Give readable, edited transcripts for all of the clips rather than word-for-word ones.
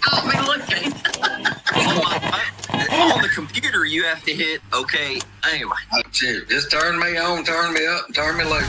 caught me looking. On the computer, you have to hit OK. Anyway. Just turn me on, turn me up, and turn me loose.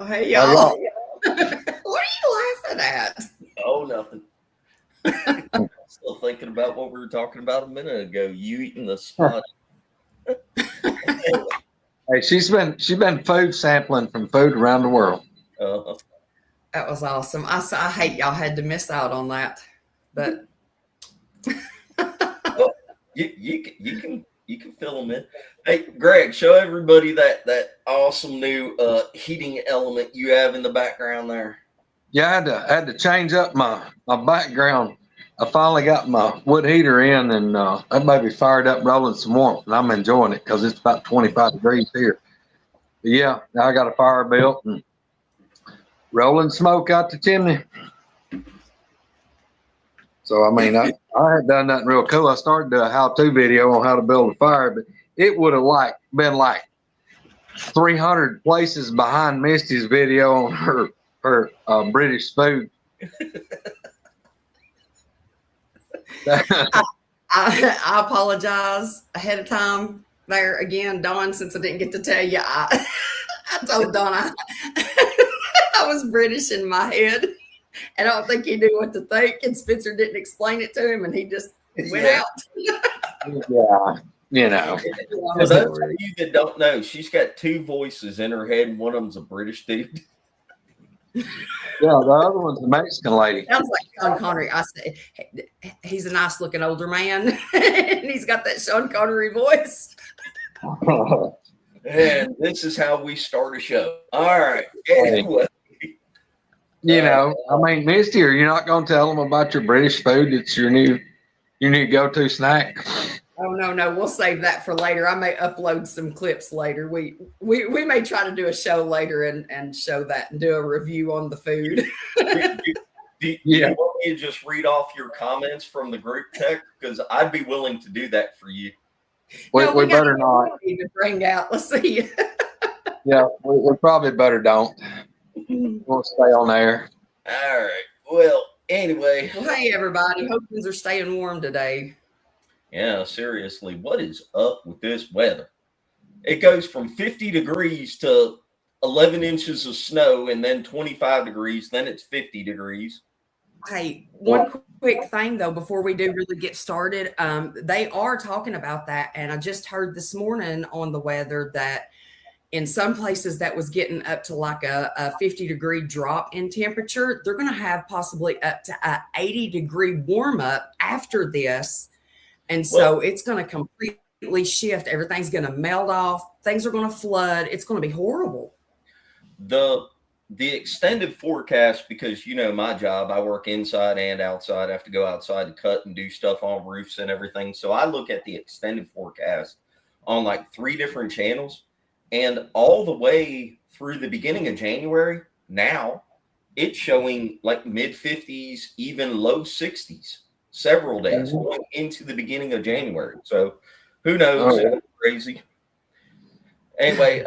Hey, y'all. What are you laughing at? Oh, nothing. Still thinking about what we were talking about a minute ago. You eating the spot. Hey, she's been food sampling from food around the world. That was awesome. I hate y'all had to miss out on that, but well, you can fill them in. Hey, Greg, show everybody that awesome new heating element you have in the background there. Yeah, I had to change up my background. I finally got my wood heater in, and that baby fired up, rolling some warmth, and I'm enjoying it because it's about 25 degrees here. But yeah, now I got a fire built and rolling smoke out the chimney. So, I mean, I had done nothing real cool. I started a how-to video on how to build a fire, but it would have been like 300 places behind Misty's video on her British food. I apologize ahead of time there again, Don, since I didn't get to tell you. I told Don I was British in my head. I don't think he knew what to think, and Spencer didn't explain it to him, and he just went out. Yeah, you know. For those of you that don't know, she's got two voices in her head, and one of them's a British dude. Yeah, the other one's a Mexican lady. Sounds like Sean Connery. I say he's a nice looking older man, and he's got that Sean Connery voice. And this is how we start a show. All right. Anyway. You know, I mean, Misty, are you not going to tell them about your British food? It's your new go-to snack. Oh no, we'll save that for later. I may upload some clips later. We may try to do a show later and show that and do a review on the food. Do you want me to just read off your comments from the group text? Because I'd be willing to do that for you. We better not. To bring out. Let's see. Yeah, we probably better don't. We'll stay on air. All right. Well, anyway. Well, hey, everybody. Hope things are staying warm today. Yeah, seriously. What is up with this weather? It goes from 50 degrees to 11 inches of snow, and then 25 degrees. Then it's 50 degrees. Hey, one quick thing, though, before we do really get started. They are talking about that, and I just heard this morning on the weather that in some places that was getting up to like a 50-degree drop in temperature. They're going to have possibly up to a 80-degree warm up after this. And so it's going to completely shift. Everything's going to melt off. Things are going to flood. It's going to be horrible. The extended forecast, because, you know, my job, I work inside and outside. I have to go outside to cut and do stuff on roofs and everything. So I look at the extended forecast on like 3 different channels. And all the way through the beginning of January, now it's showing like mid-50s, even low 60s, several days going into the beginning of January. So who knows? It's crazy. Anyway,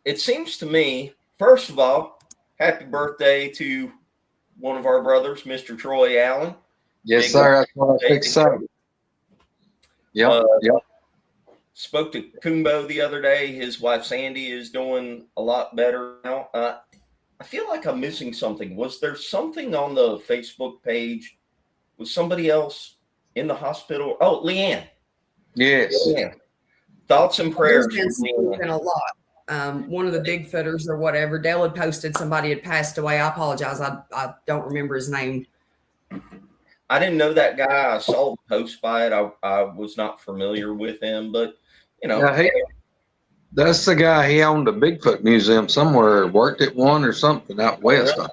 it seems to me, first of all, happy birthday to one of our brothers, Mr. Troy Allen. Yes, sir. That's what I think so. Yep. Yep. Spoke to Kumbo the other day. His wife Sandy is doing a lot better now. I feel like I'm missing something. Was there something on the Facebook page? Was somebody else in the hospital? Oh, Leanne. Yes. Leanne. Thoughts and prayers. There's been a lot. One of the Bigfooters or whatever, Dale had posted somebody had passed away. I apologize. I don't remember his name. I didn't know that guy. I saw the post by it. I was not familiar with him, but you know. Yeah, that's the guy. He owned a Bigfoot museum somewhere, worked at one or something out west. Really?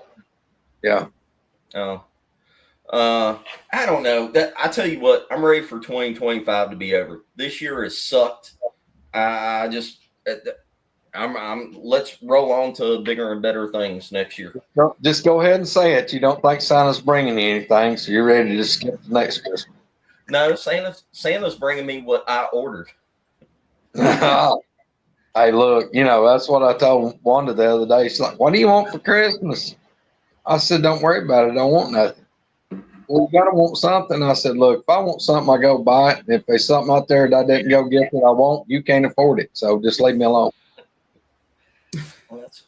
Yeah. Oh. I don't know. That I tell you what, I'm ready for 2025 to be over. This year has sucked. I just I'm let's roll on to bigger and better things next year. Just go ahead and say it. You don't think Santa's bringing you anything, so you're ready to just skip the next Christmas. No, Santa's bringing me what I ordered. Hey, look, that's what I told Wanda the other day. She's like, "What do you want for Christmas?" I said, "Don't worry about it. I don't want nothing." Well, you gotta want something. I said, "Look, if I want something, I go buy it. If there's something out there that I didn't go get that I want, you can't afford it. So just leave me alone." Well, that's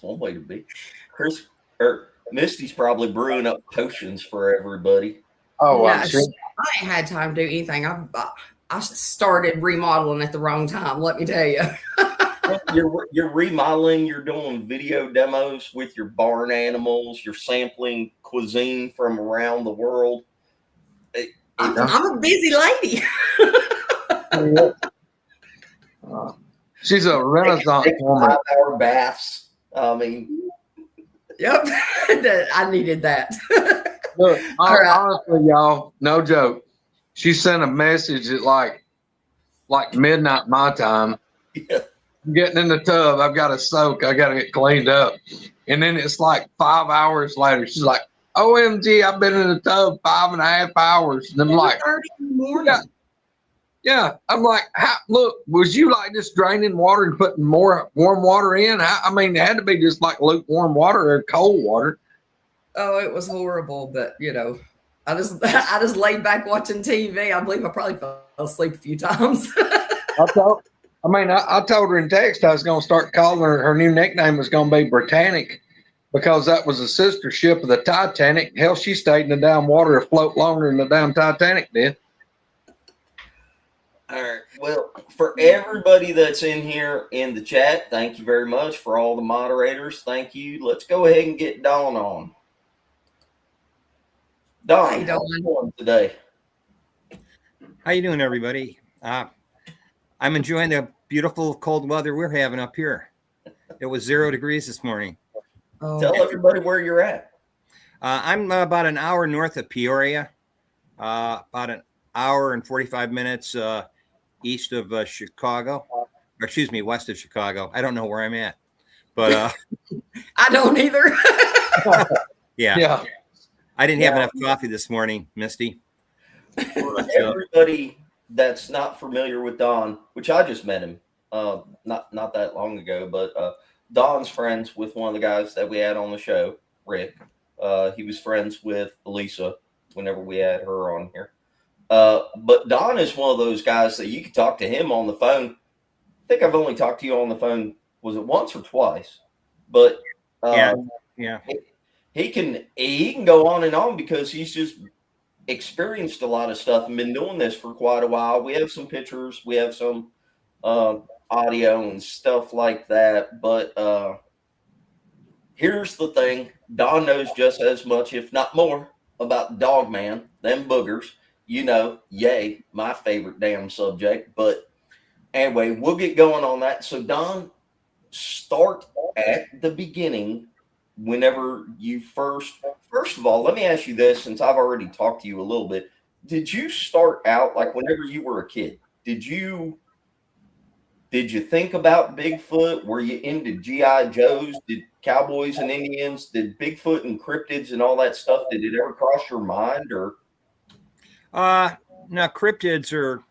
one way to be. Chris or Misty's probably brewing up potions for everybody. Oh, Yeah, I'm sure. I ain't had time to do anything. I started remodeling at the wrong time. Let me tell you. You're remodeling. You're doing video demos with your barn animals. You're sampling cuisine from around the world. I'm a busy lady. She's a Renaissance woman. 5-hour baths. I mean, Yep, I needed that. Look, All right. honestly, y'all, no joke. She sent a message at like midnight my time. yeah. I'm getting in the tub. I've got to soak. I got to get cleaned up. And then it's like 5 hours later. She's like, "OMG, I've been in the tub 5.5 hours." And I'm like, 4:30 in the morning. yeah. I'm like, look, was you like just draining water and putting more warm water in? I mean, it had to be just like lukewarm water or cold water. Oh, it was horrible, but I just laid back watching TV. I believe I probably fell asleep a few times. I told her in text I was going to start calling her new nickname was going to be Britannic because that was a sister ship of the Titanic. Hell, she stayed in the damn water afloat longer than the damn Titanic did. All right. Well, for everybody that's in here in the chat, thank you very much. For all the moderators, thank you. Let's go ahead and get Dawn on. Dawn, Hey, how Dawn. you doing today? How you doing, everybody? I'm enjoying the beautiful cold weather we're having up here. It was 0 degrees this morning. Oh, Tell everybody where you're at. I'm about an hour north of Peoria, about an hour and 45 minutes east of Chicago, or excuse me, west of Chicago. I don't know where I'm at, but I don't either. yeah. I didn't have enough coffee this morning, Misty. For everybody that's not familiar with Don, which I just met him not that long ago, but Don's friends with one of the guys that we had on the show, Rick. He was friends with Elisa whenever we had her on here. But Don is one of those guys that you can talk to him on the phone. I think I've only talked to you on the phone, was it once or twice? But Yeah. He can go on and on because he's just experienced a lot of stuff and been doing this for quite a while. We have some pictures, we have some audio and stuff like that. But here's the thing: Don knows just as much, if not more, about Dogman, them boogers. Yay, my favorite damn subject. But anyway, we'll get going on that. So Don, start at the beginning. Whenever you first of all, let me ask you this, since I've already talked to you a little bit. Did you start out like whenever you were a kid? Did you think about Bigfoot? Were you into G.I. Joes? Did Cowboys and Indians? Did Bigfoot and cryptids and all that stuff? Did it ever cross your mind? Or No, cryptids or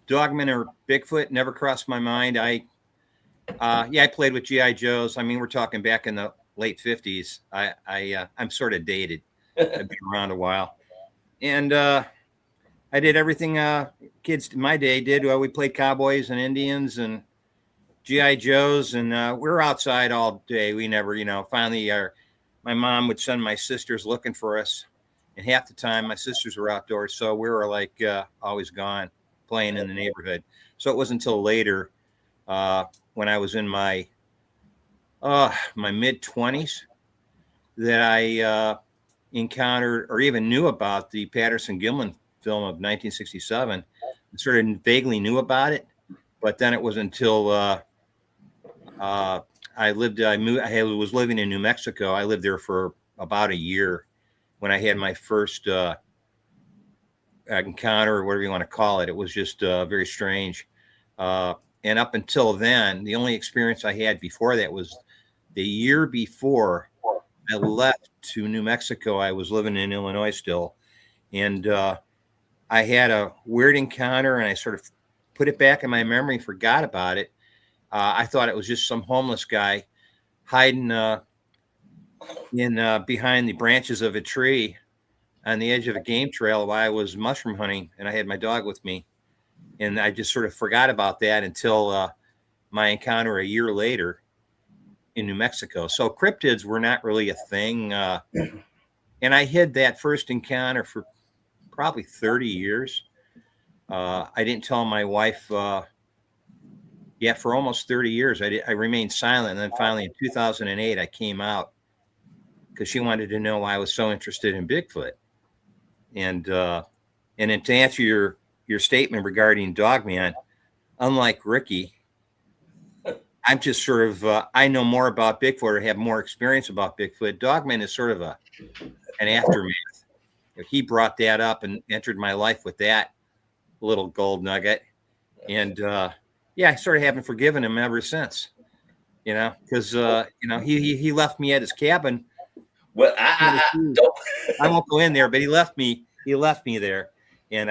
Dogman or Bigfoot never crossed my mind. I played with G.I. Joes. I mean, we're talking back in the late 50s. I'm sort of dated. I've been around a while. And I did everything kids in my day did. Well, we played cowboys and Indians and GI Joes, and we were outside all day. We never, finally, my mom would send my sisters looking for us, and half the time my sisters were outdoors, so we were like always gone playing in the neighborhood. So it wasn't until later, when I was in my mid-20s, that I encountered or even knew about the Patterson-Gimlin film of 1967. I sort of vaguely knew about it, but then it was until I was living in New Mexico. I lived there for about a year when I had my first encounter, or whatever you want to call it. It was just very strange. And up until then, the only experience I had before that was the year before I left to New Mexico. I was living in Illinois still. And I had a weird encounter, and I sort of put it back in my memory, forgot about it. I thought it was just some homeless guy hiding behind the branches of a tree on the edge of a game trail while I was mushroom hunting, and I had my dog with me. And I just sort of forgot about that until my encounter a year later in New Mexico. So cryptids were not really a thing. And I hid that first encounter for probably 30 years. I didn't tell my wife. For almost 30 years, I remained silent. And then finally in 2008, I came out because she wanted to know why I was so interested in Bigfoot. And then to answer your statement regarding Dogman, unlike Ricky, I'm just sort of, I know more about Bigfoot or have more experience about Bigfoot. Dogman is sort of an aftermath. He brought that up and entered my life with that little gold nugget. And I sort of haven't forgiven him ever since, because, he left me at his cabin. Well, I don't. I won't go in there, but he left me there. And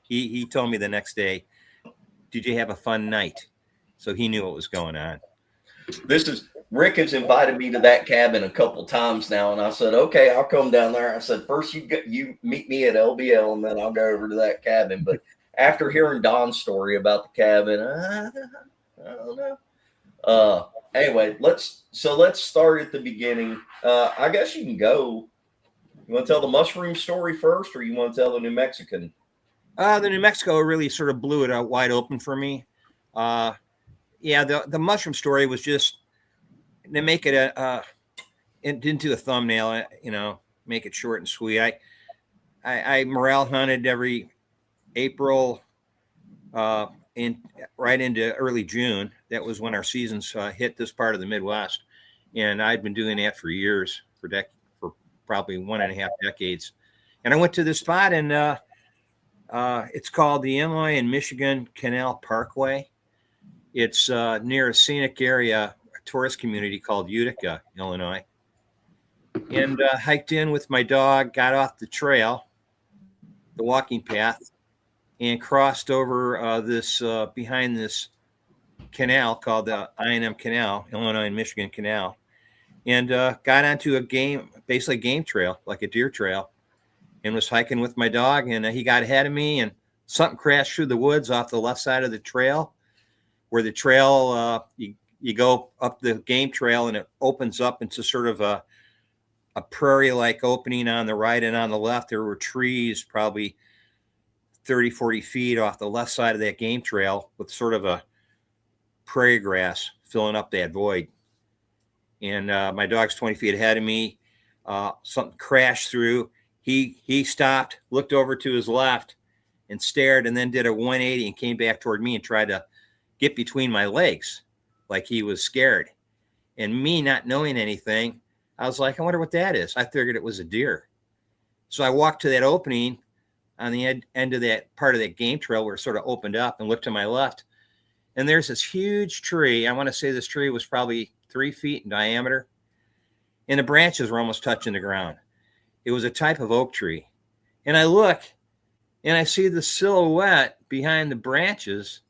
he told me the next day, "Did you have a fun night?" So he knew what was going on. Rick has invited me to that cabin a couple times now, and I said, "Okay, I'll come down there." I said, "First you meet me at LBL, and then I'll go over to that cabin." But after hearing Don's story about the cabin, I don't know. Anyway, let's start at the beginning. I guess you can go. You want to tell the mushroom story first, or you want to tell the New Mexican? The New Mexico really sort of blew it out wide open for me. The mushroom story was just to make it into a thumbnail. Make it short and sweet. I morale hunted every April, right into early June. That was when our seasons hit this part of the Midwest, and I'd been doing that for years, for probably 1.5 decades. And I went to this spot, and it's called the Illinois and Michigan Canal Parkway. It's near a scenic area, a tourist community called Utica, Illinois. And hiked in with my dog, got off the trail, the walking path, and crossed over behind this canal called the I&M Canal, Illinois and Michigan Canal, and got onto basically a game trail, like a deer trail, and was hiking with my dog. And he got ahead of me, and something crashed through the woods off the left side of the trail, where the trail, you go up the game trail, and it opens up into sort of a prairie-like opening on the right, and on the left there were trees probably 30, 40 feet off the left side of that game trail with sort of a prairie grass filling up that void. And my dog's 20 feet ahead of me. Something crashed through. He stopped, looked over to his left and stared, and then did a 180 and came back toward me and tried to get between my legs like he was scared. And me not knowing anything, I was like, I wonder what that is. I figured it was a deer. So I walked to that opening on the end of that part of that game trail where it sort of opened up, and looked to my left. And there's this huge tree. I want to say this tree was probably 3 feet in diameter, and the branches were almost touching the ground. It was a type of oak tree. And I look, and I see the silhouette behind the branches.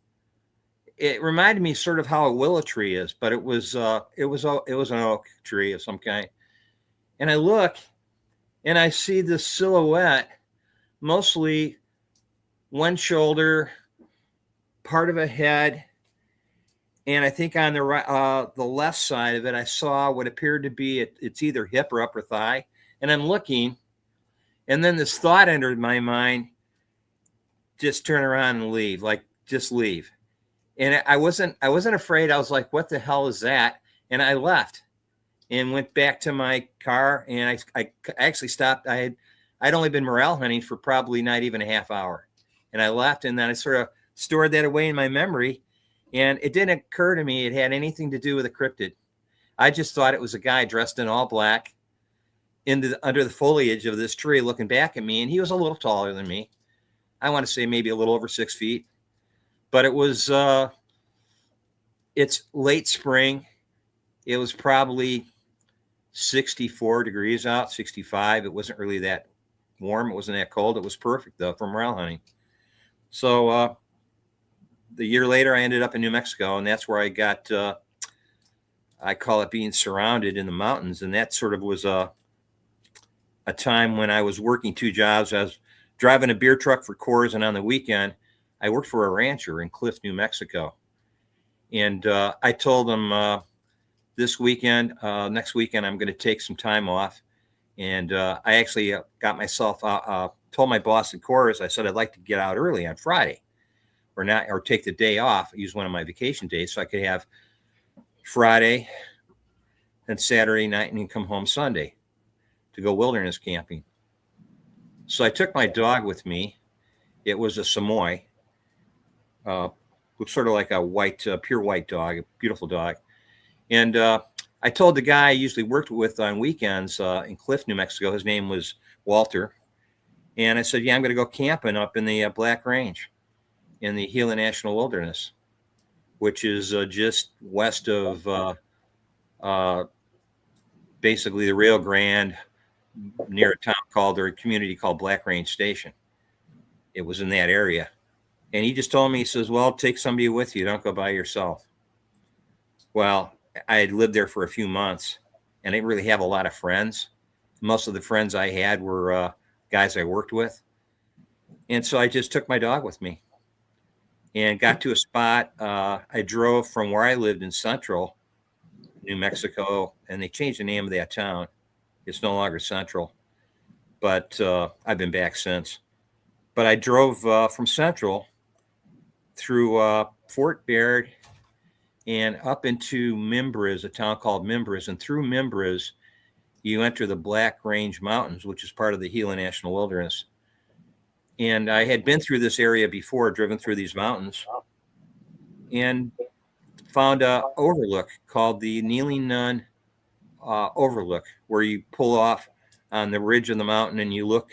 It reminded me sort of how a willow tree is, but it was an oak tree of some kind. And I look, and I see this silhouette mostly one shoulder, part of a head, and I think on the right, the left side of it, I saw what appeared to be it's either hip or upper thigh. And I'm looking, and then this thought entered my mind: just turn around and leave, like just leave. And I wasn't afraid. I was like, what the hell is that? And I left and went back to my car, and I actually stopped. I'd only been morel hunting for probably not even a half hour, and I left, and then I sort of stored that away in my memory, and it didn't occur to me it had anything to do with a cryptid. I just thought it was a guy dressed in all black under the foliage of this tree looking back at me, and he was a little taller than me. I want to say maybe a little over 6 feet, but it was it's late spring. It was probably 64 degrees out, 65. It wasn't really that warm. It wasn't that cold. It was perfect, though, for morel hunting. So the year later, I ended up in New Mexico, and that's where I got, I call it being surrounded in the mountains. And that sort of was a time when I was working 2 jobs. I was driving a beer truck for Coors, and on the weekend, I worked for a rancher in Cliff, New Mexico. And I told him this weekend, next weekend, I'm going to take some time off. And I actually got myself, told my boss at Coors, I said I'd like to get out early on Friday or take the day off, use one of my vacation days so I could have Friday and Saturday night and then come home Sunday to go wilderness camping. So I took my dog with me. It was a Samoy. Looks sort of like a white, pure white dog, a beautiful dog. And I told the guy I usually worked with on weekends in Cliff, New Mexico, his name was Walter. And I said, yeah, I'm going to go camping up in the Black Range in the Gila National Wilderness, which is just west of basically the Rio Grande, near a town called, or a community called Black Range Station. It was in that area. And he just told me, he says, well, take somebody with you. Don't go by yourself. Well, I had lived there for a few months, and I didn't really have a lot of friends. Most of the friends I had were guys I worked with. And so I just took my dog with me and got to a spot. I drove from where I lived in Central, New Mexico, and they changed the name of that town. It's no longer Central, but I've been back since. But I drove from Central through Fort Baird and up into Mimbres, a town called Mimbres. And through Mimbres, you enter the Black Range Mountains, which is part of the Gila National Wilderness. And I had been through this area before, driven through these mountains, and found an overlook called the Kneeling Nun Overlook, where you pull off on the ridge of the mountain and you look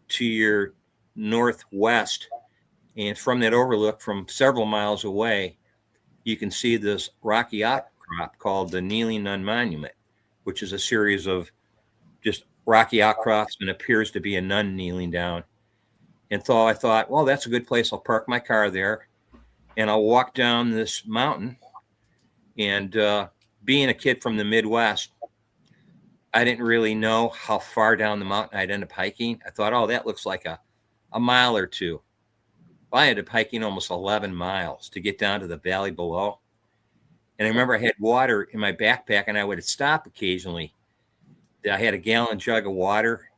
to your northwest. And from that overlook, from several miles away, you can see this rocky outcrop called the Kneeling Nun Monument, which is a series of just rocky outcrops and appears to be a nun kneeling down. And so I thought, well, that's a good place. I'll park my car there and I'll walk down this mountain. And being a kid from the Midwest, I didn't really know how far down the mountain I'd end up hiking. I thought, oh, that looks like a mile or two. Well, I ended up hiking almost 11 miles to get down to the valley below. And I remember I had water in my backpack, and I would stop occasionally. I had a gallon jug of water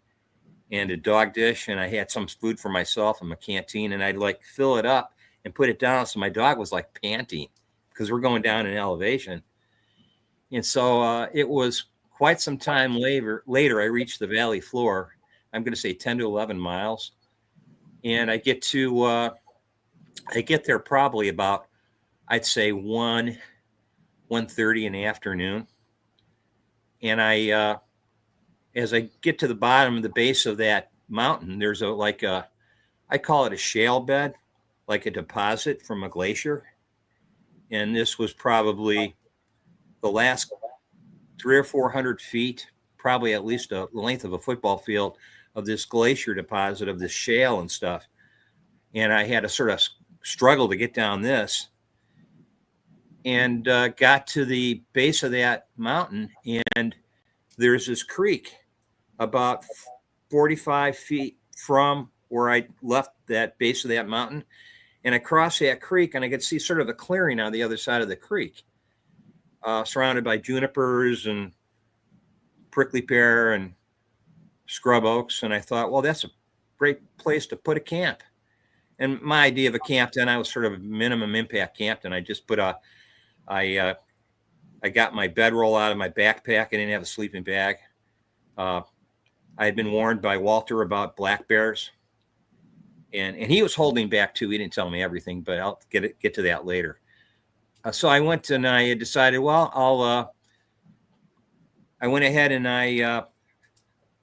and a dog dish, and I had some food for myself in my canteen, and I'd like fill it up and put it down. So my dog was like panting because we're going down in elevation. And so it was quite some time later, I reached the valley floor. I'm going to say 10 to 11 miles. And I get there probably about, I'd say 1:30 in the afternoon. And as I get to the bottom of the base of that mountain, there's I call it a shale bed, like a deposit from a glacier. And this was probably the last 300 or 400 feet, probably at least the length of a football field, of this glacier deposit of this shale and stuff. And I had to sort of struggle to get down this, and got to the base of that mountain, and there's this creek about 45 feet from where I left that base of that mountain, and I crossed that creek, and I could see sort of a clearing on the other side of the creek, surrounded by junipers and prickly pear and scrub oaks. And I thought, well, that's a great place to put a camp. And my idea of a camp then, I was sort of a minimum impact camp. And I just put I got my bedroll out of my backpack. I didn't have a sleeping bag. I had been warned by Walter about black bears, and he was holding back too. He didn't tell me everything, but I'll get to that later. So I went and I decided, well, I went ahead and I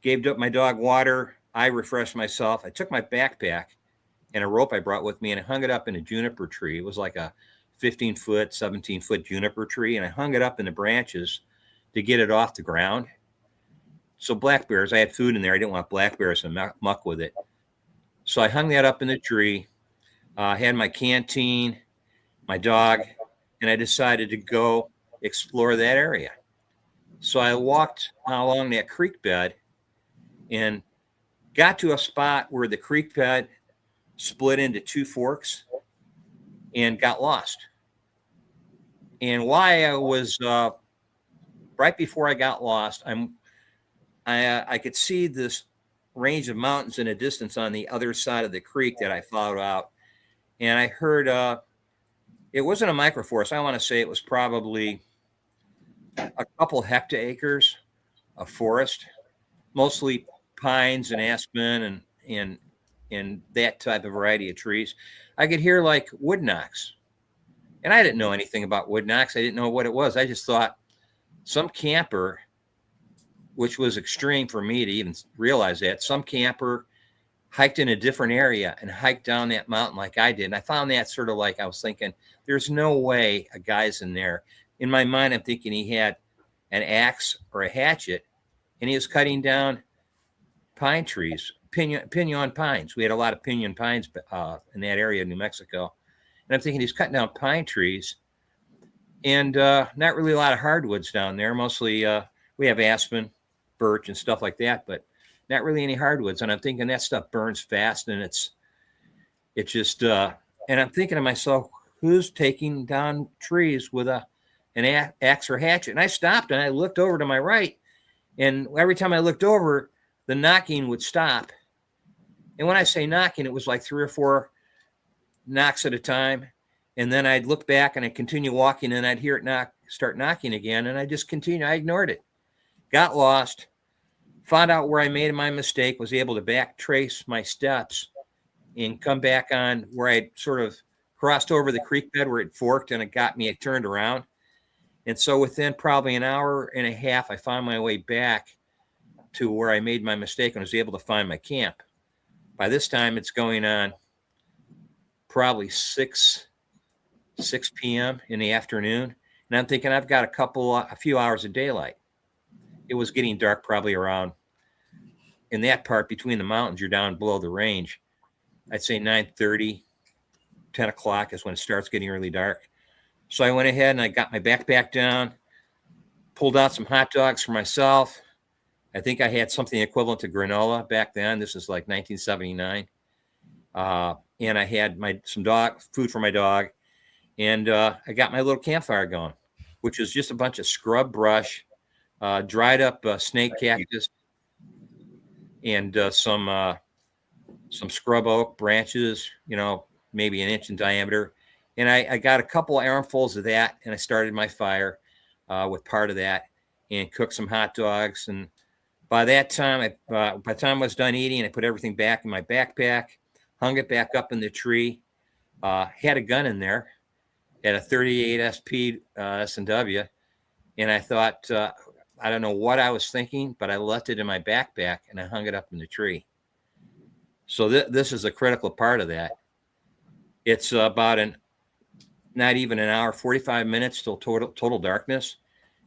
gave up my dog water. I refreshed myself. I took my backpack and a rope I brought with me, and I hung it up in a juniper tree. It was like a 15-foot, 17-foot juniper tree, and I hung it up in the branches to get it off the ground. So black bears, I had food in there. I didn't want black bears to muck with it. So I hung that up in the tree. I had my canteen, my dog, and I decided to go explore that area. So I walked along that creek bed and got to a spot where the creek bed split into two forks and got lost. And why I was right before I got lost, I could see this range of mountains in a distance on the other side of the creek that I followed out, and I heard it wasn't a microforest. I want to say it was probably a couple hectares of forest, mostly pines and aspen and that type of variety of trees. I could hear like wood knocks. And I didn't know anything about wood knocks. I didn't know what it was. I just thought some camper, which was extreme for me to even realize that, some camper hiked in a different area and hiked down that mountain like I did. And I found that sort of like, I was thinking, there's no way a guy's in there. In my mind, I'm thinking he had an axe or a hatchet, and he was cutting down pine trees, pinon pines. We had a lot of pinon pines in that area of New Mexico. And I'm thinking he's cutting down pine trees, and not really a lot of hardwoods down there. Mostly we have aspen, birch, and stuff like that, but not really any hardwoods. And I'm thinking that stuff burns fast, and it's just, and I'm thinking to myself, who's taking down trees with an axe or hatchet? And I stopped and I looked over to my right, and every time I looked over, the knocking would stop. And when I say knocking, it was like 3 or 4 knocks at a time. And then I'd look back and I'd continue walking, and I'd hear it start knocking again. And I just continued. I ignored it. Got lost, found out where I made my mistake, was able to back trace my steps and come back on where I'd sort of crossed over the creek bed where it forked, and it turned around. And so within probably an hour and a half, I found my way back to where I made my mistake and was able to find my camp. By this time, it's going on probably 6 p.m. in the afternoon. And I'm thinking I've got a few hours of daylight. It was getting dark probably around, in that part between the mountains, you're down below the range. I'd say 9:30, 10 o'clock is when it starts getting really dark. So I went ahead and I got my backpack down, pulled out some hot dogs for myself. I think I had something equivalent to granola back then. This is like 1979. And I had some dog food for my dog. And I got my little campfire going, which was just a bunch of scrub brush, dried up snake cactus, and some scrub oak branches, maybe an inch in diameter. And I got a couple armfuls of that, and I started my fire with part of that and cooked some hot dogs. And by the time I was done eating, I put everything back in my backpack, hung it back up in the tree, had a gun in there, had a 38 SP S&W. And I thought, I don't know what I was thinking, but I left it in my backpack and I hung it up in the tree. So this is a critical part of that. It's about not even an hour, 45 minutes till total darkness.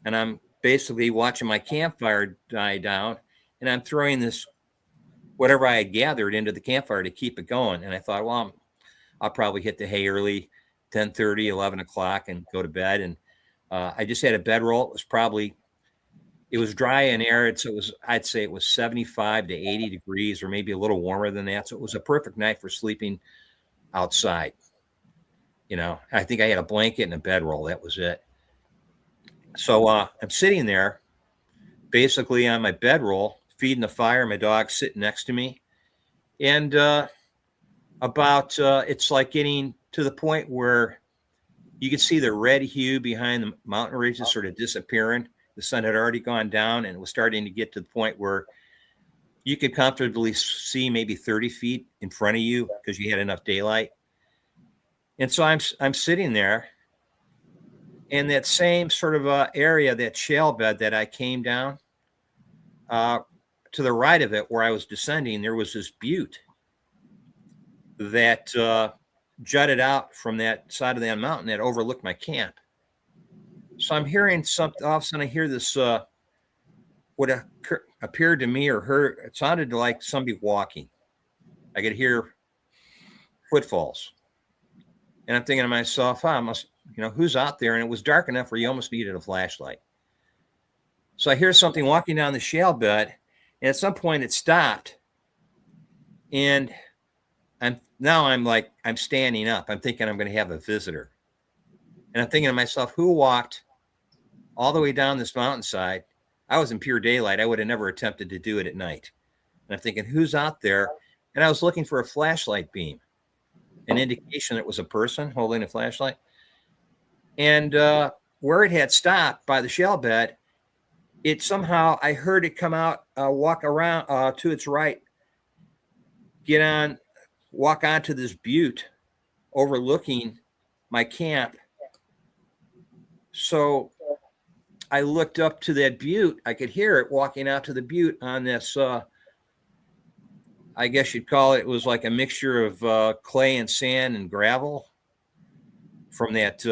And I'm basically watching my campfire die down, and I'm throwing this, whatever I had gathered, into the campfire to keep it going. And I thought, well, I'll probably hit the hay early, 10:30, 11 o'clock, and go to bed. And I just had a bedroll. It was probably It was dry and arid, so I'd say it was 75 to 80 degrees, or maybe a little warmer than that. So it was a perfect night for sleeping outside. I think I had a blanket and a bedroll. That was it. So I'm sitting there, basically on my bedroll, feeding the fire. My dog's sitting next to me, and it's like getting to the point where you could see the red hue behind the mountain ridges sort of disappearing. The sun had already gone down, and it was starting to get to the point where you could comfortably see maybe 30 feet in front of you because you had enough daylight. And so I'm sitting there in that same sort of area, that shale bed that I came down. To the right of it, where I was descending, there was this butte that jutted out from that side of that mountain that overlooked my camp. So I'm hearing something. All of a sudden, I hear this, what appeared to me or heard, it sounded like somebody walking. I could hear footfalls. And I'm thinking to myself, I must, who's out there? And it was dark enough where you almost needed a flashlight. So I hear something walking down the shale bed. And at some point it stopped. And I'm standing up. I'm thinking I'm going to have a visitor. And I'm thinking to myself, who walked all the way down this mountainside? I was in pure daylight. I would have never attempted to do it at night. And I'm thinking, who's out there? And I was looking for a flashlight beam, an indication that it was a person holding a flashlight. And where it had stopped by the shale bed, it somehow, I heard it come out, walk around to its right, walk onto this butte overlooking my camp. So I looked up to that butte. I could hear it walking out to the butte on this, I guess you'd call it was like a mixture of clay and sand and gravel from that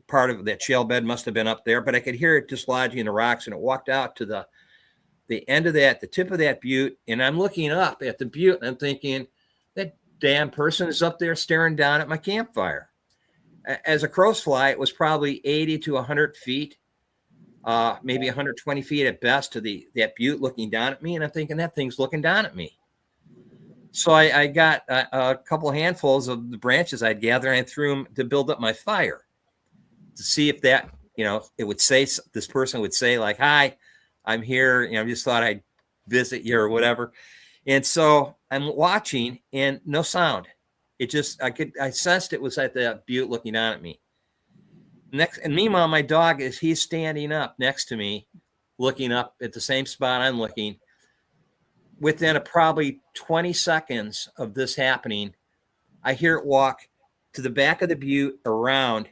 part of that shale bed. Must have been up there, but I could hear it dislodging the rocks, and it walked out to the end of that, the tip of that butte. And I'm looking up at the butte and I'm thinking, that damn person is up there staring down at my campfire. As a crow's fly, it was probably 80 to 100 feet, maybe 120 feet at best to that butte looking down at me. And I'm thinking, that thing's looking down at me. So I got a couple handfuls of the branches I'd gathered and I threw them to build up my fire to see if that, it would say, this person would say like, hi, I'm here. I just thought I'd visit you or whatever. And so I'm watching and no sound. It just, I sensed it was at the butte looking down at me. And meanwhile, my dog he's standing up next to me, looking up at the same spot I'm looking. Within probably 20 seconds of this happening, I hear it walk to the back of the butte around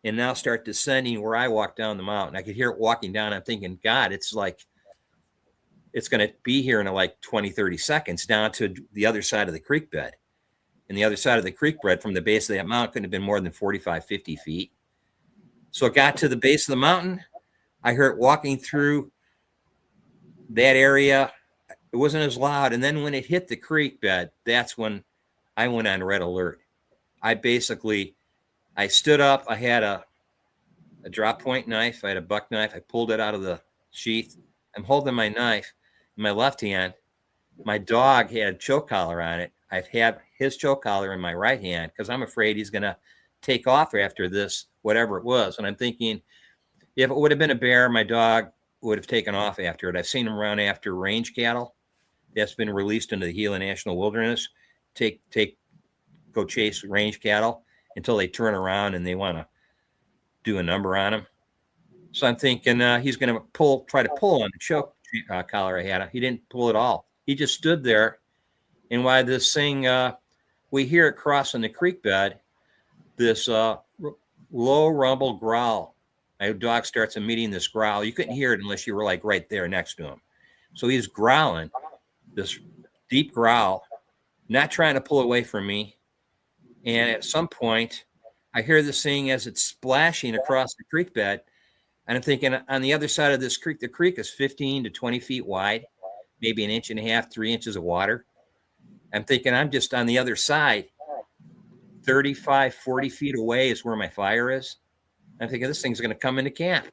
and now start descending where I walk down the mountain. I could hear it walking down. I'm thinking, God, it's going to be here in like 20, 30 seconds down to the other side of the creek bed. And the other side of the creek bed from the base of that mountain couldn't have been more than 45, 50 feet. So it got to the base of the mountain. I heard it walking through that area. It wasn't as loud. And then when it hit the creek bed, that's when I went on red alert. I stood up. I had a drop point knife. I had a buck knife. I pulled it out of the sheath. I'm holding my knife in my left hand. My dog had a choke collar on it. I've had his choke collar in my right hand because I'm afraid he's going to take off after this, whatever it was. And I'm thinking, if it would have been a bear, my dog would have taken off after it. I've seen him run after range cattle that's been released into the Gila National Wilderness, go chase range cattle until they turn around and they want to do a number on them. So I'm thinking he's going to try to pull on the choke collar I had. He didn't pull at all. He just stood there. And while this thing, we hear it crossing the creek bed, this low rumble growl. My dog starts emitting this growl. You couldn't hear it unless you were like right there next to him. So he's growling, this deep growl, not trying to pull away from me. And at some point, I hear this thing as it's splashing across the creek bed. And I'm thinking on the other side of this creek, the creek is 15 to 20 feet wide, maybe 1.5 inches, 3 inches of water. I'm thinking I'm just on the other side, 35, 40 feet away is where my fire is. I'm thinking this thing's going to come into camp.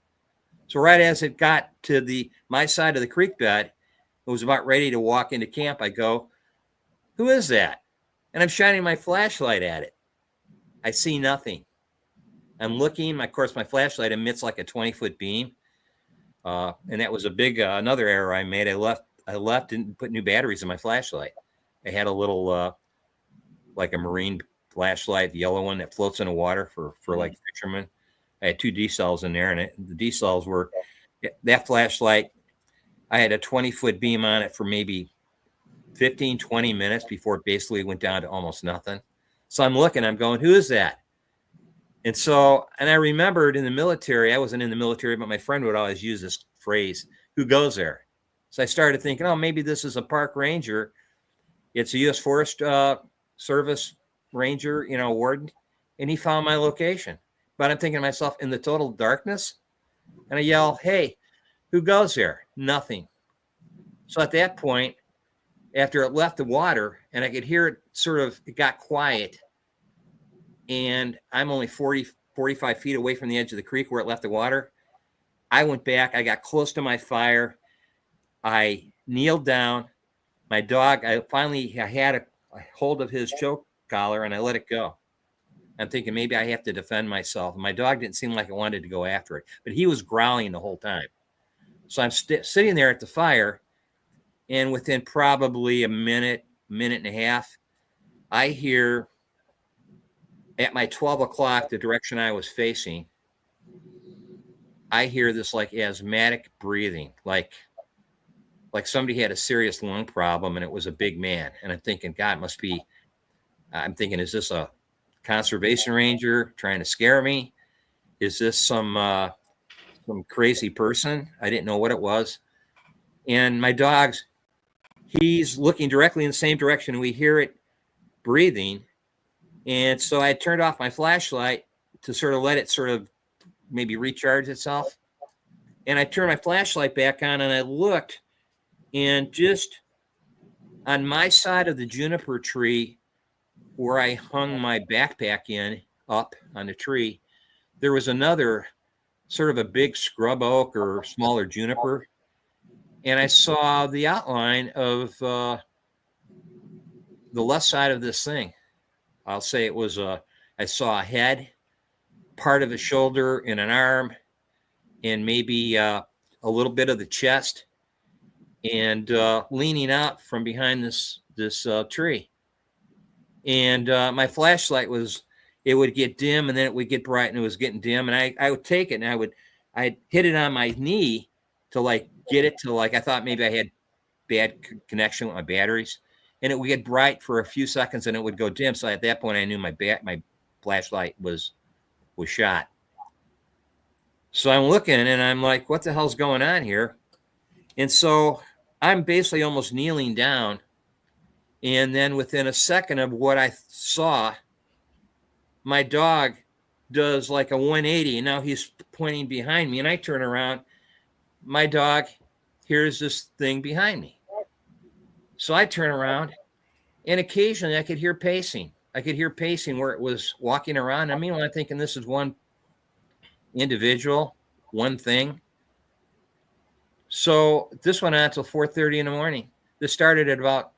So right as it got to my side of the creek bed, it was about ready to walk into camp. I go, who is that? And I'm shining my flashlight at it. I see nothing. I'm looking. Of course, my flashlight emits like a 20-foot beam. And that was a big, another error I made. I left and put new batteries in my flashlight. I had a little, like a marine flashlight, the yellow one that floats in the water for like fishermen. I had 2 D cells in there, and the D cells were that flashlight. I had a 20-foot beam on it for maybe 15, 20 minutes before it basically went down to almost nothing. So I'm looking, I'm going, who is that? And I remembered in the military, I wasn't in the military, but my friend would always use this phrase, who goes there? So I started thinking, oh, maybe this is a park ranger. It's a U.S. Forest Service ranger, warden. And he found my location. But I'm thinking to myself, in the total darkness, and I yell, hey, who goes there? Nothing. So at that point, after it left the water and I could hear it it got quiet, and I'm only 40, 45 feet away from the edge of the creek where it left the water. I went back. I got close to my fire. I kneeled down. My dog, I had a hold of his choke collar and I let it go. I'm thinking maybe I have to defend myself. My dog didn't seem like it wanted to go after it, but he was growling the whole time. So I'm sitting there at the fire, and within probably a minute and a half, I hear at my 12 o'clock, the direction I was facing, I hear this like asthmatic breathing, like somebody had a serious lung problem and it was a big man. And I'm thinking, God, I'm thinking, is this a conservation ranger trying to scare me? Is this some crazy person? I didn't know what it was. And my dog's, he's looking directly in the same direction. We hear it breathing. And so I turned off my flashlight to sort of let it maybe recharge itself. And I turned my flashlight back on and I looked, and just on my side of the juniper tree where I hung my backpack up on the tree, there was another sort of a big scrub oak or smaller juniper. And I saw the outline of the left side of this thing. I'll say it was I saw a head, part of a shoulder and an arm, and maybe a little bit of the chest, and leaning out from behind this tree. And my flashlight it would get dim and then it would get bright, and it was getting dim. And I would take it and I'd hit it on my knee to get it to I thought maybe I had bad connection with my batteries. And it would get bright for a few seconds and it would go dim. So at that point, I knew my flashlight was shot. So I'm looking and I'm like, what the hell's going on here? And so I'm basically almost kneeling down. And then within a second of what I saw, my dog does like a 180. And now he's pointing behind me. And I turn around. My dog hears this thing behind me. So I turn around, and occasionally I could hear pacing. I could hear pacing where it was walking around. I mean, I'm thinking this is one individual, one thing. So this went on until 4:30 in the morning. This started at about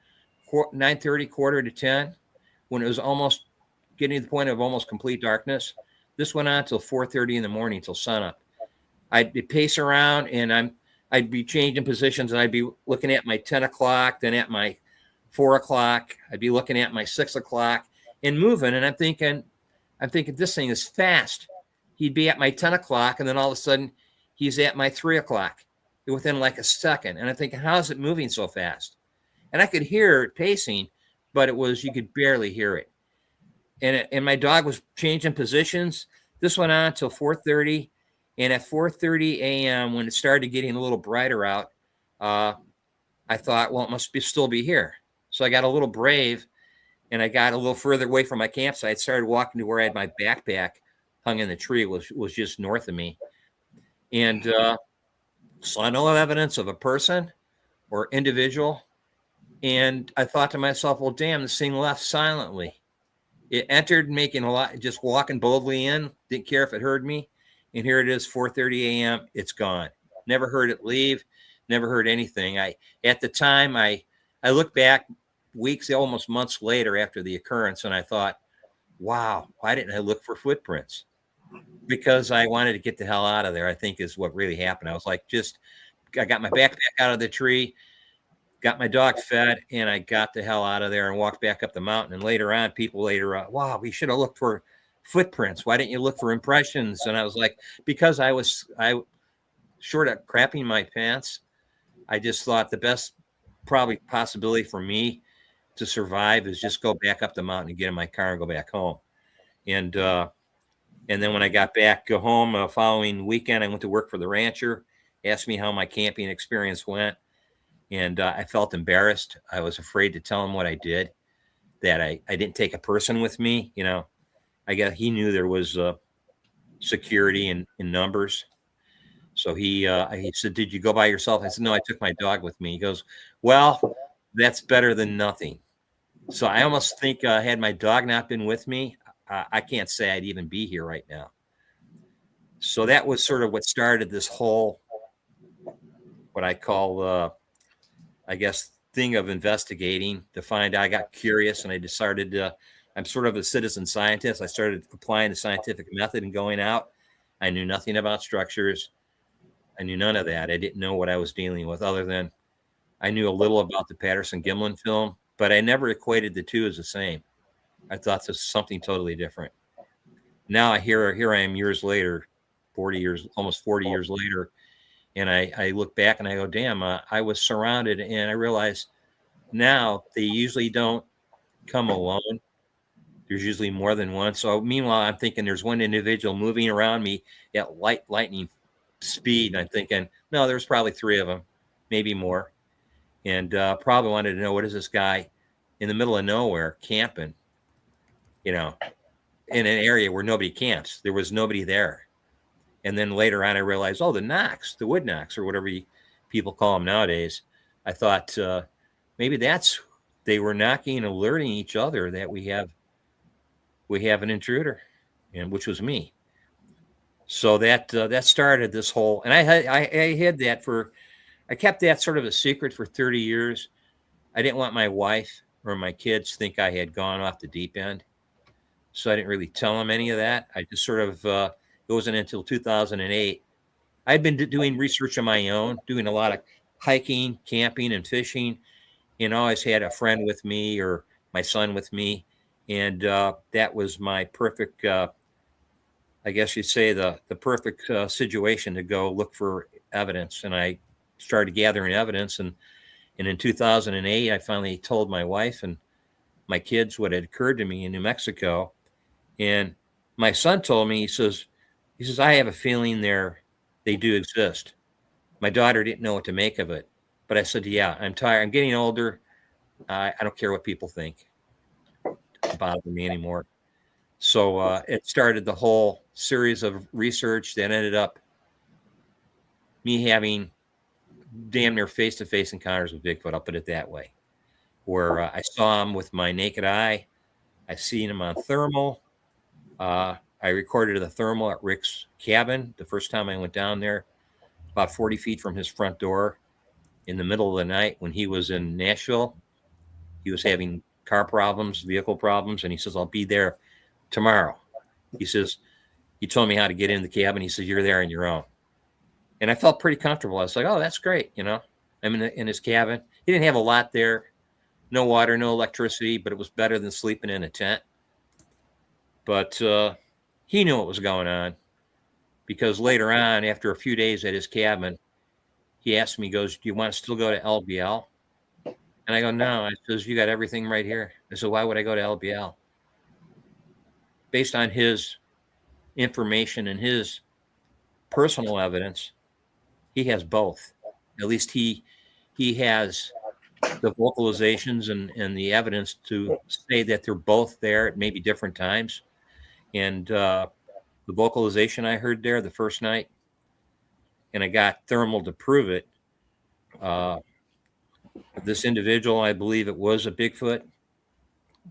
9:30, quarter to 10, when it was almost getting to the point of almost complete darkness. This went on until 4:30 in the morning, till sunup. I'd pace around, and I'd be changing positions, and I'd be looking at my 10 o'clock, then at my 4 o'clock. I'd be looking at my 6 o'clock and moving. And I'm thinking this thing is fast. He'd be at my 10 o'clock, and then all of a sudden he's at my 3 o'clock within like a second. And I'm thinking, how is it moving so fast? And I could hear it pacing, but you could barely hear it. And my dog was changing positions. This went on until 4:30. And at 4:30 a.m., when it started getting a little brighter out, I thought, well, it must still be here. So I got a little brave, and I got a little further away from my campsite, started walking to where I had my backpack hung in the tree, was just north of me. And saw no evidence of a person or individual. And I thought to myself, well, damn, this thing left silently. It entered, making a lot, just walking boldly in, didn't care if it heard me. And here it is, 4:30 a.m. It's gone. Never heard it leave. Never heard anything. At the time, I look back weeks, almost months later after the occurrence, and I thought, wow, why didn't I look for footprints? Because I wanted to get the hell out of there, I think is what really happened. I was like, I got my backpack out of the tree, got my dog fed, and I got the hell out of there and walked back up the mountain. And later on, wow, we should have looked for footprints. Why didn't you look for impressions? And I was like, because I short of crapping my pants, I just thought the best probably possibility for me to survive is just go back up the mountain and get in my car and go back home. And then when I got back home following weekend, I went to work for the rancher, asked me how my camping experience went. And I felt embarrassed. I was afraid to tell him what I did, that I didn't take a person with me. You know, I guess he knew there was security in numbers. So he said, "Did you go by yourself?" I said, "No, I took my dog with me." He goes, "Well, that's better than nothing." So I almost think had my dog not been with me, I can't say I'd even be here right now. So that was sort of what started this whole, what I call, I guess, thing of investigating to find out. I got curious and I decided I'm sort of a citizen scientist. I started applying the scientific method and going out. I knew nothing about structures. I knew none of that. I didn't know what I was dealing with, other than I knew a little about the Patterson-Gimlin film, but I never equated the two as the same. I thought this was something totally different. Now here I am years later, 40 years, almost 40 years later, and I look back and I go, damn, I was surrounded, and I realize now they usually don't come alone. There's usually more than one. So meanwhile, I'm thinking there's one individual moving around me at lightning speed, and I'm thinking, no, there's probably three of them, maybe more. And probably wanted to know, what is this guy in the middle of nowhere camping, you know, in an area where nobody camps? There was nobody there. And then later on, I realized, oh, the wood knocks, or whatever people call them nowadays. I thought maybe they were knocking and alerting each other that we have an intruder, and which was me. So that started this whole, and I had that I kept that sort of a secret for 30 years. I didn't want my wife or my kids think I had gone off the deep end. So I didn't really tell them any of that. I just sort of, it wasn't until 2008. I'd been doing research on my own, doing a lot of hiking, camping, and fishing, and always had a friend with me or my son with me. And that was my perfect, I guess you'd say, the perfect situation to go look for evidence. And I started gathering evidence. And in 2008, I finally told my wife and my kids what had occurred to me in New Mexico. And my son told me, he says, I have a feeling they do exist. My daughter didn't know what to make of it. But I said, yeah, I'm tired. I'm getting older. I don't care what people think. It doesn't bother me anymore. So it started the whole series of research that ended up me having damn near face-to-face encounters with Bigfoot. I'll put it that way, where I saw him with my naked eye. I seen him on thermal. I recorded the thermal at Rick's cabin the first time I went down there, about 40 feet from his front door, in the middle of the night when he was in Nashville. He was having car problems, vehicle problems, and he says, I'll be there tomorrow. He says, he told me how to get in the cabin. He says, you're there on your own. And I felt pretty comfortable. I was like, oh, that's great. You know, I'm in his cabin. He didn't have a lot there, no water, no electricity, but it was better than sleeping in a tent. But he knew what was going on, because later on, after a few days at his cabin, he asked me, he goes, do you want to still go to LBL? And I go, no. I says, you got everything right here. I said, why would I go to LBL? Based on his information and his personal evidence, he has both. At least he has the vocalizations and the evidence to say that they're both there at maybe different times. And the vocalization I heard there the first night, and I got thermal to prove it. This individual, I believe it was a Bigfoot,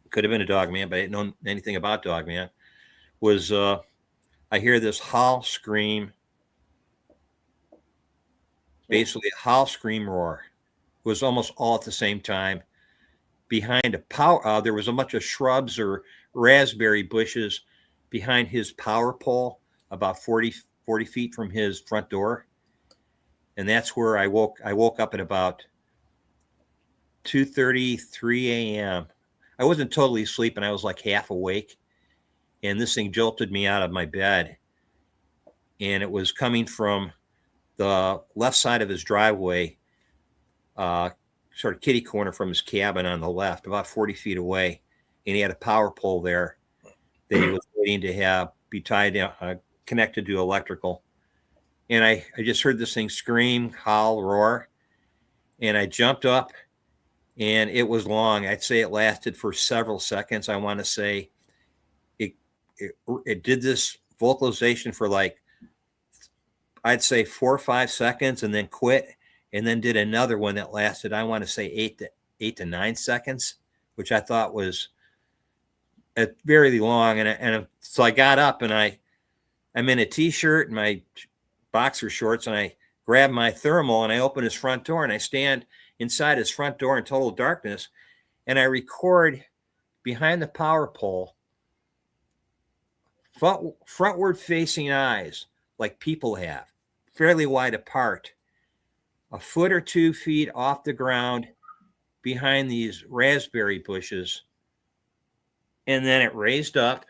could have been a dog man, but I didn't know anything about dog man, was I hear this howl, scream, basically a howl, scream, roar. It was almost all at the same time. Behind a power, there was a bunch of shrubs or raspberry bushes behind his power pole, about 40 feet from his front door. And that's where I woke up at about 2:33 a.m. I wasn't totally asleep, and I was like half awake. And this thing jolted me out of my bed. And it was coming from the left side of his driveway, sort of kitty corner from his cabin on the left, about 40 feet away. And he had a power pole there that he was waiting to have be tied down, connected to electrical. And I just heard this thing scream, howl, roar. And I jumped up, and it was long. I'd say it lasted for several seconds. I want to say it did this vocalization for like, I'd say 4 or 5 seconds, and then quit, and then did another one that lasted, I want to say 8 to 9 seconds, which I thought was very long. And so I got up, and I'm in a t-shirt and my boxer shorts, and I grab my thermal, and I open his front door, and I stand inside his front door in total darkness, and I record behind the power pole, frontward facing eyes like people have, fairly wide apart, a foot or 2 feet off the ground behind these raspberry bushes. And then it raised up,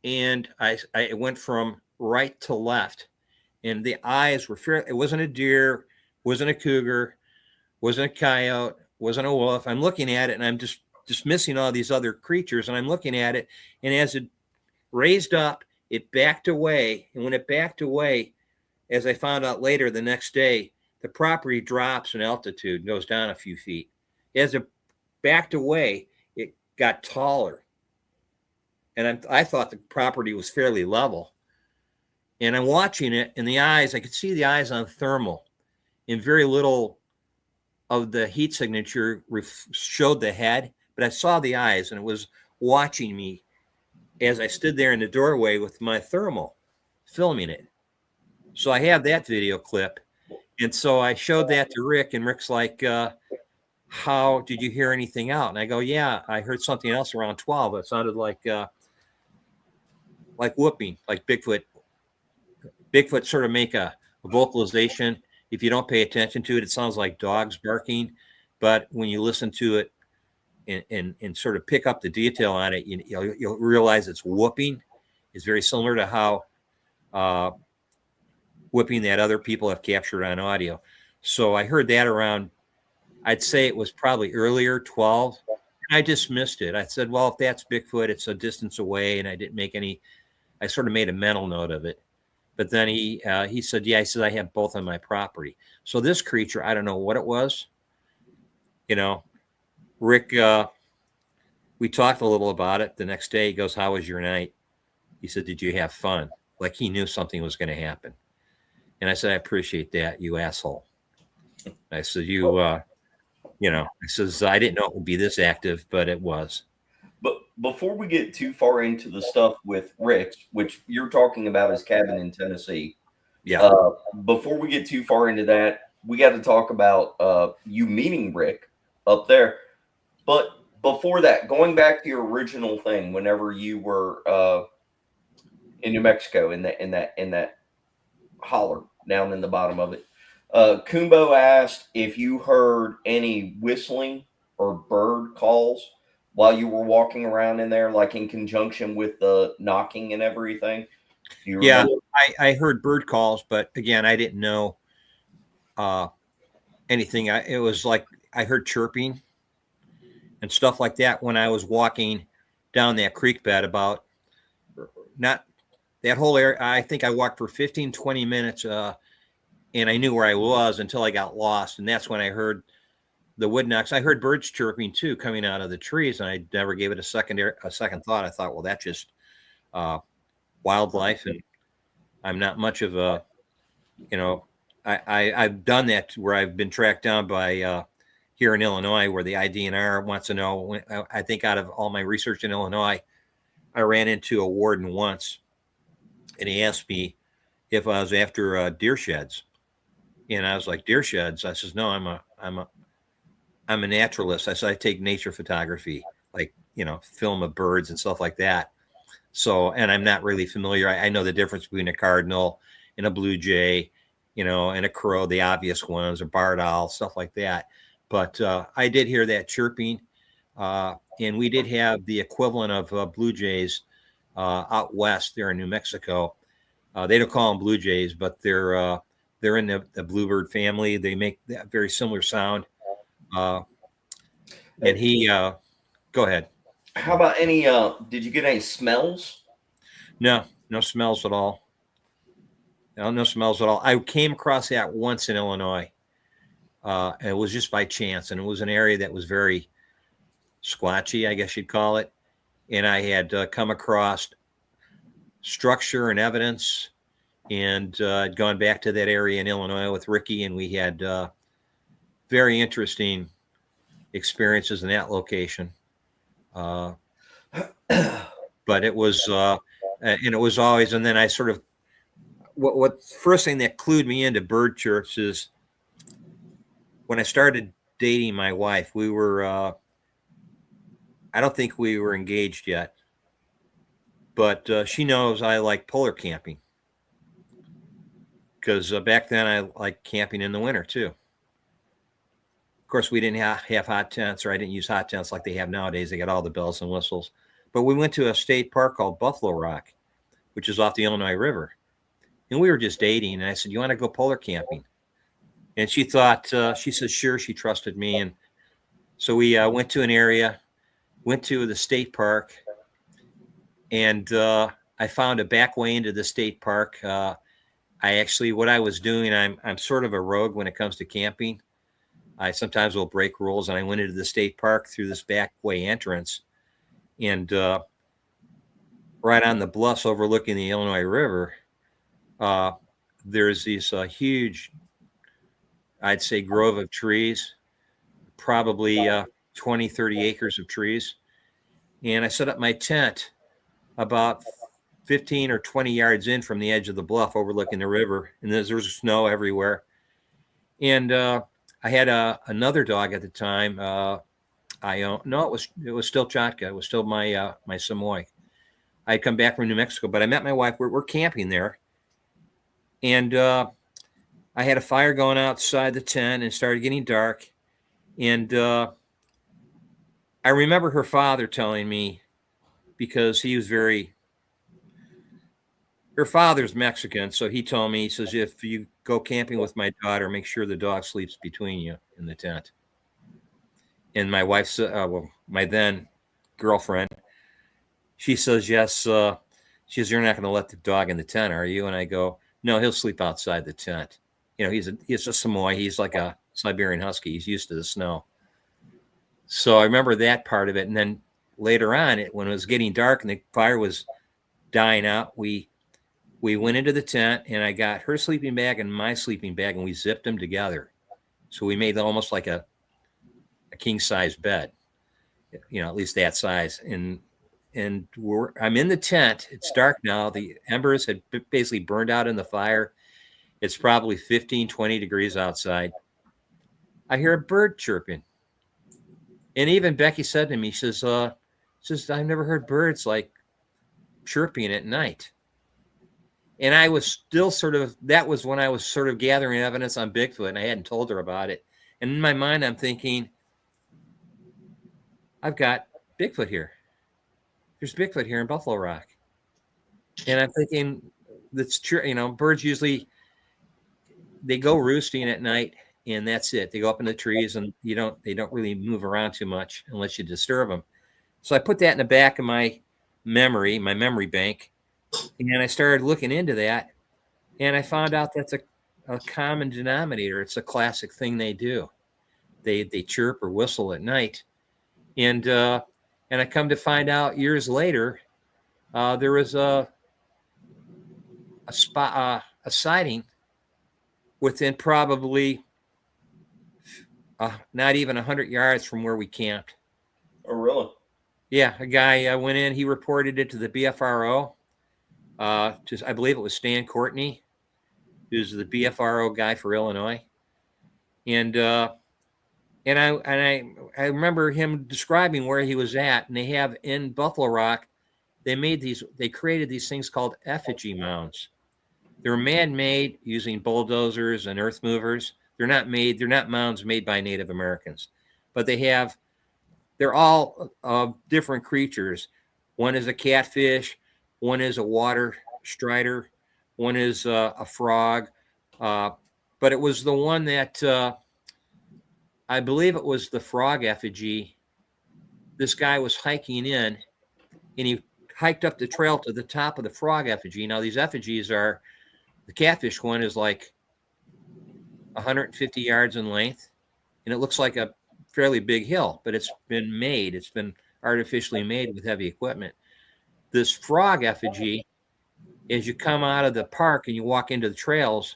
and I went from right to left, and the eyes were fair. It wasn't a deer, wasn't a cougar, wasn't a coyote, wasn't a wolf. I'm looking at it, and I'm just missing all these other creatures, and I'm looking at it, and as it raised up, it backed away. And when it backed away, as I found out later the next day, the property drops in altitude and goes down a few feet. As it backed away, it got taller. And I thought the property was fairly level. And I'm watching it, and the eyes, I could see the eyes on thermal, and very little of the heat signature showed the head, but I saw the eyes, and it was watching me as I stood there in the doorway with my thermal, filming it. So I have that video clip. And so I showed that to Rick, and Rick's like, how did you hear anything out? And I go, yeah, I heard something else around 12. It sounded like whooping, like Bigfoot. Bigfoot sort of make a vocalization. If you don't pay attention to it, it sounds like dogs barking. But when you listen to it and sort of pick up the detail on it, you'll realize it's whooping. It's very similar to how whooping that other people have captured on audio. So I heard that around, I'd say it was probably earlier, 12. And I dismissed it. I said, well, if that's Bigfoot, it's a distance away. And I didn't make any, I sort of made a mental note of it. But then he said, yeah, he said, I have both on my property. So this creature, I don't know what it was. Rick, we talked a little about it. The next day he goes, how was your night? He said, did you have fun? Like he knew something was going to happen. And I said, I appreciate that, you asshole. I said, I says, I didn't know it would be this active, but it was. But before we get too far into the stuff with Rick's, which you're talking about his cabin in Tennessee. Yeah. Before we get too far into that, we got to talk about you meeting Rick up there. But before that, going back to your original thing, whenever you were in New Mexico in that holler down in the bottom of it, Kumbo asked if you heard any whistling or bird calls while you were walking around in there, like in conjunction with the knocking and everything. Yeah, I heard bird calls, but again, I didn't know anything. It was like I heard chirping and stuff like that when I was walking down that creek bed, about not that whole area. I think I walked for 15, 20 minutes and I knew where I was until I got lost. And that's when I heard the wood knocks. I heard birds chirping too, coming out of the trees. And I never gave it a second thought. I thought, well, that's just wildlife. And I'm not much of a, I've done that where I've been tracked down by here in Illinois, where the IDNR wants to know. I think out of all my research in Illinois, I ran into a warden once and he asked me if I was after deer sheds, and I was like, deer sheds? I says, no, I'm a naturalist. I said, I take nature photography, like, film of birds and stuff like that. So, and I'm not really familiar. I know the difference between a cardinal and a blue jay, and a crow, the obvious ones, or barred owl, stuff like that. But I did hear that chirping, and we did have the equivalent of blue jays out west there in New Mexico. They don't call them blue jays, but they're in the bluebird family. They make that very similar sound. And he, go ahead. How about any? Did you get any smells? No smells at all. No smells at all. I came across that once in Illinois. And it was just by chance, and it was an area that was very squatchy, I guess you'd call it. And I had come across structure and evidence, and I'd gone back to that area in Illinois with Ricky, and we had very interesting experiences in that location. But it was, and it was always, and then I sort of, what first thing that clued me into bird chirps is when I started dating my wife. We were, I don't think we were engaged yet, but she knows I like polar camping, because back then I liked camping in the winter too. Of course, we didn't have hot tents, or I didn't use hot tents like they have nowadays. They got all the bells and whistles. But we went to a state park called Buffalo Rock, which is off the Illinois River. And we were just dating. And I said, you want to go polar camping? And she thought, she said, sure. She trusted me. And so we went to an area, went to the state park. And I found a back way into the state park. What I was doing, I'm sort of a rogue when it comes to camping. I sometimes will break rules, and I went into the state park through this back way entrance, and right on the bluffs overlooking the Illinois River, there's these huge, I'd say, grove of trees, probably 20, 30 acres of trees. And I set up my tent about 15 or 20 yards in from the edge of the bluff overlooking the river, and there was snow everywhere. And I had another dog at the time. It was still Chatka. It was still my Samoy. I had come back from New Mexico, but I met my wife. We're camping there, and I had a fire going outside the tent, and it started getting dark. And I remember her father telling me, because her father's Mexican, so he told me, he says, if you go camping with my daughter, make sure the dog sleeps between you in the tent. And my wife's, my then girlfriend, she says, yes. She says, you're not going to let the dog in the tent, are you? And I go, no, he'll sleep outside the tent. He's a Samoy. He's like a Siberian Husky. He's used to the snow. So I remember that part of it. And then later on, when it was getting dark and the fire was dying out, we went into the tent, and I got her sleeping bag and my sleeping bag, and we zipped them together. So we made almost like a king size bed, at least that size. And I'm in the tent. It's dark now. The embers had basically burned out in the fire. It's probably 15, 20 degrees outside. I hear a bird chirping. And even Becky said to me, she says, I've never heard birds like chirping at night. And I was still that was when I was sort of gathering evidence on Bigfoot, and I hadn't told her about it. And in my mind, I'm thinking, I've got Bigfoot here. There's Bigfoot here in Buffalo Rock. And I'm thinking, that's true. Birds usually, they go roosting at night, and that's it. They go up in the trees, and they don't really move around too much unless you disturb them. So I put that in the back of my memory bank. And I started looking into that, and I found out that's a common denominator. It's a classic thing they do. They chirp or whistle at night. And I come to find out years later, there was a sighting within probably not even 100 yards from where we camped. Oh, really? Yeah, a guy went in. He reported it to the BFRO. Just I believe it was Stan Courtney, who's the BFRO guy for Illinois, and I remember him describing where he was at, and they have in Buffalo Rock, they created these things called effigy mounds. They're man-made using bulldozers and earth movers. They're not mounds made by Native Americans, but they're all different creatures. One is a catfish, one is a water strider, one is a frog. But it was the one that I believe it was the frog effigy. This guy was hiking in, and he hiked up the trail to the top of the frog effigy. Now, these effigies are, the catfish one is like 150 yards in length, and it looks like a fairly big hill, but it's been artificially made with heavy equipment. This frog effigy, as you come out of the park and you walk into the trails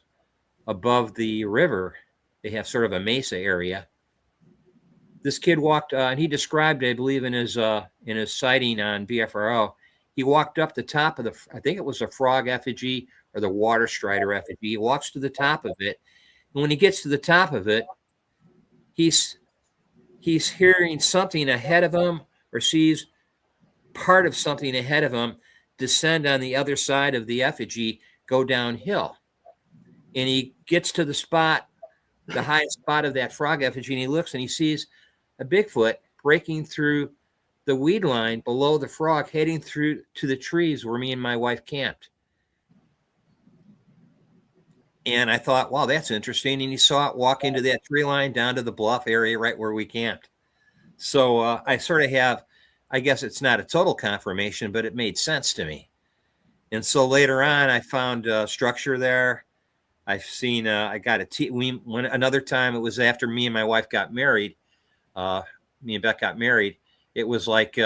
above the river, they have sort of a mesa area. This kid walked, and he described, I believe, in his sighting on BFRO, he walked up the top of I think it was a frog effigy or the water strider effigy. He walks to the top of it, and when he gets to the top of it, he's hearing something ahead of him, or sees part of something ahead of him descend on the other side of the effigy, go downhill. And he gets to the spot, the highest spot of that frog effigy, and he looks and he sees a Bigfoot breaking through the weed line below the frog, heading through to the trees where me and my wife camped. And I thought, wow, that's interesting. And he saw it walk into that tree line down to the bluff area right where we camped. So I sort of have, I guess it's not a total confirmation, but it made sense to me. And so later on, I found a structure there. I've seen, I got another time, it was after me and my wife got married. Me and Beth got married. It was like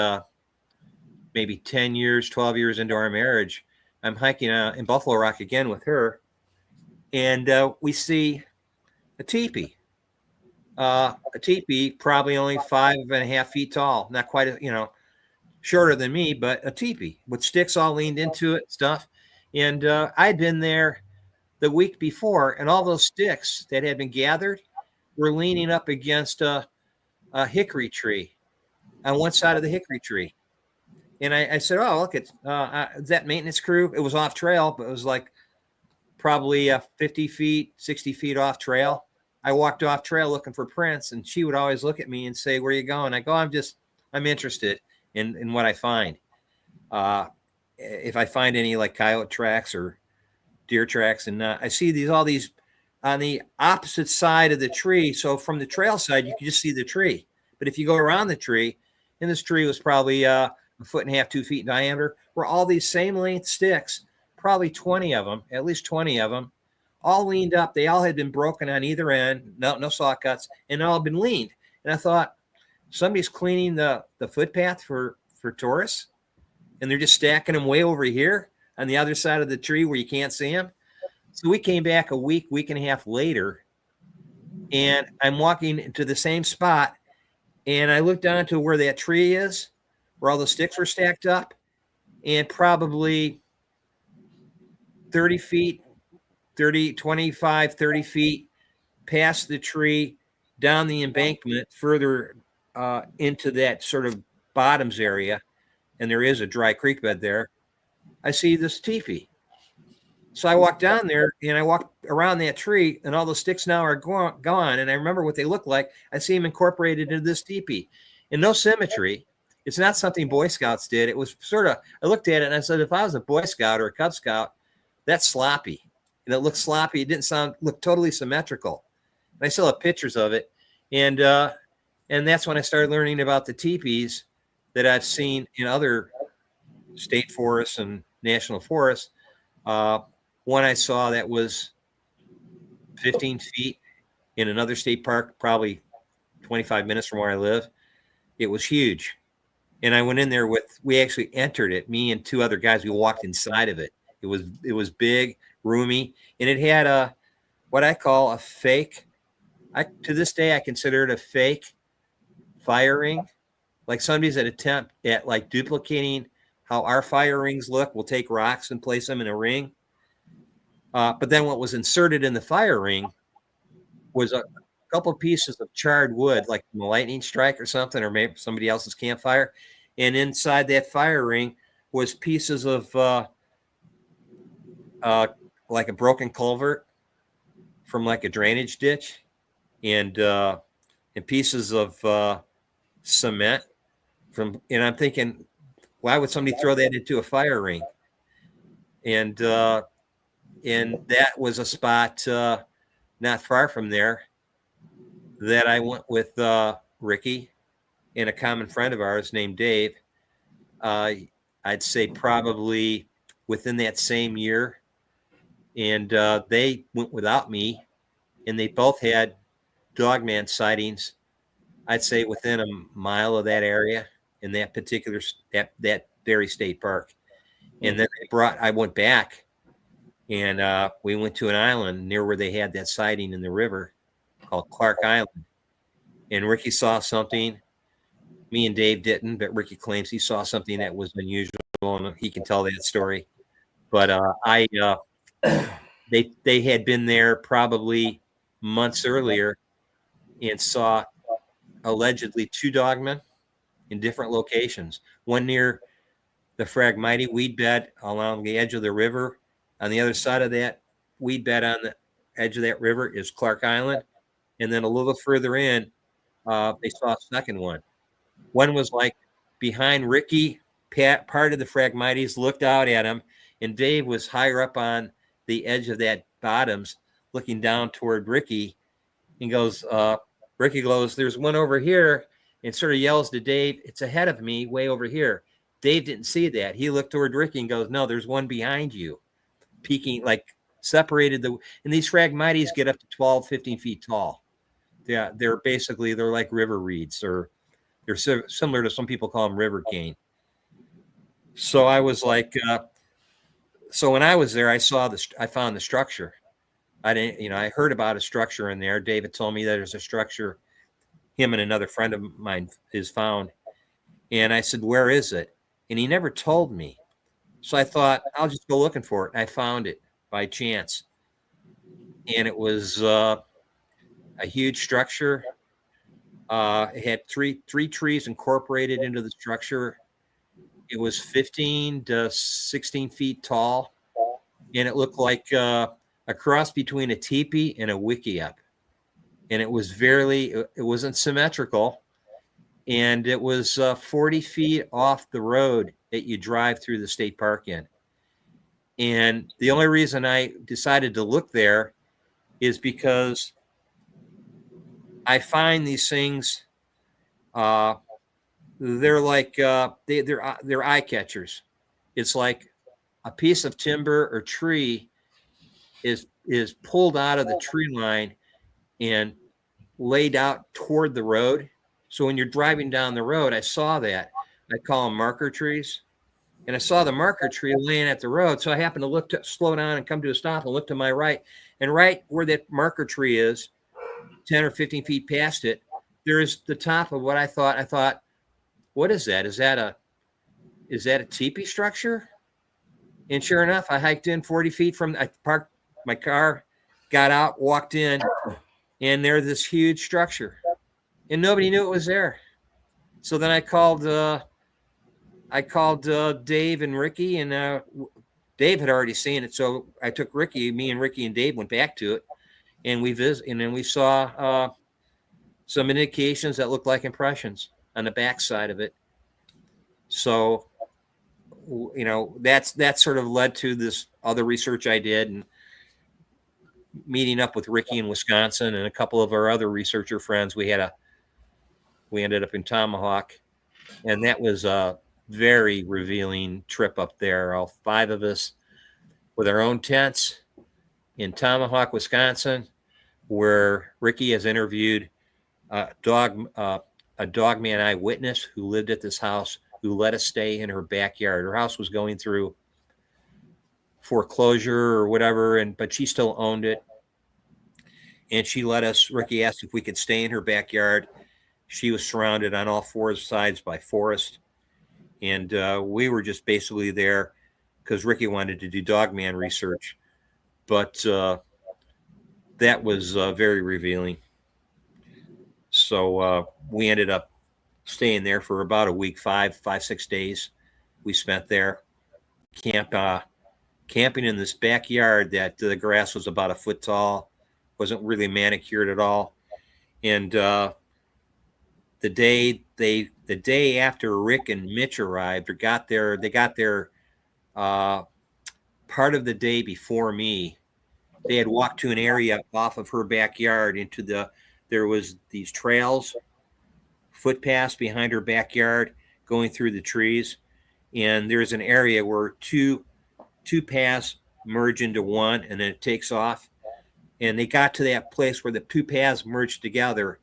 maybe 10 years, 12 years into our marriage. I'm hiking in Buffalo Rock again with her. And we see a teepee. A teepee, probably only 5.5 feet tall, not quite, shorter than me, but a teepee with sticks all leaned into it, stuff. And I'd been there the week before, and all those sticks that had been gathered were leaning up against a hickory tree on one side of the hickory tree. And I said, oh, look, it's that maintenance crew. It was off trail, but it was like probably 50 feet, 60 feet off trail. I walked off trail looking for prints, and she would always look at me and say, where are you going? I go, I'm interested in what I find. If I find any like coyote tracks or deer tracks, and I see all these on the opposite side of the tree. So from the trail side, you can just see the tree. But if you go around the tree, and this tree was probably 1.5 feet, 2 feet in diameter, were all these same length sticks, probably 20 of them, at least 20 of them, all leaned up. They all had been broken on either end, no saw cuts, and all been leaned. And I thought, somebody's cleaning the footpath for tourists, and they're just stacking them way over here on the other side of the tree where you can't see them. So we came back a week and a half later, and I'm walking into the same spot, and I look down to where that tree is, where all the sticks were stacked up, and probably 30 feet, 25, 30 feet past the tree, down the embankment, further into that sort of bottoms area, and there is a dry creek bed there, I see this teepee. So I walk down there, and I walk around that tree, and all the sticks now are gone. And I remember what they look like. I see them incorporated into this teepee. And no symmetry. It's not something Boy Scouts did. It was sort of, I looked at it and I said, if I was a Boy Scout or a Cub Scout, that's sloppy. And it looked sloppy. It didn't look totally symmetrical. And I still have pictures of it. And that's when I started learning about the teepees that I've seen in other state forests and national forests. One I saw that was 15 feet in another state park, probably 25 minutes from where I live. It was huge. And I went in there we actually entered it, me and two other guys. We walked inside of it. It was big, roomy, and it had what I call a fake. To this day, I consider it a fake fire ring. Like somebody's at attempt at like duplicating how our fire rings look. We'll take rocks and place them in a ring. But then what was inserted in the fire ring was a couple pieces of charred wood, like from a lightning strike or something, or maybe somebody else's campfire. And inside that fire ring was pieces of like a broken culvert from like a drainage ditch, and pieces of cement from. And I'm thinking, why would somebody throw that into a fire ring? And that was a spot not far from there that I went with Ricky and a common friend of ours named Dave. I'd say probably within that same year. And they went without me, and they both had dogman sightings, I'd say within a mile of that area in that particular, that very state park. And then I went back, and we went to an island near where they had that sighting in the river called Clark Island. And Ricky saw something. Me and Dave didn't, but Ricky claims he saw something that was unusual, and he can tell that story. But they had been there probably months earlier and saw allegedly 2 dogmen in different locations. One near the Phragmite weed bed along the edge of the river. On the other side of that weed bed on the edge of that river is Clark Island. And then a little further in, they saw a second one. One was like behind Ricky. Part of the Phragmites looked out at him, and Dave was higher up on the edge of that bottoms looking down toward Ricky, and goes, Ricky goes, there's one over here, and sort of yells to Dave, it's ahead of me, way over here. Dave didn't see that. He looked toward Ricky and goes, no, there's one behind you, peeking, like separated. And these Phragmites get up to 12, 15 feet tall. Yeah, they're like river reeds, or they're similar to, some people call them river cane. So I was like, so when I was there, I found the structure. I heard about a structure in there. David told me that there's a structure him and another friend of mine is found. And I said, where is it? And he never told me. So I thought, I'll just go looking for it. And I found it by chance. And it was a huge structure. It had three trees incorporated into the structure. It was 15 to 16 feet tall. And it looked like a cross between a teepee and a wickiup. And it wasn't symmetrical. And it was 40 feet off the road that you drive through the state park in. And the only reason I decided to look there is because I find these things, they're like, they're eye catchers. It's like a piece of timber or tree is pulled out of the tree line and laid out toward the road. So when you're driving down the road, I saw that. I call them marker trees. And I saw the marker tree laying at the road. So I happened to slow down and come to a stop and look to my right. And right where that marker tree is, 10 or 15 feet past it, there is the top of what I thought, what is that? Is that a teepee structure? And sure enough, I hiked in 40 feet I parked my car, got out, walked in, and there's this huge structure. And nobody knew it was there. So then I called Dave and Ricky, and Dave had already seen it. So I took me and Ricky and Dave went back to it, and we visited, and then we saw some indications that looked like impressions on the backside of it. So, that sort of led to this other research I did, and meeting up with Ricky in Wisconsin and a couple of our other researcher friends. We ended up in Tomahawk, and that was a very revealing trip up there. All 5 of us with our own tents in Tomahawk, Wisconsin, where Ricky has interviewed a dogman eyewitness who lived at this house, who let us stay in her backyard. Her house was going through foreclosure or whatever, but she still owned it. And she let us, Ricky asked if we could stay in her backyard. She was surrounded on all 4 sides by forest. And we were just basically there because Ricky wanted to do Dogman research. But that was very revealing. So we ended up staying there for about a week, 6 days. We spent there camping in this backyard that the grass was about a foot tall, wasn't really manicured at all. And the day after Rick and Mitch arrived or got there, they got there part of the day before me. They had walked to an area off of her backyard there was these trails, footpaths behind her backyard going through the trees. And there's an area where two paths merge into one and then it takes off. And they got to that place where the two paths merged together.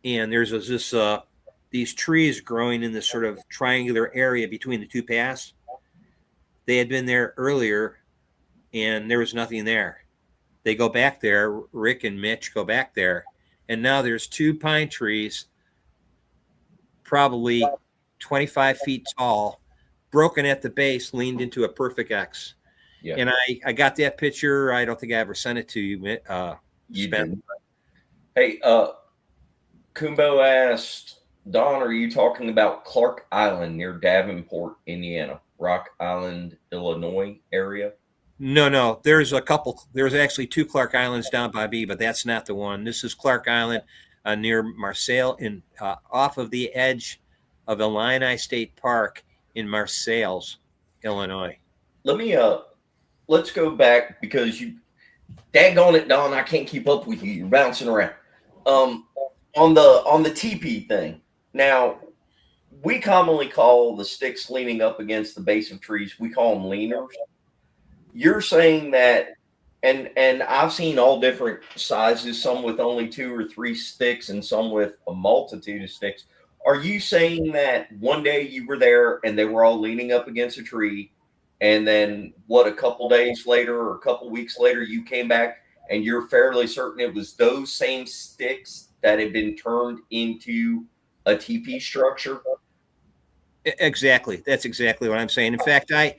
And there's these trees growing in this sort of triangular area between the two paths. They had been there earlier and there was nothing there. They go back there, Rick and Mitch go back there, and now there's two pine trees, probably 25 feet tall, broken at the base, leaned into a perfect X. Yeah. And I got that picture. I don't think I ever sent it to you. You didn't. Hey, Kumbo asked, Don, are you talking about Clark Island near Davenport, Indiana, Rock Island, Illinois area? No. There's actually two Clark Islands down by me, but that's not the one. This is Clark Island near Marseille, off of the edge of Illini State Park in Marseilles, Illinois. Let's go back because daggone it, Don, I can't keep up with you. You're bouncing around. On the teepee thing. Now, we commonly call the sticks leaning up against the base of trees, we call them leaners. You're saying that, and I've seen all different sizes, some with only 2 or 3 sticks and some with a multitude of sticks. Are you saying that one day you were there and they were all leaning up against a tree, and then a couple days later or a couple weeks later you came back and you're fairly certain it was those same sticks that had been turned into a teepee structure? Exactly. That's exactly what I'm saying. In fact, I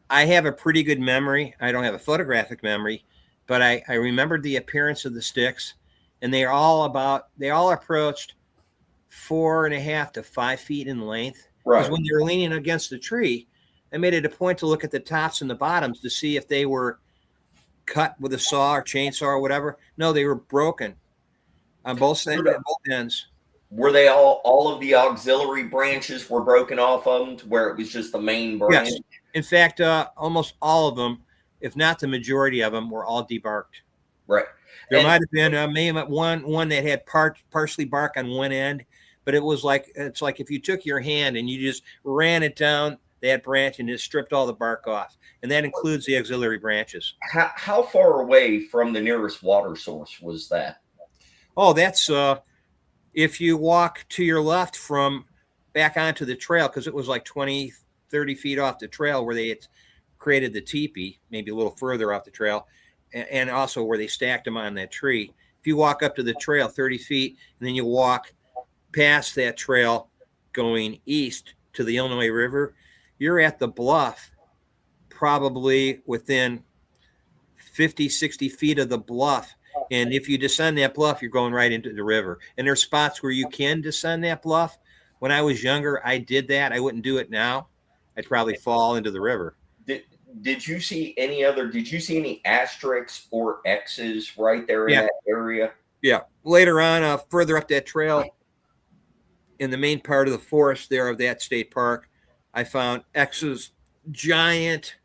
have a pretty good memory. I don't have a photographic memory, but I remembered the appearance of the sticks, and they all approached 4.5 to 5 feet in length. Right. Because when they were leaning against the tree, I made it a point to look at the tops and the bottoms to see if they were cut with a saw or chainsaw or whatever. No, they were broken on both sides, both ends. Were they all of the auxiliary branches were broken off of them to where it was just the main branch? Yes. In fact, almost all of them, if not the majority of them, were all debarked. Right. There might have been maybe one that had partially bark on one end, but it's like if you took your hand and you just ran it down that branch and just stripped all the bark off, and that includes the auxiliary branches. How far away from the nearest water source was that? Oh, that's if you walk to your left from back onto the trail, because it was like 20, 30 feet off the trail where they had created the teepee, maybe a little further off the trail, and also where they stacked them on that tree. If you walk up to the trail 30 feet, and then you walk past that trail going east to the Illinois River, you're at the bluff, probably within 50, 60 feet of the bluff. And if you descend that bluff, you're going right into the river. And there's spots where you can descend that bluff. When I was younger, I did that. I wouldn't do it now. I'd probably fall into the river. Did you see any asterisks or X's right there in that area? Yeah. Later on, further up that trail, in the main part of the forest there of that state park, I found X's giant.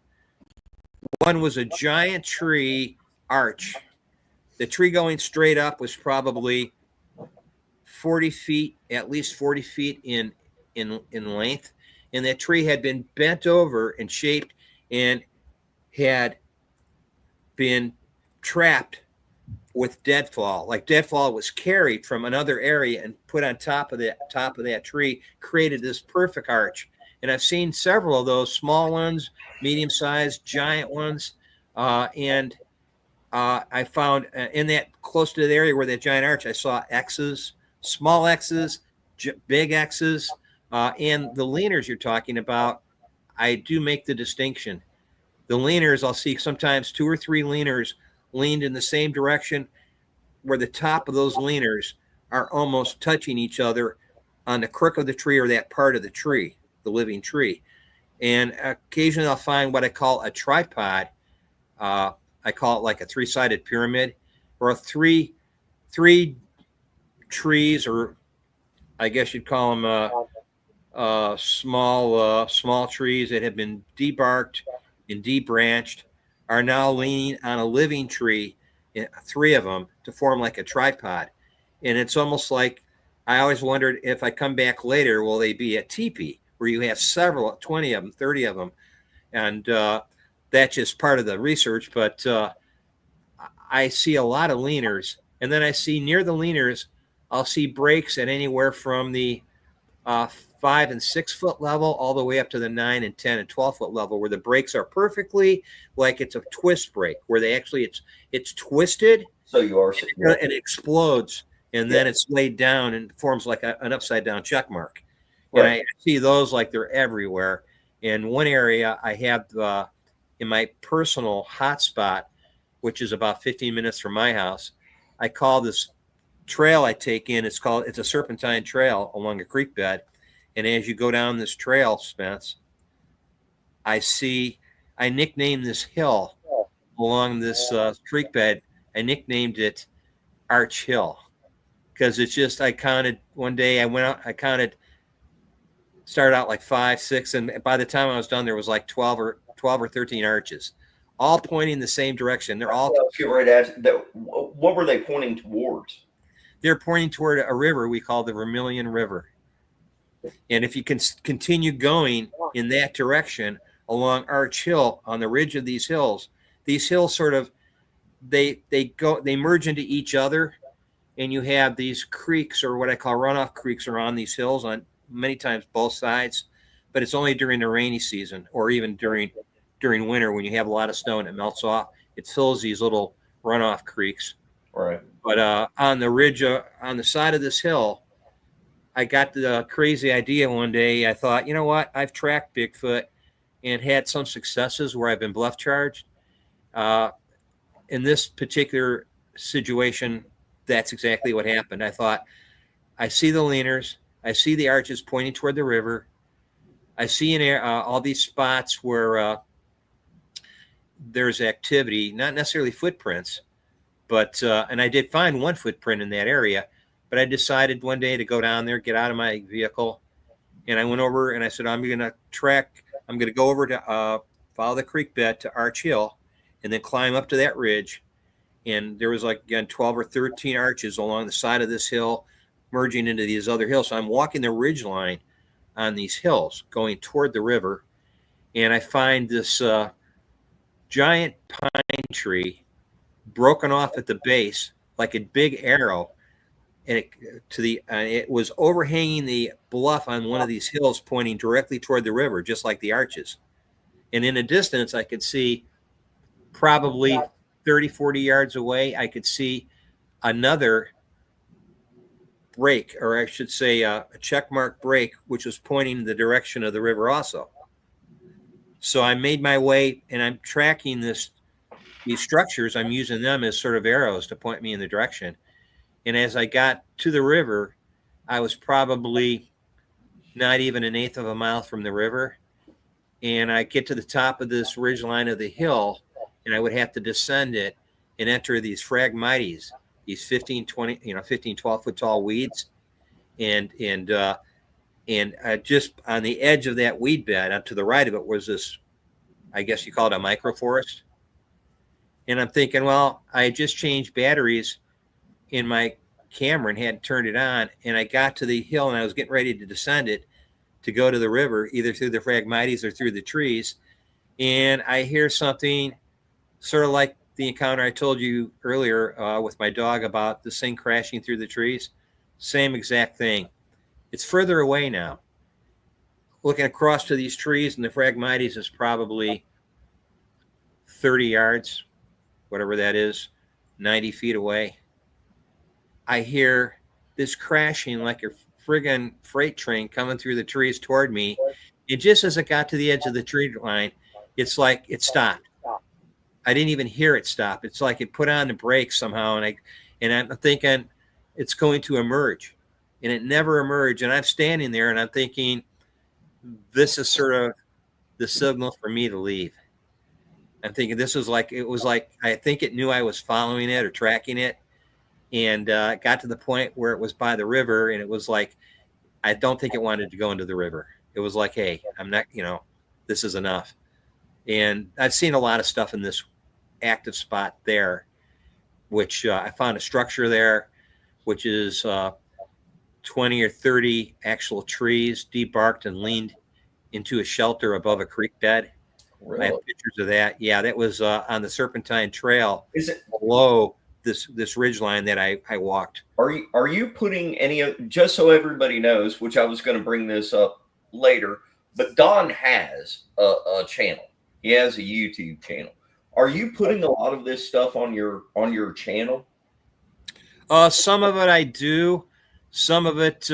One was a giant tree arch. The tree going straight up was probably 40 feet, at least 40 feet in length. And that tree had been bent over and shaped and had been trapped with deadfall. Like deadfall was carried from another area and put on top of that tree, created this perfect arch. And I've seen several of those, small ones, medium-sized, giant ones. And I found in that close to the area where that giant arch, I saw X's, small X's, big X's, And the leaners you're talking about, I do make the distinction. The leaners, I'll see sometimes 2 or 3 leaners leaned in the same direction, where the top of those leaners are almost touching each other on the crook of the tree or that part of the tree, the living tree. And occasionally I'll find what I call a tripod. I call it like a 3-sided pyramid, or three trees, or I guess you'd call them small trees that have been debarked and debranched, are now leaning on a living tree, 3 of them, to form like a tripod. And it's almost like, I always wondered, if I come back later, will they be a teepee where you have several, 20 of them, 30 of them? And that's just part of the research. But I see a lot of leaners. And then I see near the leaners, I'll see breaks at anywhere from the 5 and 6 foot level all the way up to the 9 and 10 and 12 foot level, where the breaks are perfectly like it's a twist break, where they actually, it's twisted. So you are, and it explodes, and then it's laid down and forms like an upside down check mark. Right. And I see those like they're everywhere. In one area, I have in my personal hotspot, which is about 15 minutes from my house, I call this trail I take in, it's a serpentine trail along a creek bed. And as you go down this trail, Spence, I nicknamed this hill along this creek bed, I nicknamed it Arch Hill, because it's just, I counted one day, started out like 5, 6, and by the time I was done, there was like 12 or 13 arches, all pointing the same direction. They're all right at that. What were they pointing towards? They're pointing toward a river we call the Vermilion River. And if you can continue going in that direction along Arch Hill, on the ridge of these hills sort of, they merge into each other, and you have these creeks, or what I call runoff creeks, are on these hills on many times both sides, but it's only during the rainy season, or even during winter when you have a lot of snow and it melts off. It fills these little runoff creeks. Right. But on the ridge, on the side of this hill, I got the crazy idea one day. I thought, you know what? I've tracked Bigfoot and had some successes where I've been bluff charged. In this particular situation, that's exactly what happened. I thought, I see the leaners, I see the arches pointing toward the river, I see all these spots where there's activity, not necessarily footprints, but and I did find one footprint in that area. But I decided one day to go down there, get out of my vehicle, and I went over and I said, I'm going to go over to follow the creek bed to Arch Hill, and then climb up to that ridge. And there was, like, again, 12 or 13 arches along the side of this hill, merging into these other hills. So I'm walking the ridge line on these hills, going toward the river, and I find this giant pine tree broken off at the base like a big arrow. And it was overhanging the bluff on one of these hills, pointing directly toward the river, just like the arches. And in the distance, I could see probably 30, 40 yards away, I could see another break, or I should say a check mark break, which was pointing in the direction of the river also. So I made my way, and I'm tracking these structures. I'm using them as sort of arrows to point me in the direction. And as I got to the river, I was probably not even 1/8 of a mile from the river. And I get to the top of this ridge line of the hill, and I would have to descend it and enter these phragmites, these 15, 12 foot tall weeds. And just on the edge of that weed bed, to the right of it, was this, I guess you call it a microforest. And I'm thinking, well, I had just changed batteries in my camera and hadn't turned it on. And I got to the hill and I was getting ready to descend it to go to the river, either through the phragmites or through the trees. And I hear something sort of like the encounter I told you earlier with my dog about this thing crashing through the trees. Same exact thing. It's further away now. Looking across to these trees, and the phragmites is probably 30 yards, whatever that is, 90 feet away. I hear this crashing like you're friggin' freight train coming through the trees toward me. And just as it got to the edge of the tree line, it's like it stopped. I didn't even hear it stop. It's like it put on the brakes somehow, and I'm thinking it's going to emerge, and it never emerged. And I'm standing there, and I'm thinking, this is sort of the signal for me to leave. I'm thinking this is like, it was like, I think it knew I was following it or tracking it, and it got to the point where it was by the river, and it was like, I don't think it wanted to go into the river. It was like, hey, I'm not, this is enough. And I've seen a lot of stuff in this active spot there, which I found a structure there, which is 20 or 30 actual trees debarked and leaned into a shelter above a creek bed. Really? I have pictures of that. Yeah, that was on the Serpentine Trail. Is it below this ridge line that I walked? Are you putting any of, just so everybody knows, which I was going to bring this up later, but Don has a channel. He has a YouTube channel. Are you putting a lot of this stuff on your channel? Some of it I do. Some of it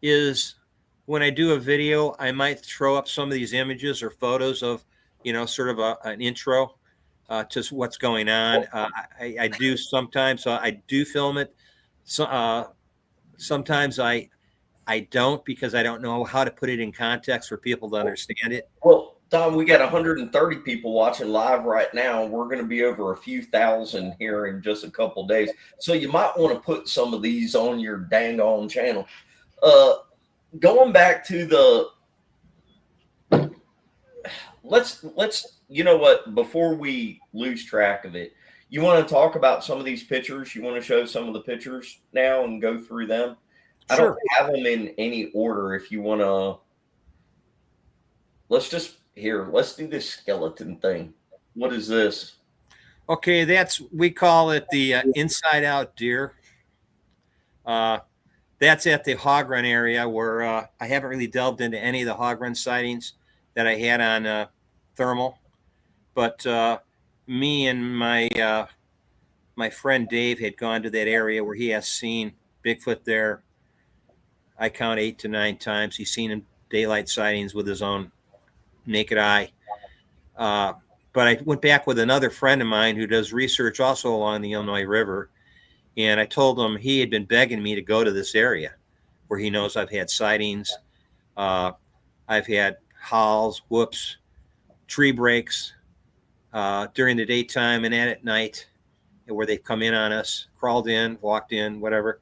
is when I do a video, I might throw up some of these images or photos of, sort of an intro to what's going on. I do sometimes. I do film it. So, sometimes I don't, because I don't know how to put it in context for people to understand it. Well, Don, we got 130 people watching live right now. We're going to be over a few thousand here in just a couple of days. So you might want to put some of these on your dang on channel. Going back to the, let's, you know what, before we lose track of it, you want to talk about some of these pictures? You want to show some of the pictures now and go through them? Sure. I don't have them in any order. If you want to, let's do this skeleton thing. What is this? Okay, we call it the inside out deer. That's at the hog run area where I haven't really delved into any of the hog run sightings that I had on thermal. But me and my friend Dave had gone to that area where he has seen Bigfoot there. I count 8 to 9 times. He's seen in daylight sightings with his own naked eye. But I went back with another friend of mine who does research also along the Illinois River. And I told him he had been begging me to go to this area where he knows I've had sightings. I've had howls, whoops, tree breaks during the daytime and at night, where they've come in on us, crawled in, walked in, whatever.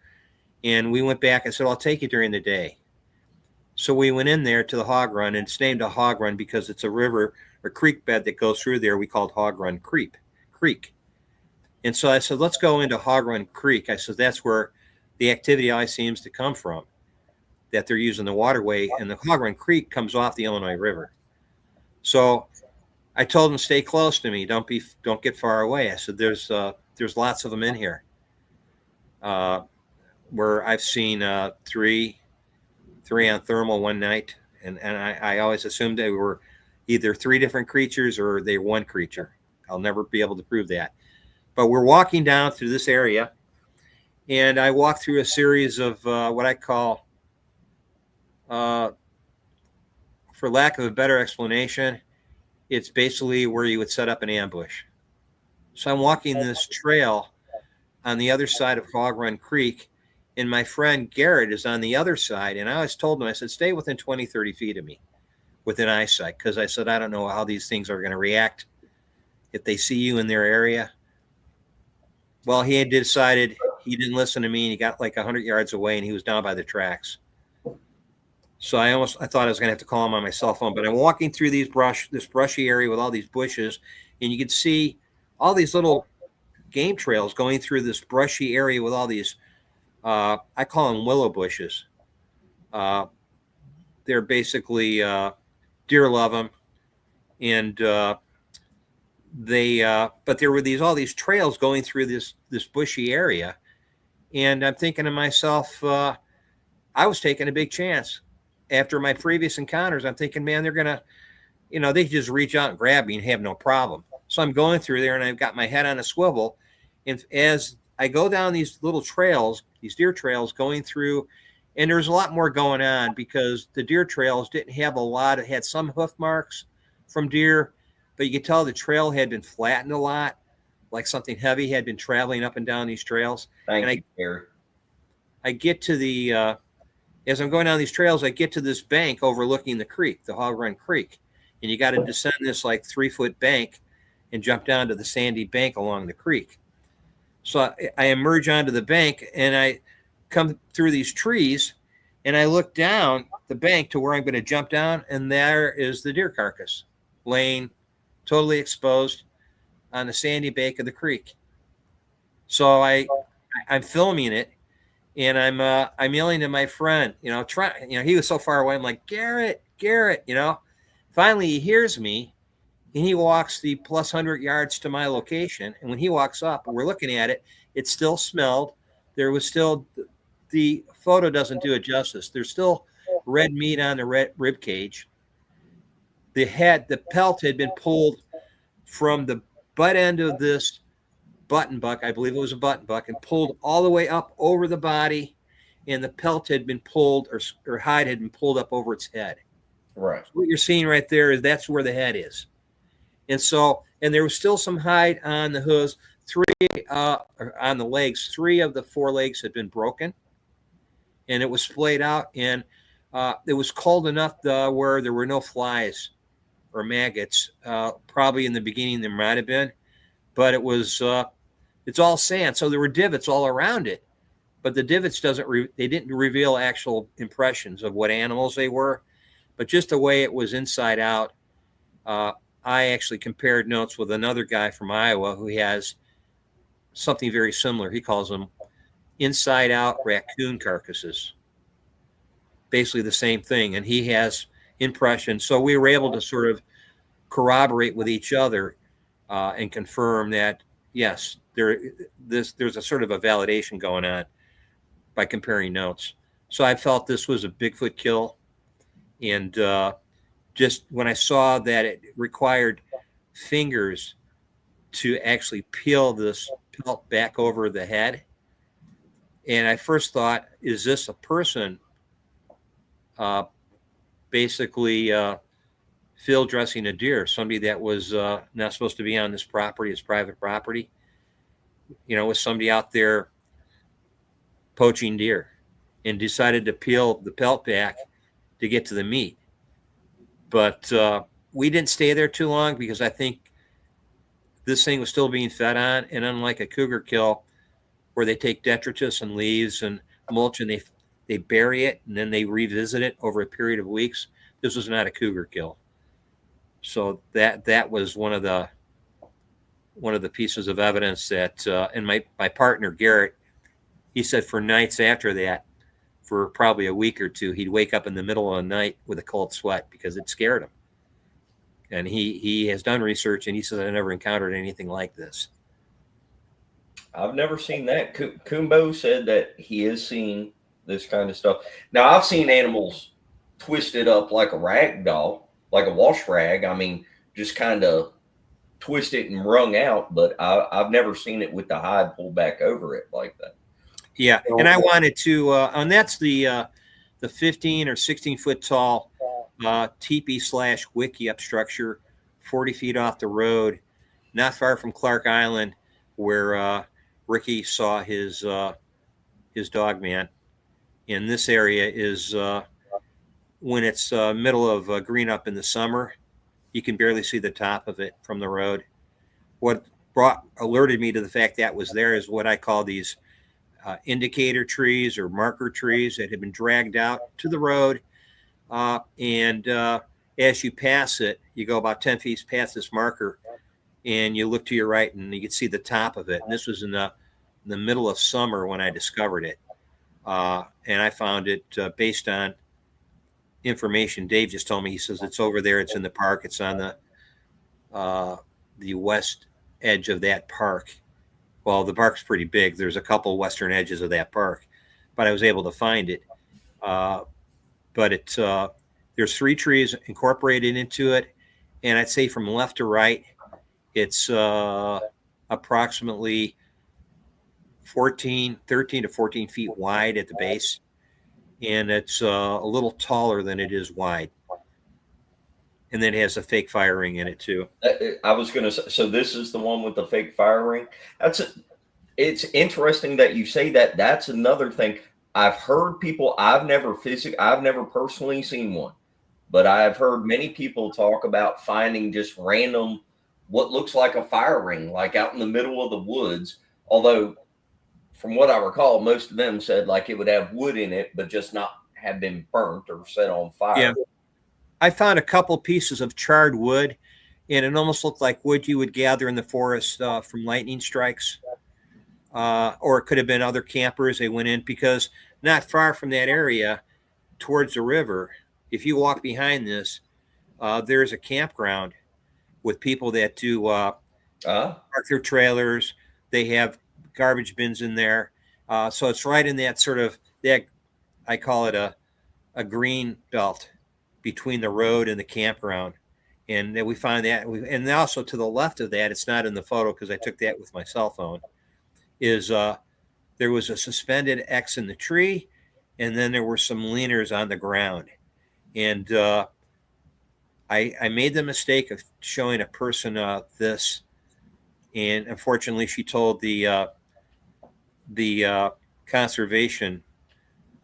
And we went back. I said, I'll take you during the day. So we went in there to the hog run, and it's named a hog run because it's a river or creek bed that goes through there. We called Hog Run Creek. And so I said, let's go into Hog Run Creek. I said, that's where the activity always seems to come from, that they're using the waterway, and the Hog Run Creek comes off the Illinois River. So I told them, stay close to me. Don't get far away. I said, there's lots of them in here. Where I've seen three on thermal one night, and I always assumed they were either 3 different creatures or they're one creature. I'll never be able to prove that. But we're walking down through this area, and I walk through a series of what I call, for lack of a better explanation, it's basically where you would set up an ambush. So I'm walking this trail on the other side of Hog Run Creek, and my friend Garrett is on the other side. And I always told him, I said, stay within 20, 30 feet of me within eyesight. Because I said, I don't know how these things are going to react if they see you in their area. Well, he had decided he didn't listen to me, and he got like 100 yards away, and he was down by the tracks. So I thought I was going to have to call him on my cell phone. But I'm walking through this brushy area with all these bushes, and you can see all these little game trails going through this brushy area with all these, I call them willow bushes. They're basically, deer love them. And but there were all these trails going through this bushy area. And I'm thinking to myself, I was taking a big chance. After my previous encounters, I'm thinking, man, they're going to, they just reach out and grab me and have no problem. So I'm going through there, and I've got my head on a swivel. And as I go down these little trails, these deer trails going through, And there was a lot more going on because the deer trails didn't have a lot. It had some hoof marks from deer, but you could tell the trail had been flattened a lot, like something heavy had been traveling up and down these trails. Thank And you, Gary. I get to the, as I'm going down these trails, I get to this bank overlooking the creek, the Hog Run Creek. And you got to descend this like 3-foot bank and jump down to the sandy bank along the creek. So I emerge onto the bank and I come through these trees and I look down the bank to where I'm going to jump down, and there is the deer carcass laying totally exposed on the sandy bank of the creek. So I'm filming it, and I'm yelling to my friend, he was so far away. I'm like, Garrett, finally he hears me, and he walks the plus 100 yards to my location. And when he walks up and we're looking at it, it still smelled. There was still, the photo doesn't do it justice. There's still red meat on the rib cage. The pelt had been pulled from the butt end of this button buck. I believe it was a button buck, and pulled all the way up over the body. And the pelt had been pulled, or hide had been pulled up over its head. Right. So what you're seeing right there is that's where the head is. And there was still some hide on the hooves, on the legs. 3 of the 4 legs had been broken, and it was splayed out. And it was cold enough where there were no flies or maggots. Probably in the beginning there might have been, but it's all sand, so there were divots all around it. But the divots they didn't reveal actual impressions of what animals they were, but just the way it was inside out. I actually compared notes with another guy from Iowa who has something very similar. He calls them inside out raccoon carcasses. Basically the same thing. And he has impressions. So we were able to sort of corroborate with each other and confirm that, yes, there's a sort of a validation going on by comparing notes. So I felt this was a Bigfoot kill. And just when I saw that it required fingers to actually peel this pelt back over the head, and I first thought, is this a person basically field dressing a deer, somebody that was not supposed to be on this property, it's private property, was somebody out there poaching deer and decided to peel the pelt back to get to the meat. But we didn't stay there too long because I think this thing was still being fed on. And unlike a cougar kill where they take detritus and leaves and mulch and they bury it and then they revisit it over a period of weeks, this was not a cougar kill. So that was one of the pieces of evidence that, and my partner, Garrett, he said for nights after that, for probably a week or 2, he'd wake up in the middle of the night with a cold sweat because it scared him. And he has done research, and he says, I never encountered anything like this. I've never seen that. Kumbo said that he has seen this kind of stuff. Now, I've seen animals twisted up like a rag doll, like a wash rag. I mean, just kind of twisted and wrung out, but I've never seen it with the hide pulled back over it like that. Yeah, and I wanted to, and that's the 15 or 16 foot tall teepee/wickiup up structure, 40 feet off the road, not far from Clark Island, where Ricky saw his dog man. In this area is when it's middle of green up in the summer, you can barely see the top of it from the road. What alerted me to the fact that was there is what I call these indicator trees or marker trees that had been dragged out to the road. And as you pass it, you go about 10 feet past this marker and you look to your right and you can see the top of it. And this was in the middle of summer when I discovered it. And I found it based on information Dave just told me. He says it's over there. It's in the park. It's on the west edge of that park. Well, the park's pretty big. There's a couple western edges of that park, but I was able to find it. But it's there's 3 trees incorporated into it, and I'd say from left to right, it's approximately 13 to 14 feet wide at the base, and it's a little taller than it is wide. And then it has a fake fire ring in it too. I was going to say, so this is the one with the fake fire ring. It's interesting that you say that. That's another thing. I've heard people, I've never personally seen one, but I've heard many people talk about finding just random, what looks like a fire ring, like out in the middle of the woods. Although from what I recall, most of them said like it would have wood in it, but just not have been burnt or set on fire. Yeah. I found a couple pieces of charred wood, and it almost looked like wood you would gather in the forest from lightning strikes. Or it could have been other campers. They went in because not far from that area towards the river, if you walk behind this, there's a campground with people that do park their trailers. They have garbage bins in there. So it's right in that sort of, that I call it a green belt between the road and the campground. And then we find that, and also to the left of that, it's not in the photo because I took that with my cell phone, is there was a suspended X in the tree, and then there were some leaners on the ground. And I made the mistake of showing a person this, and unfortunately she told the conservation,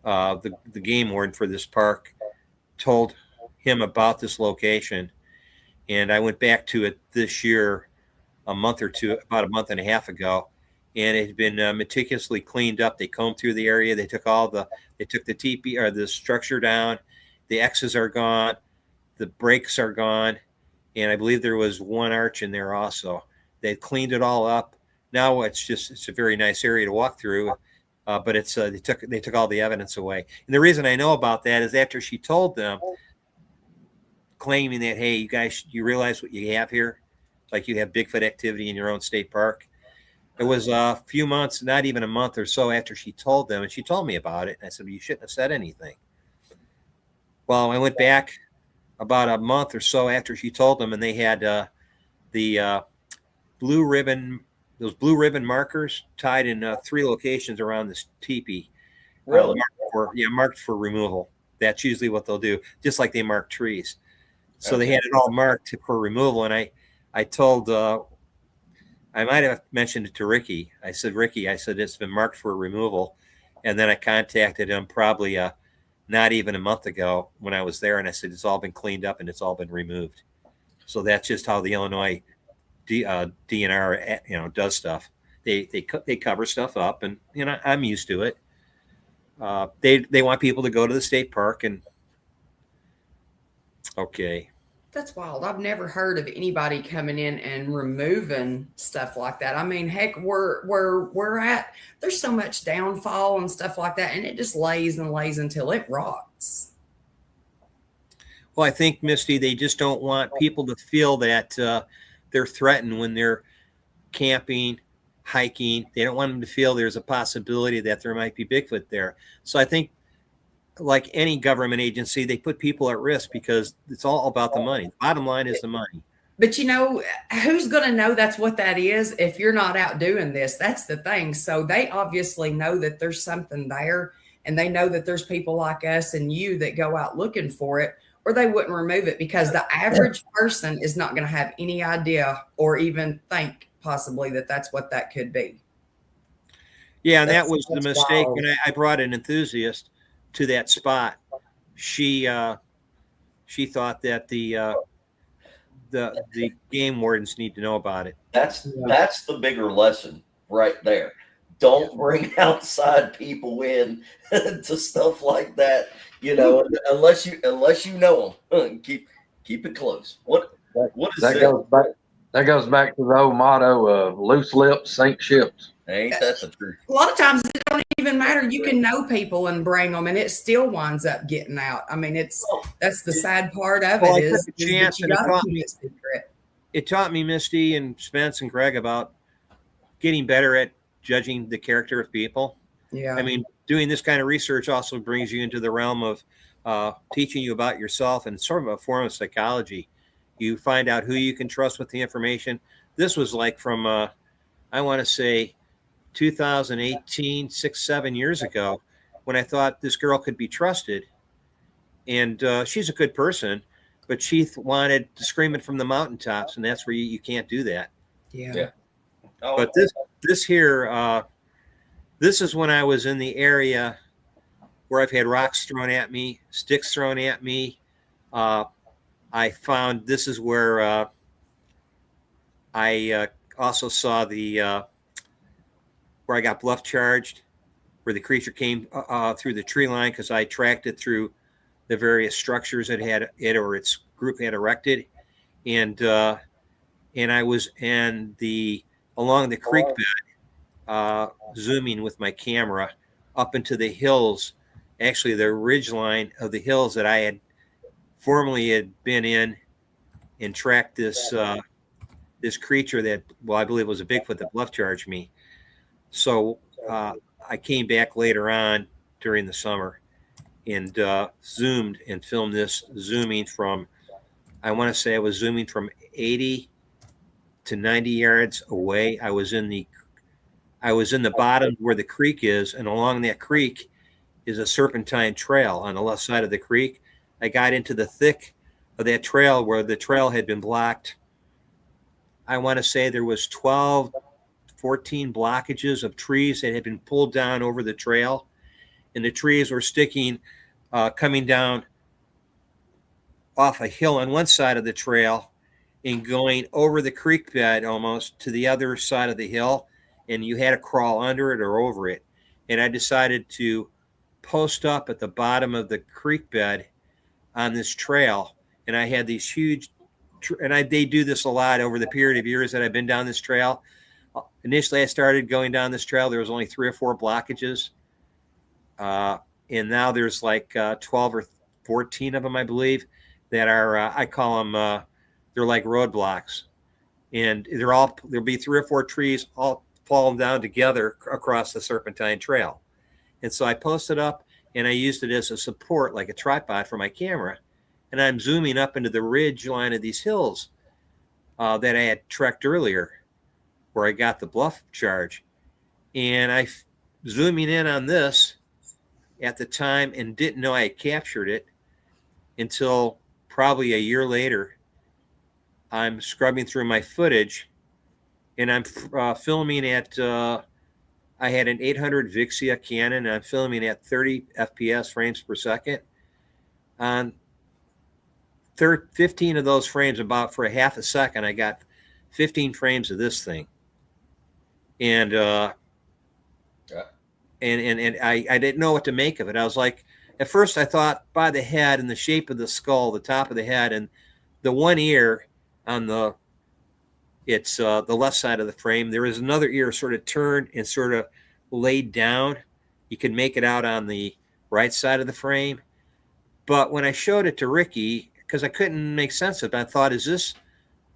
the game warden for this park, told him about this location. And I went back to it this year, about a month and a half ago, and it had been meticulously cleaned up. They combed through the area. They took the teepee or the structure down. The X's are gone. The breaks are gone. And I believe there was one arch in there also. They cleaned it all up. Now it's a very nice area to walk through. But they took all the evidence away. And the reason I know about that is after she told them, claiming that, hey, you guys, you realize what you have here? Like you have Bigfoot activity in your own state park. It was a few months, not even a month or so after she told them, and she told me about it. And I said, well, you shouldn't have said anything. Well, I went back about a month or so after she told them, and they had those blue ribbon markers tied in 3 locations around this teepee. Really? Marked for removal. That's usually what they'll do, just like they mark trees. So they had it all marked for removal. And I told, I might have mentioned it to Ricky. I said, it's been marked for removal. And then I contacted him probably not even a month ago when I was there. And I said, it's all been cleaned up and it's all been removed. So that's just how the Illinois DNR, does stuff. They cover stuff up, and, I'm used to it. They want people to go to the state park and, okay. That's wild. I've never heard of anybody coming in and removing stuff like that. I mean, heck, we're at, there's so much downfall and stuff like that, and it just lays and lays until it rots. Well, I think, Misty, they just don't want people to feel that they're threatened when they're camping, hiking. They don't want them to feel there's a possibility that there might be Bigfoot there. So I think, like any government agency, they put people at risk because it's all about the money. The bottom line is the money. But who's going to know that's what that is if you're not out doing this? That's the thing. So they obviously know that there's something there, and they know that there's people like us and you that go out looking for it, or they wouldn't remove it, because the average person is not going to have any idea or even think possibly that that's what that could be. Yeah, and that was the mistake when I brought an enthusiast to that spot. She thought that the game wardens need to know about it. That's the bigger lesson right there. Don't bring outside people in to stuff like that, unless you know them. Keep it close. What is that? That goes back to the old motto of loose lips sink ships. Ain't that the truth? A lot of times it don't even matter. You can know people and bring them, and it still winds up getting out. I mean, that's the sad part of it. Is that you gotta keep it secret. It taught me, Misty and Spence and Greg, about getting better at judging the character of people. Yeah. I mean, doing this kind of research also brings you into the realm of teaching you about yourself, and sort of a form of psychology. You find out who you can trust with the information. This was like from, I want to say, 2018, 6-7 years ago, when I thought this girl could be trusted. And she's a good person, but she wanted to scream it from the mountaintops, and that's where you can't do that. Yeah. Oh, But this here, this is when I was in the area where I've had rocks thrown at me, sticks thrown at me. I found this is where I also saw the where I got bluff charged, where the creature came through the tree line because I tracked it through the various structures it or its group had erected, and I was along the creek bed, zooming with my camera up into the hills, actually the ridge line of the hills that I had formerly had been in, and tracked this this creature that, well, I believe was a Bigfoot that bluff charged me. So I came back later on during the summer and zoomed and filmed this zooming from, I want to say I was zooming from 80 to 90 yards away. I was in the bottom where the creek is, and along that creek is a serpentine trail on the left side of the creek. I got into the thick of that trail where the trail had been blocked. I want to say there was 12, 14 blockages of trees that had been pulled down over the trail, and the trees were sticking, coming down off a hill on one side of the trail and going over the creek bed almost to the other side of the hill, and you had to crawl under it or over it. And I decided to post up at the bottom of the creek bed on this trail, and I had these huge they do this a lot over the period of years that I've been down this trail. Initially, I started going down this trail. There was only 3 or 4 blockages. And now there's like 12 or 14 of them, I believe, that are, I call them, they're like roadblocks. And there'll be 3 or 4 trees all falling down together across the Serpentine Trail. And so I posted up and I used it as a support, like a tripod for my camera. And I'm zooming up into the ridge line of these hills that I had trekked earlier, where I got the bluff charge. And I zooming in on this at the time and didn't know I had captured it until probably a year later. I'm scrubbing through my footage and I'm filming at, I had an 800 Vixia Canon and I'm filming at 30 FPS frames per second. On 15 of those frames, about for a half a second, I got 15 frames of this thing. And I didn't know what to make of it. I was like, at first I thought by the head and the shape of the skull, the top of the head, and the one ear on the left side of the frame. There is another ear sort of turned and sort of laid down. You can make it out on the right side of the frame. But when I showed it to Ricky, because I couldn't make sense of it, I thought, is this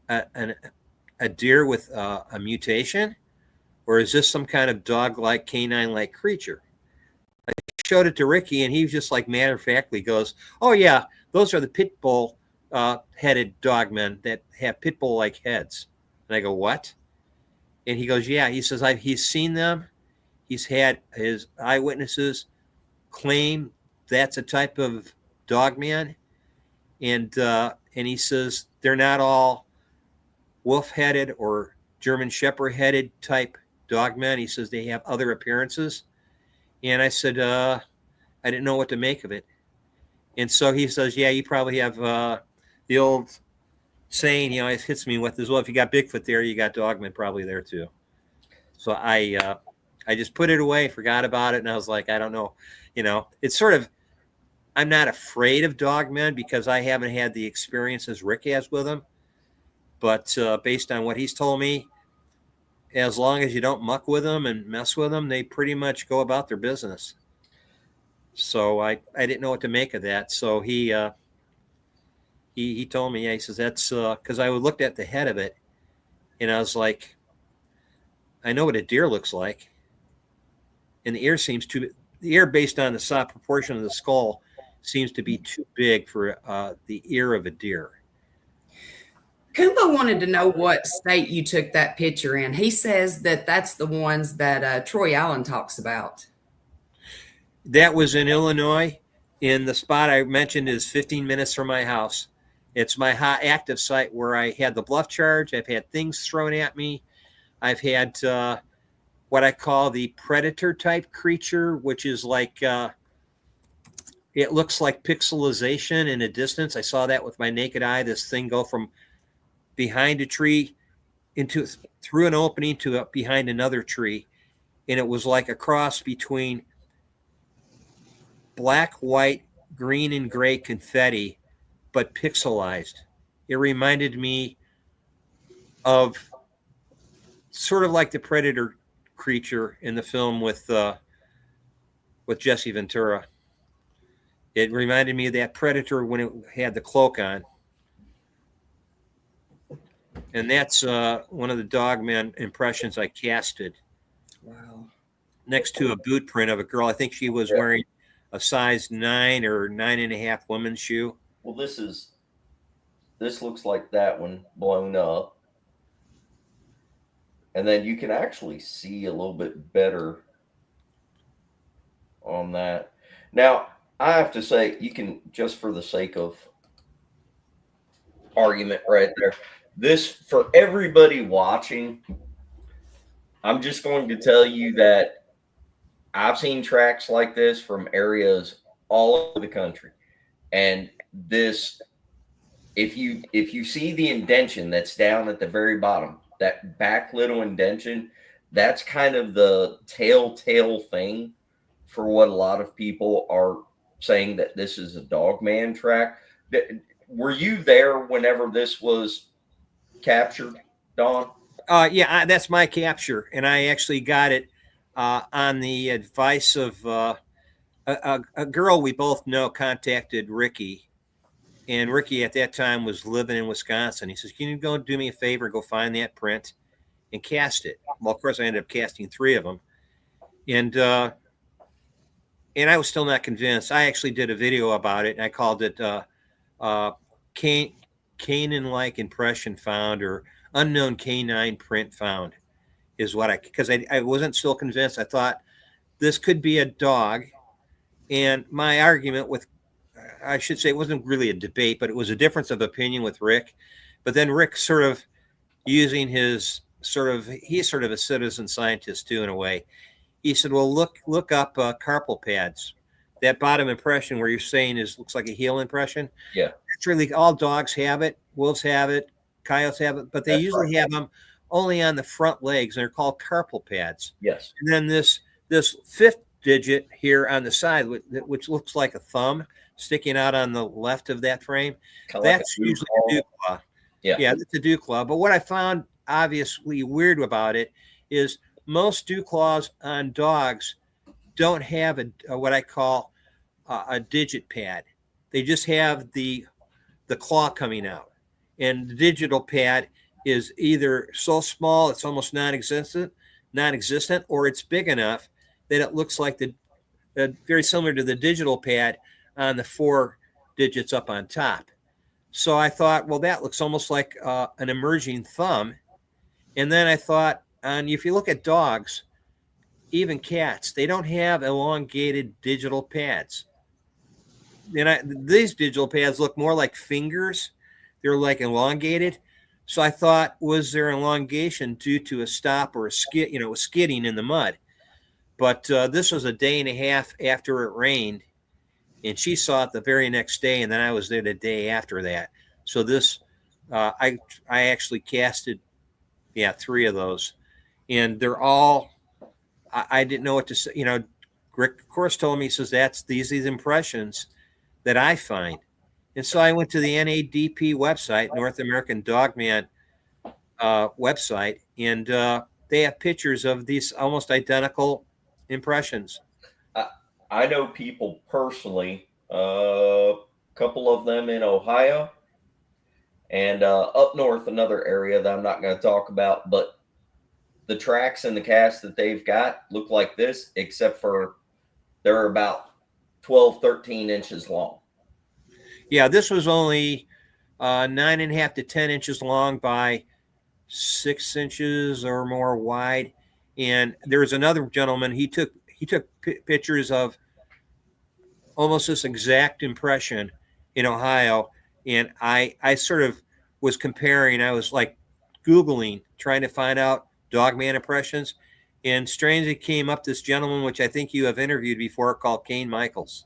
a deer with a mutation? Or is this some kind of dog-like, canine-like creature? I showed it to Ricky, and he was just like matter-of-factly goes, oh, yeah, those are the pit bull-headed dogmen that have pit bull-like heads. And I go, what? And he goes, yeah. He says, he's seen them. He's had his eyewitnesses claim that's a type of dogman. And he says they're not all wolf-headed or German Shepherd-headed type dogmen. He says they have other appearances. And I said, I didn't know what to make of it. And so he says, yeah, you probably have the old saying, it hits me with as well. If you got Bigfoot there, you got dogmen probably there too. So I just put it away, forgot about it. And I was like, I don't know, it's sort of, I'm not afraid of dogmen because I haven't had the experiences Rick has with them. But based on what he's told me, as long as you don't muck with them and mess with them, they pretty much go about their business. So I didn't know what to make of that. So he told me, he says, that's because I looked at the head of it and I was like, I know what a deer looks like. And the ear based on the size proportion of the skull seems to be too big for the ear of a deer. Kumba wanted to know what state you took that picture in. He says that that's the ones that Troy Allen talks about. That was in Illinois. In the spot I mentioned is 15 minutes from my house. It's my hot active site where I had the bluff charge. I've had things thrown at me. I've had what I call the predator type creature, which is like it looks like pixelization in a distance. I saw that with my naked eye. This thing go from behind a tree into through an opening to behind another tree, and it was like a cross between black, white, green, and gray confetti, but pixelized. It reminded me of sort of like the predator creature in the film with Jesse Ventura. It reminded me of that predator when it had the cloak on. And that's one of the Dogman impressions I casted. Wow. Next to a boot print of a girl. I think she was wearing a size 9 or 9.5 women's shoe. Well, this looks like that one blown up. And then you can actually see a little bit better on that. Now, I have to say, you can, just for the sake of argument right there, this, for everybody watching, I'm just going to tell you that I've seen tracks like this from areas all over the country. And this, if you see the indention that's down at the very bottom, that back little indention, that's kind of the telltale thing for what a lot of people are saying that this is a Dogman track. Were you there whenever this was captured, Don? Yeah, that's my capture, and I actually got it on the advice of a girl we both know contacted Ricky, and Ricky at that time was living in Wisconsin. He says, "Can you go do me a favor, go find that print and cast it?" Well, of course, I ended up casting 3 of them, and I was still not convinced. I actually did a video about it, and I called it Canine-like impression found, or unknown canine print found, is what because I wasn't still convinced. I thought this could be a dog. And my argument with, I should say, it wasn't really a debate, but it was a difference of opinion with Rick. But then Rick sort of using his he's sort of a citizen scientist too, in a way. He said, well, look up carpal pads. That bottom impression where you're saying looks like a heel impression. Yeah. It's really, all dogs have it. Wolves have it. Coyotes have it. But they usually have them only on the front legs, and they're called carpal pads. Yes. And then this 5th digit here on the side, which looks like a thumb sticking out on the left of that frame, that's usually a dew claw. Yeah, that's a dew claw. But what I found obviously weird about it is most dew claws on dogs don't have a what I call a digit pad. They just have the claw coming out, and the digital pad is either so small it's almost non-existent, or it's big enough that it looks like the very similar to the digital pad on the 4 digits up on top. So I thought, well, that looks almost like an emerging thumb. And then I thought, and if you look at dogs, even cats, they don't have elongated digital pads. And these digital pads look more like fingers. They're like elongated. So I thought, was there elongation due to a stop or a skidding in the mud? But this was a day and a half after it rained, and she saw it the very next day, and then I was there the day after that. So this, I actually casted, 3 of those, and they're all, I didn't know what to say. Rick, of course, told me, he says, these impressions that I find. And so I went to the NADP website, North American Dogman website, and they have pictures of these almost identical impressions. I know people personally, a couple of them in Ohio, and up north, another area that I'm not going to talk about, but the tracks and the casts that they've got look like this, except for they're about 12, 13 inches long. Yeah, this was only 9.5 to 10 inches long by 6 inches or more wide. And there's another gentleman, he took pictures of almost this exact impression in Ohio. And I sort of was comparing, I was like Googling, trying to find out Dogman impressions. And strangely came up this gentleman, which I think you have interviewed before, called Kane Michaels.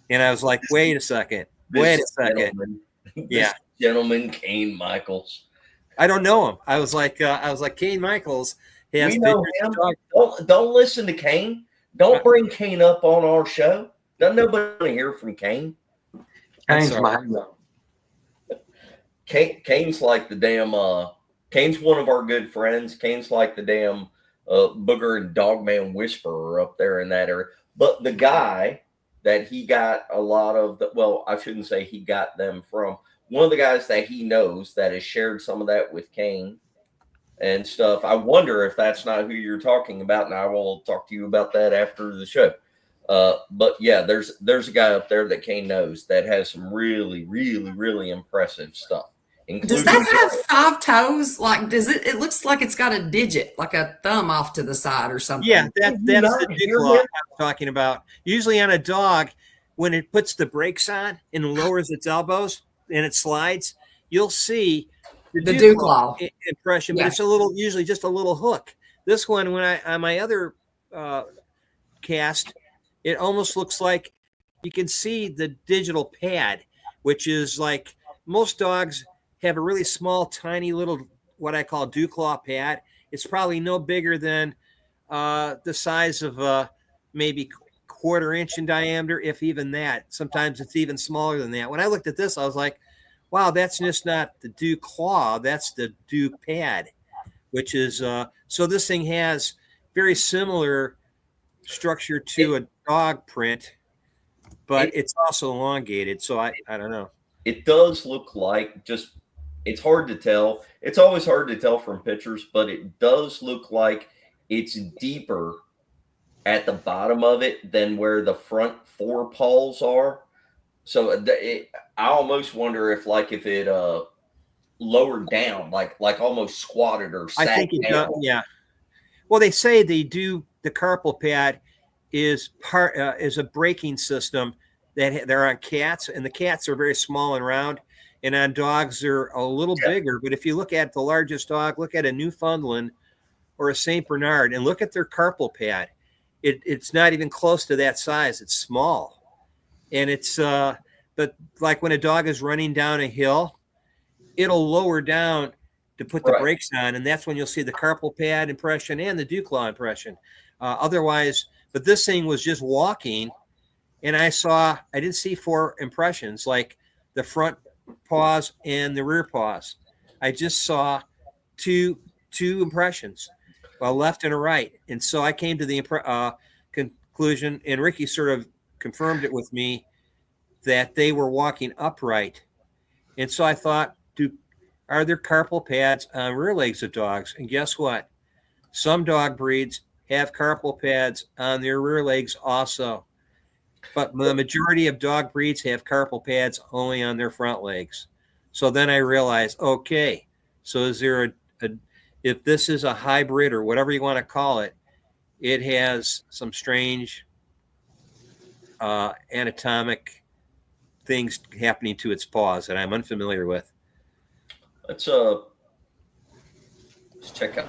And I was like, wait a second. Wait a second. This gentleman, Kane Michaels. I don't know him. I was like Kane Michaels has We know pictures him. of dog. Don't listen to Kane. Don't bring Kane up on our show. Doesn't nobody hear from Kane. Kane's sorry. my hero. Kane's like the damn Kane's one of our good friends. Kane's like the damn booger and dogman whisperer up there in that area. But the guy that he got a lot of well, I shouldn't say he got them from, one of the guys that he knows that has shared some of that with Kane and stuff. I wonder if that's not who you're talking about, and I will talk to you about that after the show. But yeah, there's a guy up there that Kane knows that has some really, really, really impressive stuff. Does that have 5 toes? Like, does it? It looks like it's got a digit, like a thumb off to the side or something. Yeah, that's the dew claw I'm talking about. Usually on a dog, when it puts the brakes on and lowers its elbows and it slides, you'll see the dew claw impression, but it's a little, usually just a little hook. This one, when I on my other cast, it almost looks like you can see the digital pad, which is like most dogs have a really small, tiny little, what I call dew claw pad. It's probably no bigger than the size of maybe 1/4 inch in diameter, if even that. Sometimes it's even smaller than that. When I looked at this, I was like, wow, that's just not the dew claw. That's the dew pad, which is, so this thing has very similar structure to a dog print, but it's also elongated. So I don't know. It does look like, just, it's hard to tell. It's always hard to tell from pictures, but it does look like it's deeper at the bottom of it than where the front 4 paws are. So I almost wonder if it lowered down, like almost squatted or sat I think it down. does, yeah. Well, they say they do, the carpal pad is is a braking system that they're on cats, and the cats are very small and round, and on dogs they're a little bigger. But if you look at the largest dog, look at a Newfoundland or a Saint Bernard, and look at their carpal pad. It's not even close to that size. It's small, and it's but like when a dog is running down a hill, it'll lower down to put the brakes on, and that's when you'll see the carpal pad impression and the dew claw impression. Otherwise, but this thing was just walking, and I didn't see 4 impressions, like the front paws and the rear paws. I just saw two impressions, a left and a right. And so I came to the conclusion, and Ricky sort of confirmed it with me, that they were walking upright. And so I thought, are there carpal pads on rear legs of dogs? And guess what? Some dog breeds have carpal pads on their rear legs also. But the majority of dog breeds have carpal pads only on their front legs. So then I realized, okay, so is there if this is a hybrid or whatever you want to call it, it has some strange anatomic things happening to its paws that I'm unfamiliar with. Let's check out.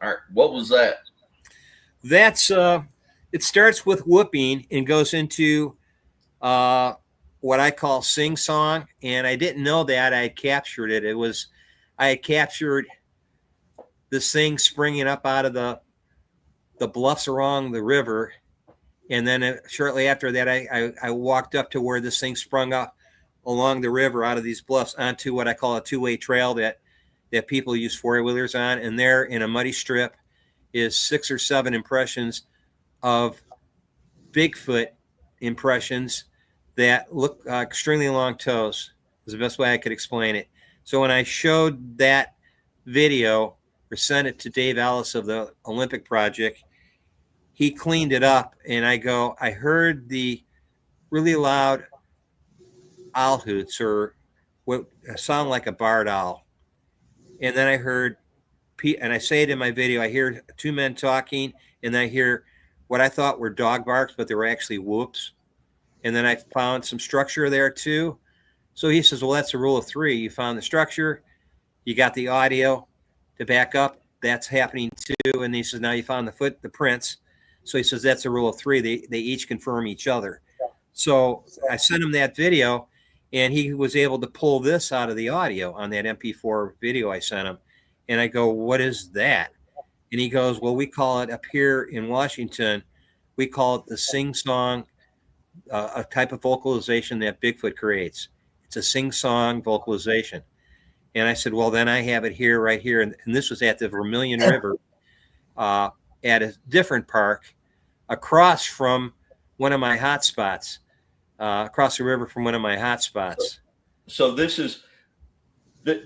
All right, what was that? That's it starts with whooping and goes into what I call sing song, and I didn't know that I had captured it. I had captured this thing springing up out of the bluffs along the river, and then shortly after that, I walked up to where this thing sprung up along the river out of these bluffs onto what I call a 2-way trail that people use 4-wheelers on, and there in a muddy strip is 6 or 7 impressions of Bigfoot impressions that look extremely long toes is the best way I could explain it. So when I showed that video or sent it to Dave Ellis of the Olympic Project. He cleaned it up, and I heard the really loud owl hoots, or what sound like a barred owl. And then I heard, and I say it in my video, I hear two men talking, and I hear what I thought were dog barks, but they were actually whoops. And then I found some structure there too. So he says, well, that's a rule of three. You found the structure, you got the audio to back up. That's happening too. And he says, now you found the prints. So he says, that's a rule of three. They each confirm each other. So I sent him that video, and he was able to pull this out of the audio on that MP4 video I sent him. And I go, what is that? And he goes, well, we call it up here in Washington, we call it the sing-song, a type of vocalization that Bigfoot creates. It's a sing-song vocalization. And I said, well, then I have it here, right here. And this was at the Vermilion River at a different park across from one of my hot spots, across the river from one of my hot spots. So this is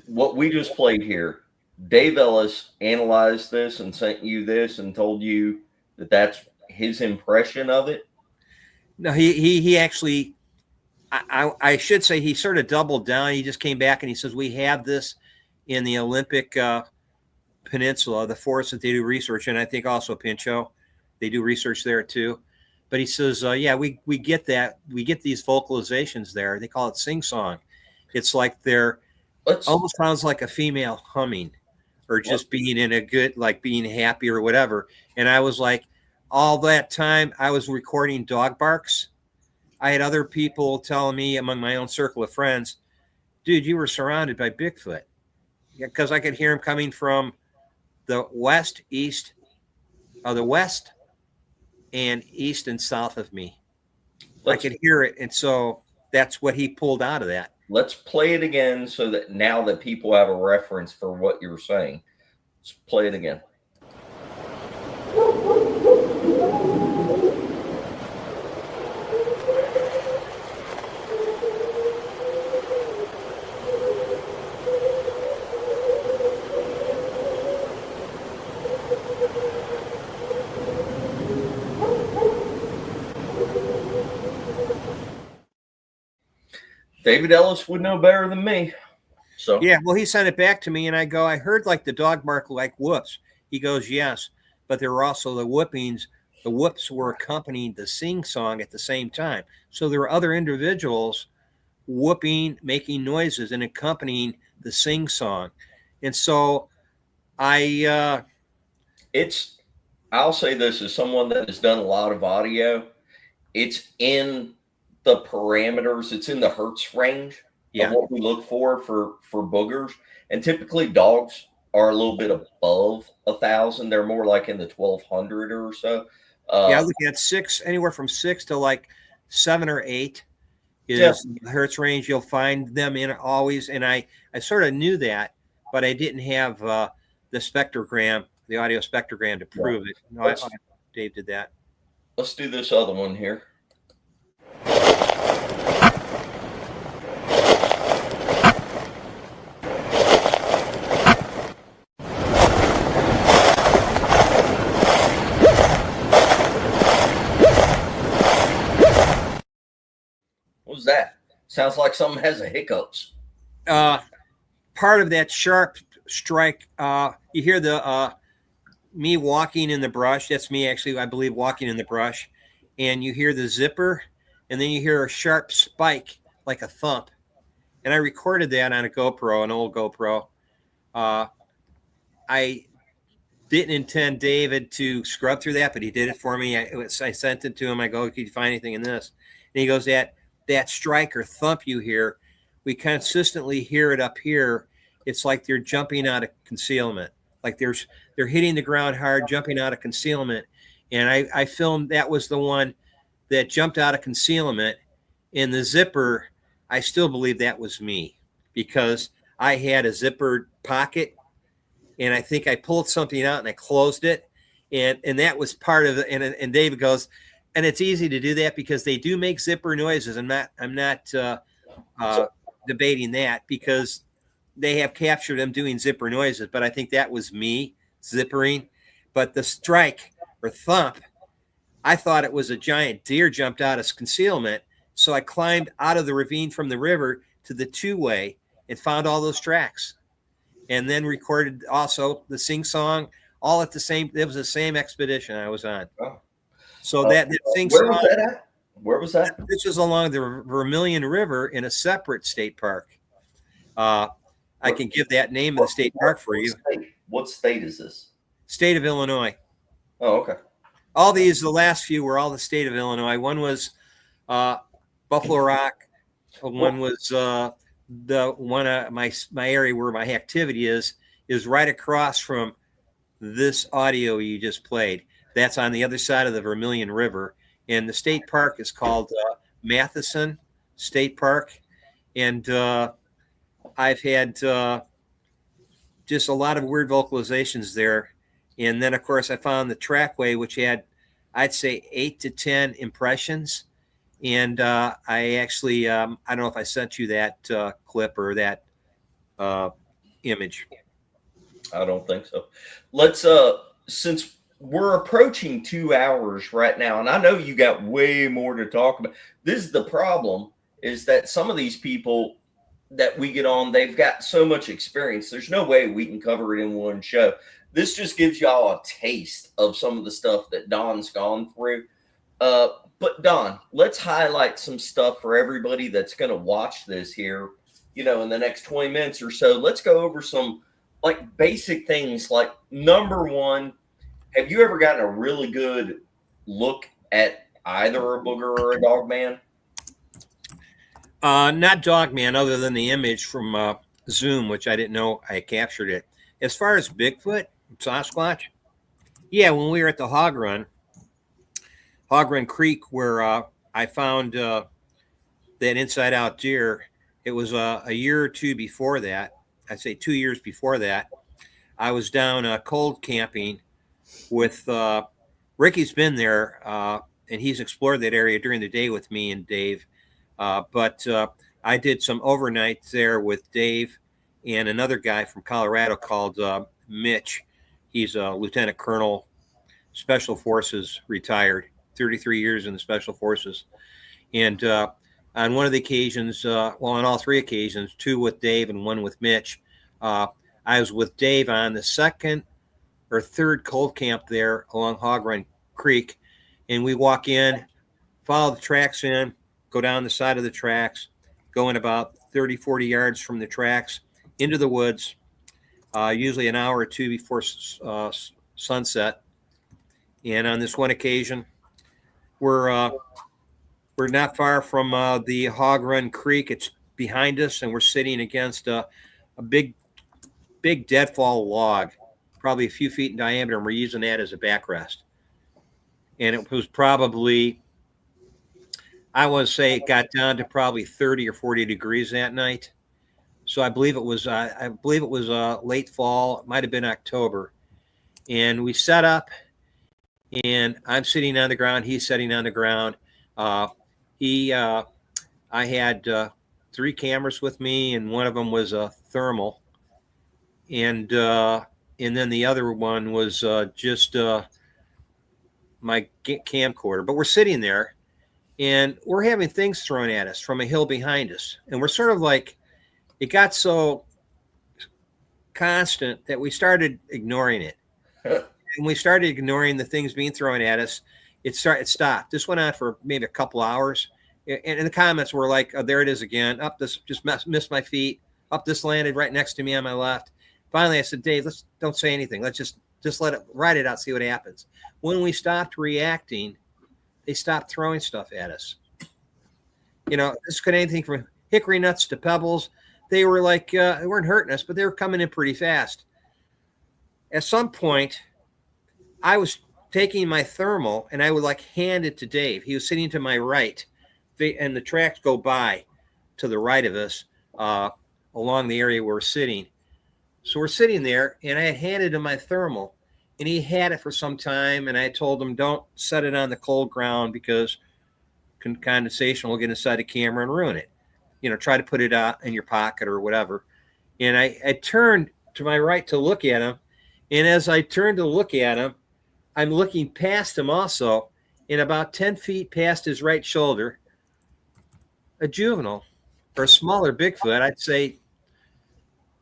what we just played here. Dave Ellis analyzed this and sent you this and told you that that's his impression of it. No, he actually, I should say, he sort of doubled down. He just came back and he says, we have this in the Olympic Peninsula, the forest that they do research, and I think also Pinchot, they do research there too. But he says, yeah, we get that. We get these vocalizations there. They call it sing-song. It's like almost sounds like a female humming, or just being in a good, like being happy or whatever. And I was like, all that time I was recording dog barks. I had other people telling me among my own circle of friends, dude, you were surrounded by Bigfoot. Yeah, because I could hear him coming from the west, east, the west and east and south of me. I could hear it. And so that's what he pulled out of that. Let's play it again so that now that people have a reference for what you're saying. Let's play it again. David Ellis would know better than me. So yeah, well, he sent it back to me, and I go, I heard like the dog bark like whoops. He goes, yes, but there were also the whoopings. The whoops were accompanying the sing song at the same time. So there were other individuals whooping, making noises, and accompanying the sing song. And so I'll say this as someone that has done a lot of audio. It's in the parameters, it's in the hertz range of what we look for boogers. And typically dogs are a little bit above 1,000. They're more like in the 1,200 or so. I look at anywhere from 6 to like 7 or 8 is the hertz range. You'll find them in always. And I sort of knew that, but I didn't have the spectrogram, the audio spectrogram to prove it. No, Dave did that. Let's do this other one here. What was that? Sounds like something has a hiccups. Part of that sharp strike, you hear me walking in the brush. That's me actually, I believe, walking in the brush. And you hear the zipper, and then you hear a sharp spike like a thump. And I recorded that on a GoPro, an old GoPro. I didn't intend David to scrub through that, but he did it for me. I sent it to him. I go, "Can you find anything in this?" And he goes, that strike or thump you hear, we consistently hear it up here. It's like they're jumping out of concealment. Like they're hitting the ground hard, jumping out of concealment. And I filmed, that was the one that jumped out of concealment. In the zipper, I still believe that was me, because I had a zipper pocket, and I think I pulled something out and I closed it. And that was part of it. And David goes, and it's easy to do that because they do make zipper noises. I'm not debating that, because they have captured them doing zipper noises, but I think that was me zippering. But the strike or thump, I thought it was a giant deer jumped out of concealment. So I climbed out of the ravine from the river to the two-way and found all those tracks, and then recorded also the sing song all at the same. It was the same expedition I was on. Oh. So that sing Where song. was that at? Where was that? This was along the Vermilion River in a separate state park. I can give that name of the state park for you. What state is this? State of Illinois. Oh, okay. All these, the last few were all the state of Illinois. One was Buffalo Rock. One was the one my area where my activity is right across from this audio you just played. That's on the other side of the Vermilion River. And the state park is called Matheson State Park. And I've had just a lot of weird vocalizations there. And then, of course, I found the trackway, which had, I'd say, 8 to 10 impressions. And I actually, I don't know if I sent you that clip or that image. I don't think so. Let's, since we're approaching 2 hours right now, and I know you got way more to talk about. This is the problem, is that some of these people that we get on, they've got so much experience. There's no way we can cover it in one show. This just gives y'all a taste of some of the stuff that Don's gone through. But Don, let's highlight some stuff for everybody that's going to watch this here, you know, in the next 20 minutes or so. Let's go over some like basic things. Like, number one, have you ever gotten a really good look at either a booger or a dog man? Not dog man, other than the image from Zoom, which I didn't know I captured it. As far as Bigfoot, Sasquatch, yeah, when we were at the Hog Run Creek, where I found that inside out deer, it was a year or two before that. I'd say 2 years before that. I was down cold camping with Ricky's been there, and he's explored that area during the day with me and Dave. But I did some overnights there with Dave and another guy from Colorado called Mitch. He's a lieutenant colonel, Special Forces, retired, 33 years in the Special Forces. And on one of the occasions, well, on all three occasions, two with Dave and one with Mitch, I was with Dave on the second or third cold camp there along Hog Run Creek. And we walk in, follow the tracks in, go down the side of the tracks, go in about 30, 40 yards from the tracks into the woods, usually an hour or two before sunset. And on this one occasion, we're not far from the Hog Run Creek. It's behind us, and we're sitting against a big deadfall log, probably a few feet in diameter, and we're using that as a backrest. And it was probably, I want to say it got down to probably 30 or 40 degrees that night. So I believe it was late fall. It might have been October. And we set up, and I'm sitting on the ground. He's sitting on the ground. I had 3 cameras with me, and one of them was a thermal. And then the other one was just my camcorder. But we're sitting there, and we're having things thrown at us from a hill behind us. And we're sort of like, it got so constant that we started ignoring it. And we started ignoring the things being thrown at us. It stopped. This went on for maybe a couple hours. And the comments were like, oh, there it is again. Up this, just missed my feet. Up this landed right next to me on my left. Finally, I said, Dave, don't say anything. Let's just let it, ride it out, see what happens. When we stopped reacting, they stopped throwing stuff at us. You know, this could anything from hickory nuts to pebbles. They were like, they weren't hurting us, but they were coming in pretty fast. At some point, I was taking my thermal, and I would like hand it to Dave. He was sitting to my right, and the tracks go by to the right of us along the area we're sitting. So we're sitting there, and I had handed him my thermal, and he had it for some time, and I told him, don't set it on the cold ground because condensation will get inside the camera and ruin it. You know, try to put it in your pocket or whatever. And I turned to my right to look at him. And as I turned to look at him, I'm looking past him also, and about 10 feet past his right shoulder, a juvenile or a smaller Bigfoot. I'd say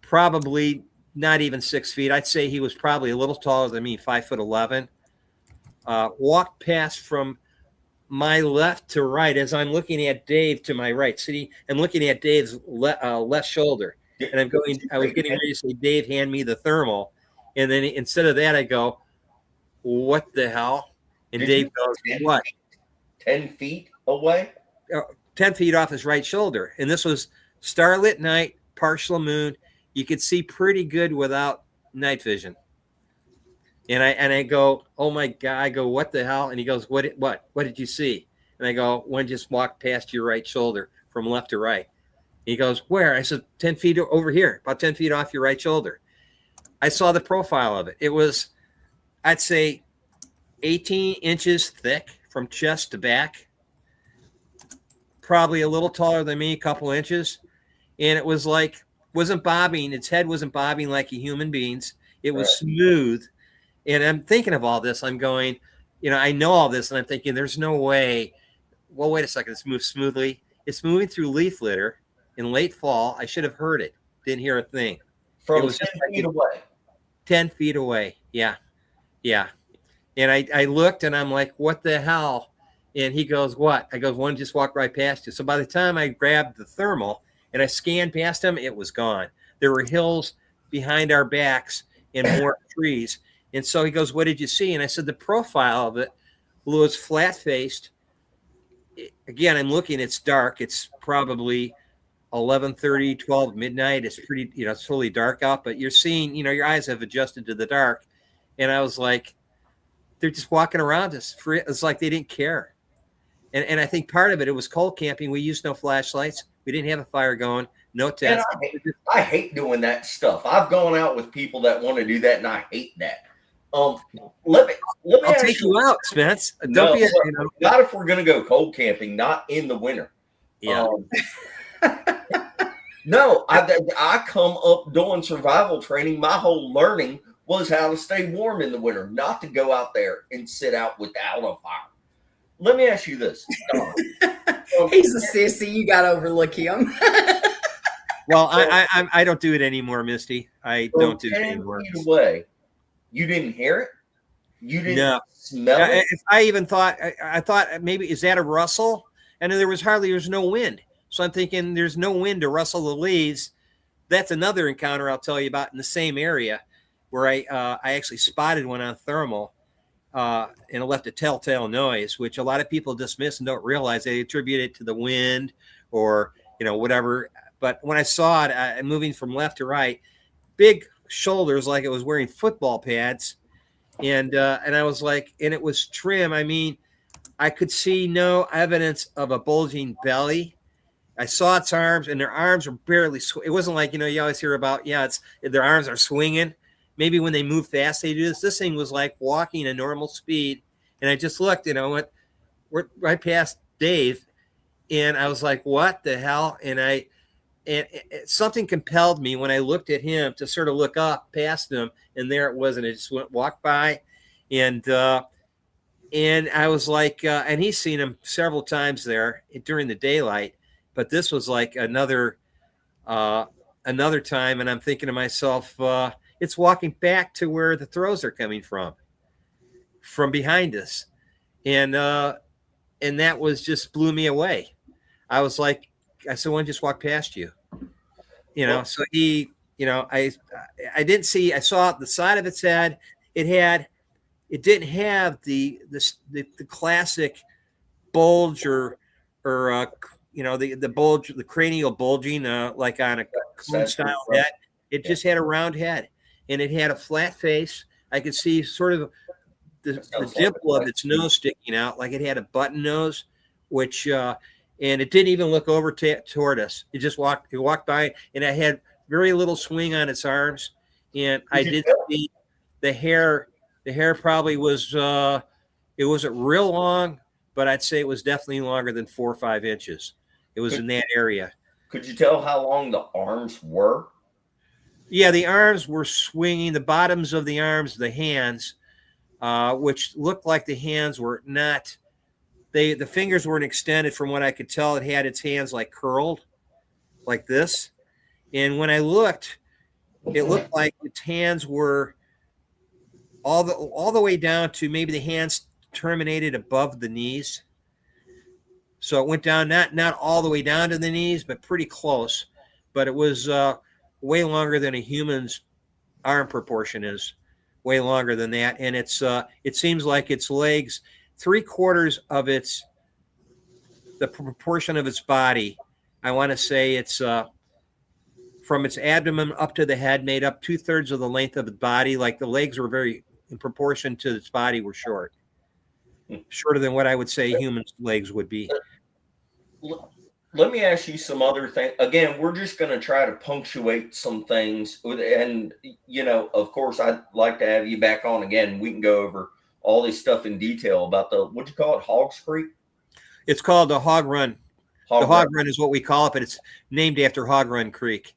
probably not even 6 feet. I'd say he was probably a little taller than me, 5'11". Walked past from my left to right as I'm looking at Dave to my right. See, I'm looking at Dave's left shoulder, and I was getting ready to say, Dave, hand me the thermal. And then instead of that, I go, what the hell? And Did Dave you goes, 10 what? 10 feet away? 10 feet off his right shoulder. And this was starlit night, partial moon. You could see pretty good without night vision. And I go, oh my God. I go, what the hell? And he goes, what did you see? And I go, one just walked past your right shoulder from left to right. He goes, where? I said, 10 feet over here, about 10 feet off your right shoulder. I saw the profile of it. It was, I'd say, 18 inches thick from chest to back, probably a little taller than me, a couple inches. And it was like, wasn't bobbing. Its head wasn't bobbing like a human being's. It was smooth. And I'm thinking of all this. I'm going, I know all this. And I'm thinking, there's no way. Well, wait a second. It's moved smoothly. It's moving through leaf litter in late fall. I should have heard it. Didn't hear a thing. From 10 feet away. 10 feet away. Yeah. Yeah. And I looked and I'm like, what the hell? And he goes, what? I go, one just walked right past you. So by the time I grabbed the thermal and I scanned past him, it was gone. There were hills behind our backs and more trees. And so he goes, what did you see? And I said, the profile of it was flat-faced. Again, I'm looking, it's dark. It's probably 11:30, 12 midnight. It's pretty, it's fully dark out, but you're seeing, your eyes have adjusted to the dark. And I was like, they're just walking around us. It's like they didn't care. And I think part of it was cold camping. We used no flashlights. We didn't have a fire going, no tents. I hate doing that stuff. I've gone out with people that want to do that, and I hate that. Let me I'll take you out, Spence. Not if we're going to go cold camping, not in the winter. Yeah. No, I come up doing survival training. My whole learning was how to stay warm in the winter, not to go out there and sit out without a fire. Let me ask you this. He's a sissy. You got to overlook him. Well, I don't do it anymore, Misty. I don't do it anymore. 10 feet away, you didn't hear it? You didn't smell it? If I even thought, I thought maybe, is that a rustle? And there was no wind. So I'm thinking there's no wind to rustle the leaves. That's another encounter I'll tell you about in the same area where I actually spotted one on thermal and it left a telltale noise, which a lot of people dismiss and don't realize. They attribute it to the wind or, whatever. But when I saw it moving from left to right, big shoulders like it was wearing football pads. And I was like, and it was trim. I mean, I could see no evidence of a bulging belly. I saw its arms, and their arms were barely. It wasn't like, you always hear about, their arms are swinging. Maybe when they move fast, they do this. This thing was like walking at normal speed. And I just looked, went right past Dave. And I was like, what the hell? And something compelled me when I looked at him to sort of look up past him. And there it was. And it just walked by. And I was like, and he's seen him several times there during the daylight. But this was like another time. And I'm thinking to myself, it's walking back to where the throws are coming from behind us. And that was just blew me away. I said, one just walked past you, so he, I didn't see, I saw the side of its head. It didn't have the classic bulge or the bulge, the cranial bulging, like on a cone style head. It just had a round head, and it had a flat face. I could see sort of the dimple of its nose sticking out, like it had a button nose, which, and it didn't even look over toward us. It walked by, and it had very little swing on its arms. And I did see the hair probably was, it wasn't real long, but I'd say it was definitely longer than 4 or 5 inches. It was in that area. Could you tell how long the arms were? Yeah, the arms were swinging, the bottoms of the arms, the hands, which looked like the hands were not. The fingers weren't extended from what I could tell. It had its hands like curled, like this. And when I looked, it looked like its hands were all the way down to maybe the hands terminated above the knees. So it went down, not all the way down to the knees, but pretty close. But it was way longer than a human's arm proportion is, way longer than that. And it seems like its legs, 3/4 of the proportion of its body, I want to say it's from its abdomen up to the head, made up 2/3 of the length of the body. Like the legs were very, in proportion to its body, were shorter than what I would say human legs would be. Let me ask you some other things. Again, we're just going to try to punctuate some things. And, of course, I'd like to have you back on again. We can go over all this stuff in detail about what'd you call it, Hogs Creek? It's called the Hog Run. The Hog Run is what we call it, but it's named after Hog Run Creek.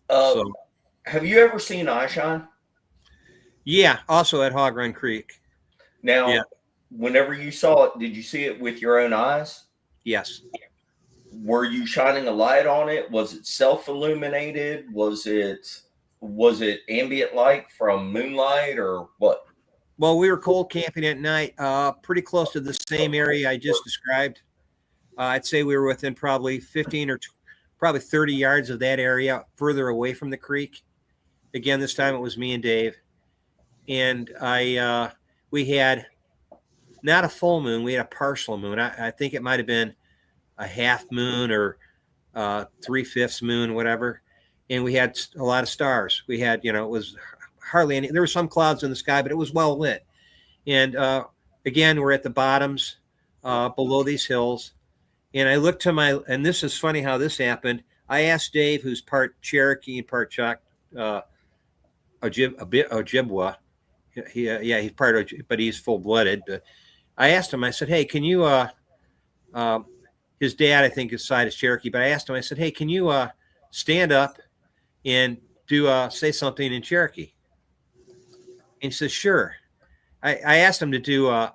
Have you ever seen Eyeshine? Yeah, also at Hog Run Creek. Now, whenever you saw it, did you see it with your own eyes? Yes. Were you shining a light on it? Was it self-illuminated? Was it ambient light from moonlight or what? Well, we were cold camping at night, pretty close to the same area I just described. I'd say we were within probably 15 or probably 30 yards of that area, further away from the creek. Again, this time it was me and Dave. And we had not a full moon, we had a partial moon. I think it might have been a half moon or 3/5 moon, whatever. And we had a lot of stars. We had, it was hardly any, there were some clouds in the sky, but it was well lit. And again, we're at the bottoms below these hills. And I looked to and this is funny how this happened. I asked Dave, who's part Cherokee and part Ojibwa. He's part, but he's full-blooded. I asked him, I said, hey, can you, his dad, I think his side is Cherokee, but I asked him, I said, hey, can you stand up and say something in Cherokee? And he says, sure. I asked him to do a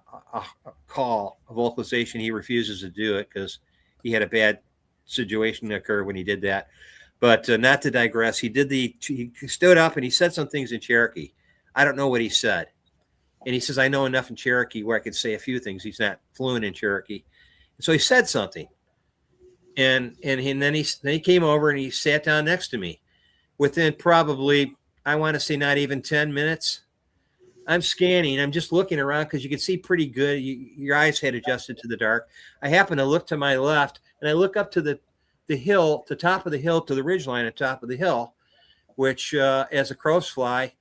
call, a vocalization. He refuses to do it because he had a bad situation occur when he did that. But not to digress, he stood up and he said some things in Cherokee. I don't know what he said. And he says, I know enough in Cherokee where I could say a few things. He's not fluent in Cherokee. So he said something. And then he came over and he sat down next to me. Within probably, I want to say not even 10 minutes, I'm scanning. I'm just looking around because you can see pretty good. Your eyes had adjusted to the dark. I happen to look to my left, and I look up to the hill, the top of the hill, to the ridgeline at the top of the hill, which, as the crows fly,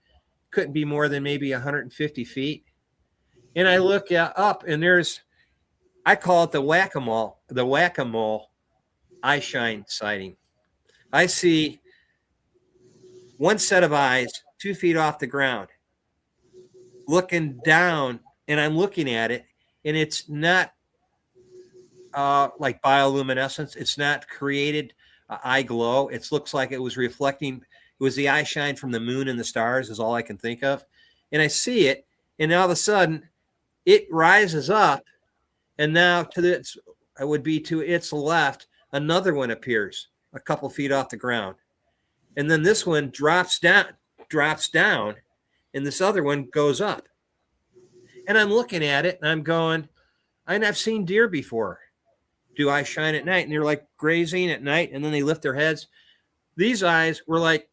couldn't be more than maybe 150 feet. And I look up, and I call it the whack-a-mole eyeshine sighting. I see one set of eyes 2 feet off the ground, looking down, and I'm looking at it, and it's not like bioluminescence. It's not created eye glow. It looks like it was reflecting. It was the eye shine from the moon and the stars is all I can think of. And I see it, and all of a sudden it rises up, and now to its left, another one appears a couple feet off the ground. And then this one drops down, and this other one goes up. And I'm looking at it, and I'm going, I've seen deer before do eye shine at night, and they're like grazing at night, and then they lift their heads. These eyes were like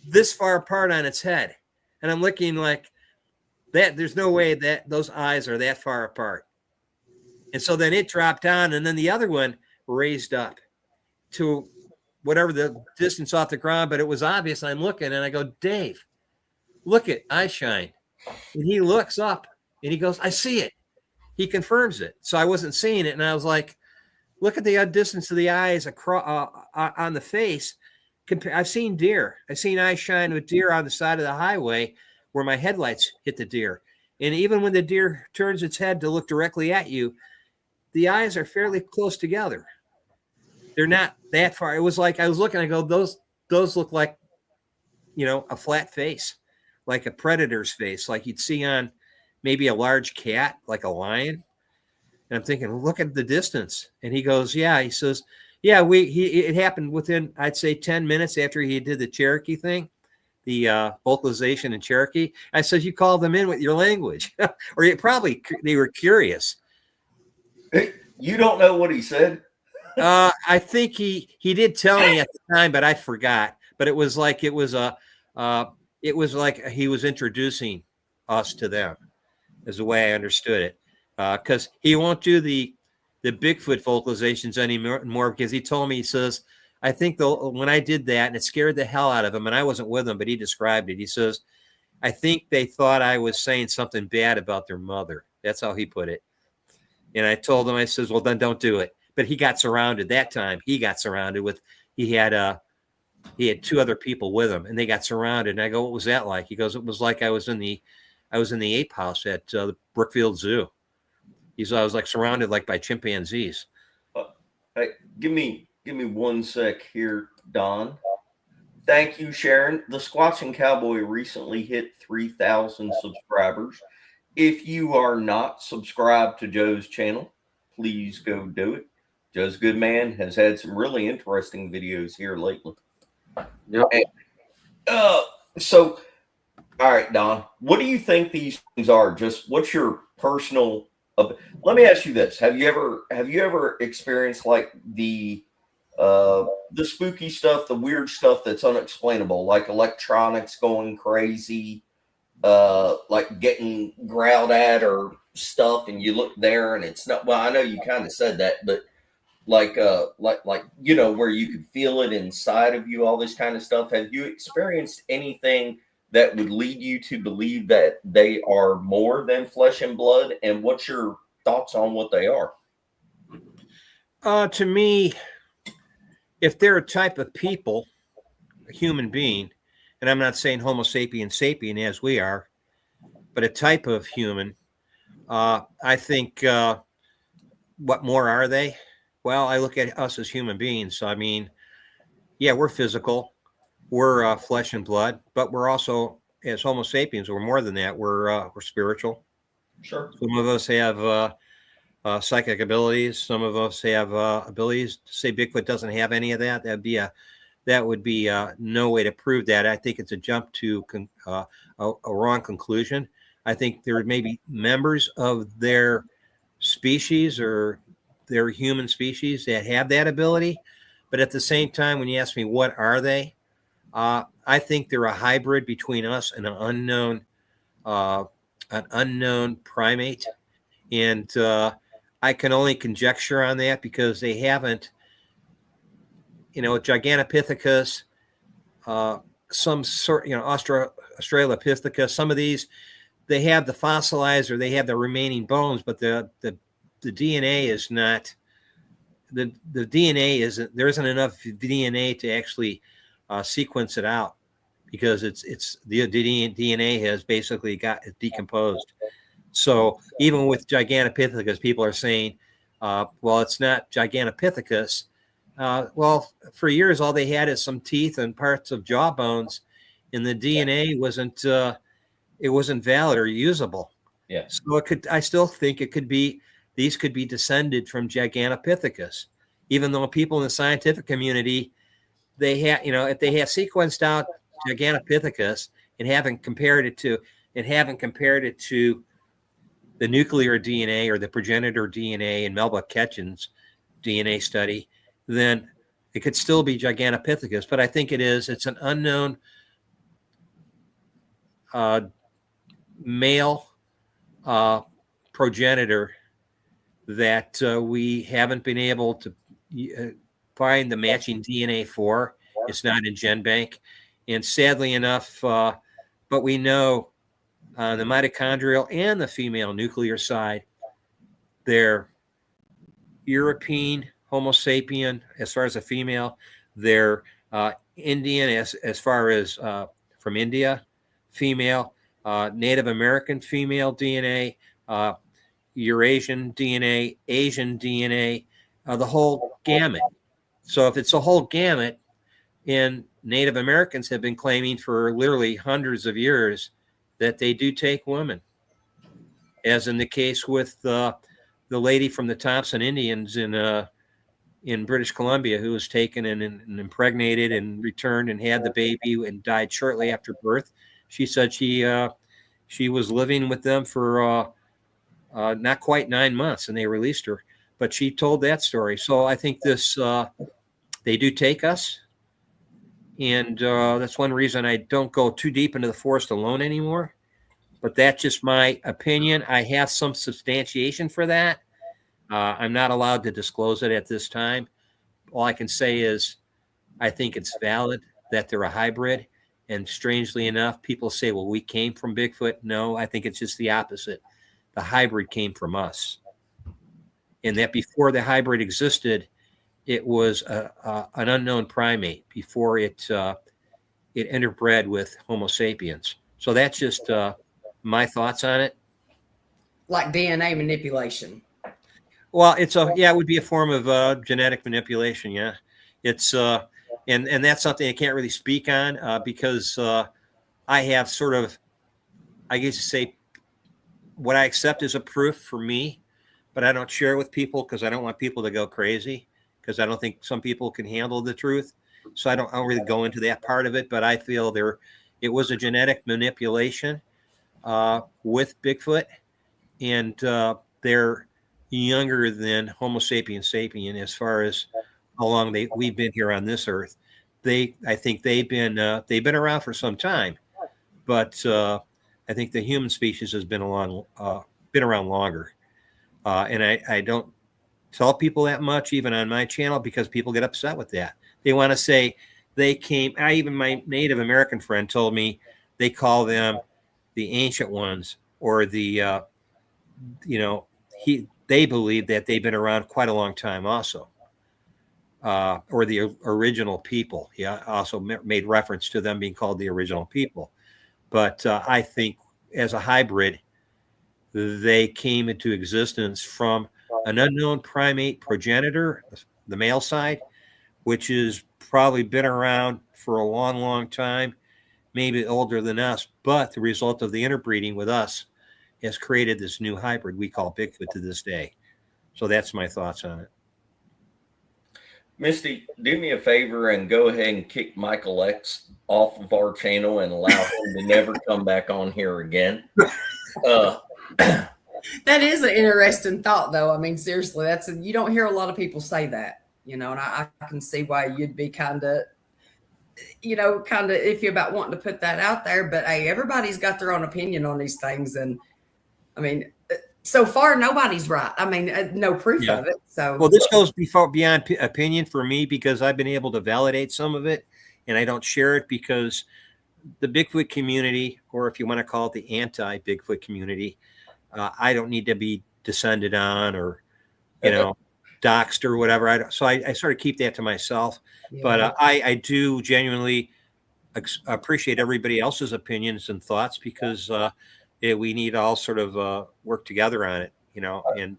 this far apart on its head. And I'm looking like that. There's no way that those eyes are that far apart. And so then it dropped down, and then the other one raised up to whatever the distance off the ground, but it was obvious. I'm looking, and I go, Dave, look at eye shine. And he looks up, and he goes, I see it. He confirms it. So I wasn't seeing it, and I was like, look at the distance of the eyes across on the face. I've seen deer. I've seen eye shine with deer on the side of the highway where my headlights hit the deer. And even when the deer turns its head to look directly at you, the eyes are fairly close together. They're not that far. It was like I was looking, I go, those look like a flat face, like a predator's face, like you'd see on maybe a large cat, like a lion. And I'm thinking, look at the distance. And he goes, yeah. He says, yeah, it happened within, I'd say 10 minutes after he did the Cherokee thing, the vocalization in Cherokee. I said, you called them in with your language, or they were curious. Hey, you don't know what he said? I think he did tell me at the time, but I forgot. But it was like he was introducing us to them, is the way I understood it. Because he won't do the Bigfoot vocalizations anymore, because he told me, he says, I think when I did that, and it scared the hell out of him, and I wasn't with him, but he described it. He says, I think they thought I was saying something bad about their mother. That's how he put it. And I told him, I says, well, then don't do it. But he got surrounded that time. He had 2 other people with him, and they got surrounded. And I go, what was that like? He goes, it was like I was in the ape house at the Brookfield Zoo. He said I was like surrounded like by chimpanzees. Hey, give me 1 sec here, Don. Thank you, Sharon. The Squatching Cowboy recently hit 3,000 subscribers. If you are not subscribed to Joe's channel, please go do it. Joe's good man, has had some really interesting videos here lately. Yep. And, so, all right, Don, what do you think these things are? Just what's your personal? Let me ask you this: Have you ever experienced like the spooky stuff, the weird stuff that's unexplainable, like electronics going crazy, like getting growled at or stuff, and you look there and it's not? Well, I know you kind of said that, but like where you could feel it inside of you, all this kind of stuff. Have you experienced anything that would lead you to believe that they are more than flesh and blood? And what's your thoughts on what they are? To me, if they're a type of people, a human being, and I'm not saying Homo sapien as we are, but a type of human, I think, what more are they? Well, I look at us as human beings. So, I mean, yeah, we're physical. We're flesh and blood, but we're also, as Homo sapiens, we're more than that. We're spiritual. Sure. Some of us have psychic abilities. Some of us have abilities. To say Bigfoot doesn't have any of that, that would be no way to prove that. I think it's a jump to a wrong conclusion. I think there may be members of their species or their human species that have that ability, but at the same time, when you ask me what are they, I think they're a hybrid between us and an unknown primate, and I can only conjecture on that because they haven't, Gigantopithecus, some sort, Australopithecus. Some of these, they have the fossilized or they have the remaining bones, but the DNA is not. The DNA isn't. There isn't enough DNA to actually sequence it out, because it's the DNA has basically got decomposed. So even with Gigantopithecus, people are saying, well, it's not Gigantopithecus. Well, for years, all they had is some teeth and parts of jaw bones, and the DNA wasn't valid or usable. Yeah. So I still think these could be descended from Gigantopithecus, even though people in the scientific community, if they have sequenced out Gigantopithecus and haven't compared it to the nuclear DNA or the progenitor DNA in Melba Ketchen's DNA study, then it could still be Gigantopithecus. But I think it's an unknown male progenitor that we haven't been able to find the matching DNA for. It's not in GenBank. And sadly enough, but we know the mitochondrial and the female nuclear side, they're European Homo sapien as far as a female. They're Indian as far as from India, female, Native American female DNA, Eurasian DNA, Asian DNA, the whole gamut. So if it's a whole gamut, and Native Americans have been claiming for literally hundreds of years that they do take women, as in the case with the lady from the Thompson Indians in British Columbia, who was taken and impregnated and returned and had the baby and died shortly after birth. She said she was living with them for not quite 9 months, and they released her. But she told that story. So I think they do take us. And that's one reason I don't go too deep into the forest alone anymore. But that's just my opinion. I have some substantiation for that. I'm not allowed to disclose it at this time. All I can say is I think it's valid that they're a hybrid. And strangely enough, people say, well, we came from Bigfoot. No, I think it's just the opposite. The hybrid came from us. And that before the hybrid existed, it was an unknown primate before it interbred with Homo sapiens. So that's just my thoughts on it. Like DNA manipulation. Well, it would be a form of genetic manipulation. Yeah, it's and that's something I can't really speak on because I have sort of, I guess you say, what I accept as a proof for me, but I don't share it with people because I don't want people to go crazy, because I don't think some people can handle the truth. So I don't really go into that part of it, but I feel it was a genetic manipulation with Bigfoot, and they're younger than Homo sapiens sapien as far as how long we've been here on this earth. I think they've been around for some time, but I think the human species has been around longer. And I don't tell people that much, even on my channel, because people get upset with that. They want to say they came. Even my Native American friend told me they call them the ancient ones, or the, they believe that they've been around quite a long time also, or the original people. He also made reference to them being called the original people. But I think as a hybrid, they came into existence from an unknown primate progenitor, the male side, which has probably been around for a long, long time, maybe older than us. But the result of the interbreeding with us has created this new hybrid we call Bigfoot to this day. So that's my thoughts on it. Misty, do me a favor and go ahead and kick Michael X off of our channel and allow him to never come back on here again. That is an interesting thought, though. I mean, seriously, you don't hear a lot of people say that, and I can see why you'd be kind of iffy about wanting to put that out there. But hey, everybody's got their own opinion on these things, and I mean, so far nobody's right. I mean, no proof of it. So well, this goes beyond opinion for me, because I've been able to validate some of it, and I don't share it because the Bigfoot community, or if you want to call it the anti-Bigfoot community, I don't need to be descended on or, doxed or whatever. So I sort of keep that to myself. Yeah. But I do genuinely appreciate everybody else's opinions and thoughts, because we need to all sort of work together on it, and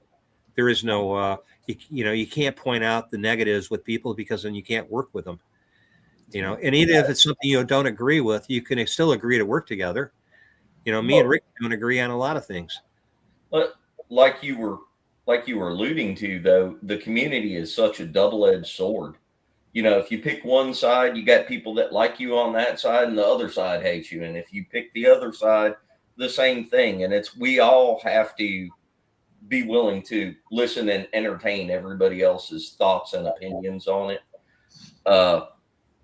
there is no, you can't point out the negatives with people, because then you can't work with them, and even if it's something you don't agree with, you can still agree to work together. Me and Rick don't agree on a lot of things. But like you were alluding to, though, the community is such a double-edged sword. If you pick one side, you got people that like you on that side, and the other side hates you. And if you pick the other side, the same thing. And we all have to be willing to listen and entertain everybody else's thoughts and opinions on it.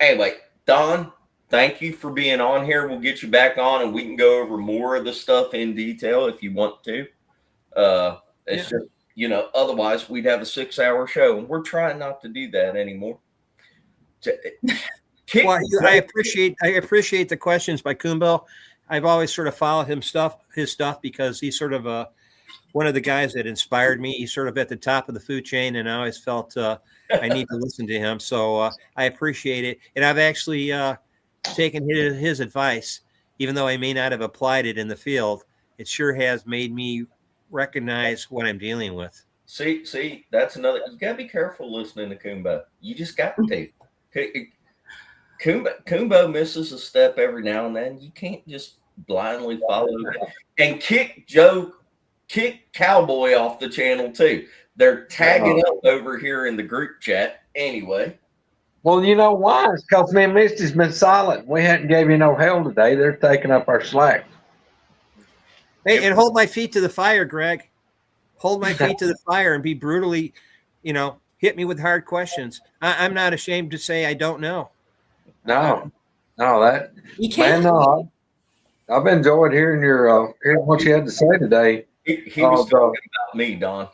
Anyway, Don, thank you for being on here. We'll get you back on, and we can go over more of the stuff in detail if you want to. It's just, otherwise we'd have a 6-hour show, and we're trying not to do that anymore. Well, I appreciate the questions by Kumbo. I've always sort of followed his stuff, because he's sort of one of the guys that inspired me. He's sort of at the top of the food chain, and I always felt I need to listen to him. So I appreciate it. And I've actually taken his advice, even though I may not have applied it in the field. It sure has made me recognize what I'm dealing with. See, that's another. You got to be careful listening to Kumbo. You just got to. Kumbo misses a step every now and then. You can't just blindly follow and kick Cowboy off the channel too. They're tagging up over here in the group chat anyway. Well, you know why? It's because me and Misty's been silent. We hadn't gave you no hell today. They're taking up our slack. Hey, and hold my feet to the fire, Greg. Hold my feet to the fire and be brutally, hit me with hard questions. I'm not ashamed to say I don't know. No, that You can't. man. No, I've enjoyed hearing hearing what you had to say today. He was talking about me, Don.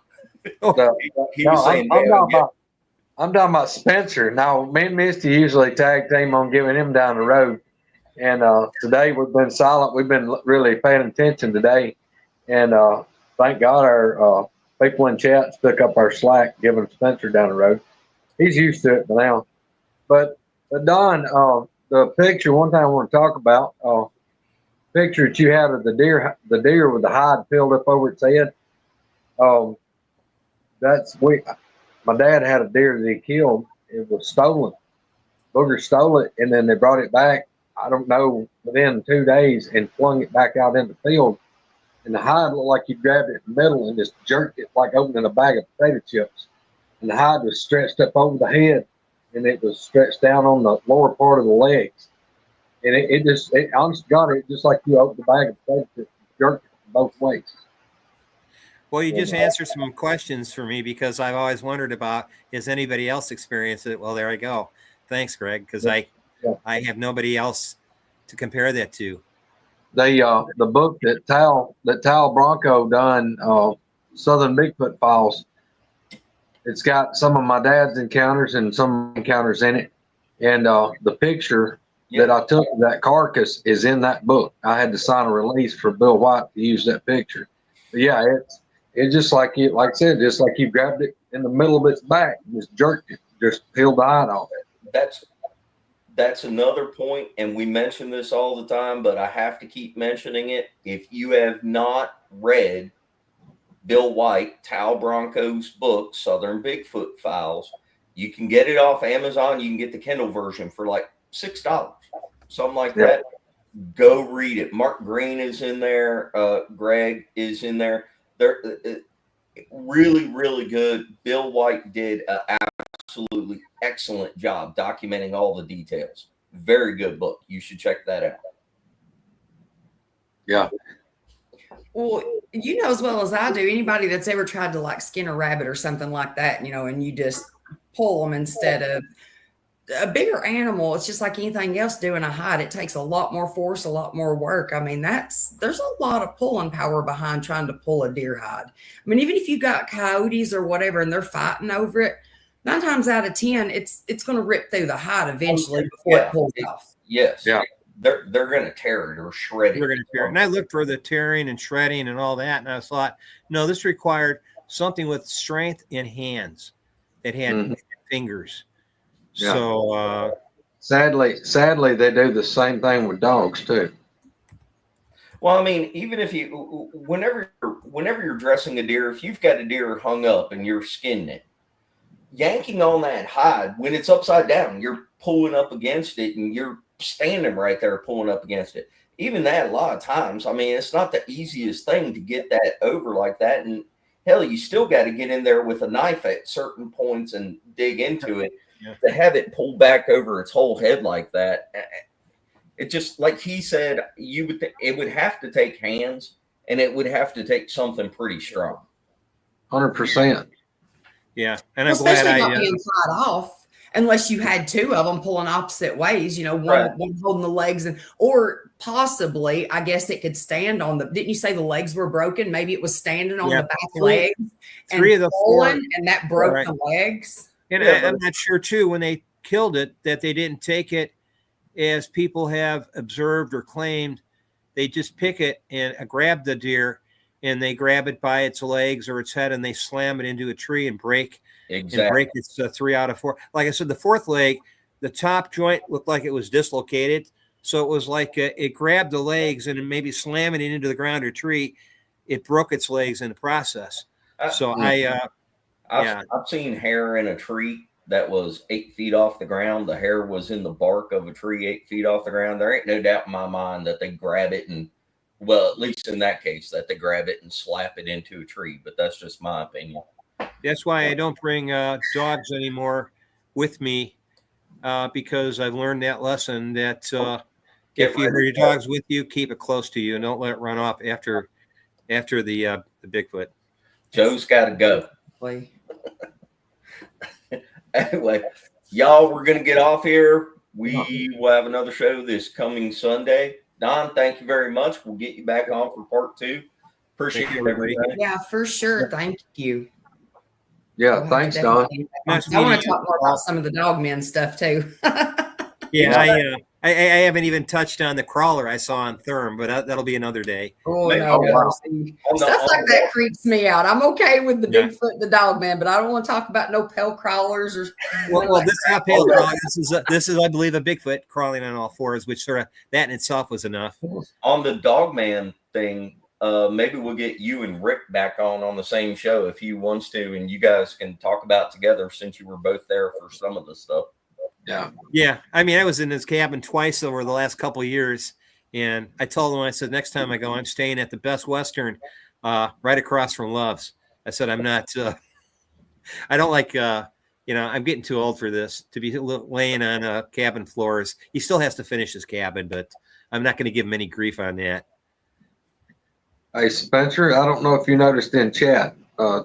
He was saying, I'm talking about Spencer. Now, me and Misty usually tag team on giving him down the road. And today we've been silent. We've been really paying attention today. And thank God our people in chat took up our slack, giving Spencer down the road. He's used to it by now. But Don, the picture, one thing I want to talk about, picture that you had of the deer with the hide filled up over its head. My dad had a deer that he killed. It was stolen. Booger stole it, and then they brought it back, I don't know, within 2 days and flung it back out in the field. And the hide looked like you grabbed it in the middle and just jerked it like opening a bag of potato chips. And the hide was stretched up over the head, and it was stretched down on the lower part of the legs. And it honest to God, it just like you opened a bag of potato chips, jerked it both ways. Well, you just answered some questions for me because I've always wondered about, has anybody else experienced it? Well, there I go. Thanks, Greg, because I have nobody else to compare that to. The book that Tal Bronco done, Southern Bigfoot Files, it's got some of my dad's encounters and some encounters in it. And the picture that I took of that carcass is in that book. I had to sign a release for Bill White to use that picture. But yeah, it's just like you, like I said, just like you grabbed it in the middle of its back, just jerked it, just peeled the hide off it. That's another point, and we mention this all the time, but I have to keep mentioning it. If you have not read Bill White, Tal Bronco's book, Southern Bigfoot Files, you can get it off Amazon. You can get the Kindle version for like $6, something like that. Go read it. Mark Green is in there. Greg is in there. They're really, really good. Bill White did an absolutely excellent job documenting all the details. Very good book. You should check that out. Yeah. Well, you know as well as I do, anybody that's ever tried to like skin a rabbit or something like that, and you just pull them instead of a bigger animal, it's just like anything else doing a hide. It takes a lot more force, a lot more work. I mean, there's a lot of pulling power behind trying to pull a deer hide. I mean, even if you got coyotes or whatever and they're fighting over it, 9 times out of 10, it's going to rip through the hide eventually before it pulls off. Yes. Yeah. They're going to tear it or shred it. They're going to tear it. And I looked for the tearing and shredding and all that, and I thought, no, this required something with strength in hands that had fingers. Yeah. So sadly, they do the same thing with dogs too. Well, I mean, even if you, whenever you're dressing a deer, if you've got a deer hung up and you're skinning it, yanking on that hide when it's upside down, you're pulling up against it and you're standing right there pulling up against it. Even that, a lot of times, I mean, it's not the easiest thing to get that over like that. And hell, you still got to get in there with a knife at certain points and dig into it. To have it pulled back over its whole head like that, it just, like he said, it would have to take hands, and it would have to take something pretty strong. 100%. Yeah, and I'm especially glad not being tied off, unless you had 2 of them pulling opposite ways. One holding the legs, or possibly, I guess it could stand on the. Didn't you say the legs were broken? Maybe it was standing on the back legs. 3 of the 4, and that broke the legs. And I'm not sure, too, when they killed it, that they didn't take it, as people have observed or claimed. They just pick it and grab the deer, and they grab it by its legs or its head, and they slam it into a tree and break its 3 out of 4. Like I said, the 4th leg, the top joint looked like it was dislocated. So it was like it grabbed the legs and maybe slamming it into the ground or tree. It broke its legs in the process. I've seen hair in a tree that was 8 feet off the ground. The hair was in the bark of a tree 8 feet off the ground. There ain't no doubt in my mind that they grab it and, well, at least in that case, that they grab it and slap it into a tree. But that's just my opinion. That's why I don't bring dogs anymore with me, because I've learned that lesson that if your dog's with you, keep it close to you and don't let it run off after the Bigfoot. Joe's got to go. Anyway, y'all, we're going to get off here. We will have another show this coming Sunday. Don, thank you very much. We'll get you back on for part 2. Appreciate it, everybody. Yeah, for sure. Thank you. Yeah, thanks, Don. I want to talk more about some of the dog men stuff too. Yeah, I haven't even touched on the crawler I saw on Therm, but that'll be another day. Oh, no. wow. Stuff like that creeps me out. I'm okay with the Bigfoot, the dog man, but I don't want to talk about no pale crawlers or. Well, this is not pale dog. This is, I believe, a Bigfoot crawling on all fours, which sort of that in itself was enough. On the dog man thing, maybe we'll get you and Rick back on the same show if he wants to, and you guys can talk about it together since you were both there for some of the stuff. Yeah. I mean, I was in his cabin twice over the last couple of years, and I told him, I said, next time I go, I'm staying at the Best Western, right across from Love's. I said, I'm not. I don't like. I'm getting too old for this to be laying on cabin floors. He still has to finish his cabin, but I'm not going to give him any grief on that. Hey, Spencer, I don't know if you noticed in chat,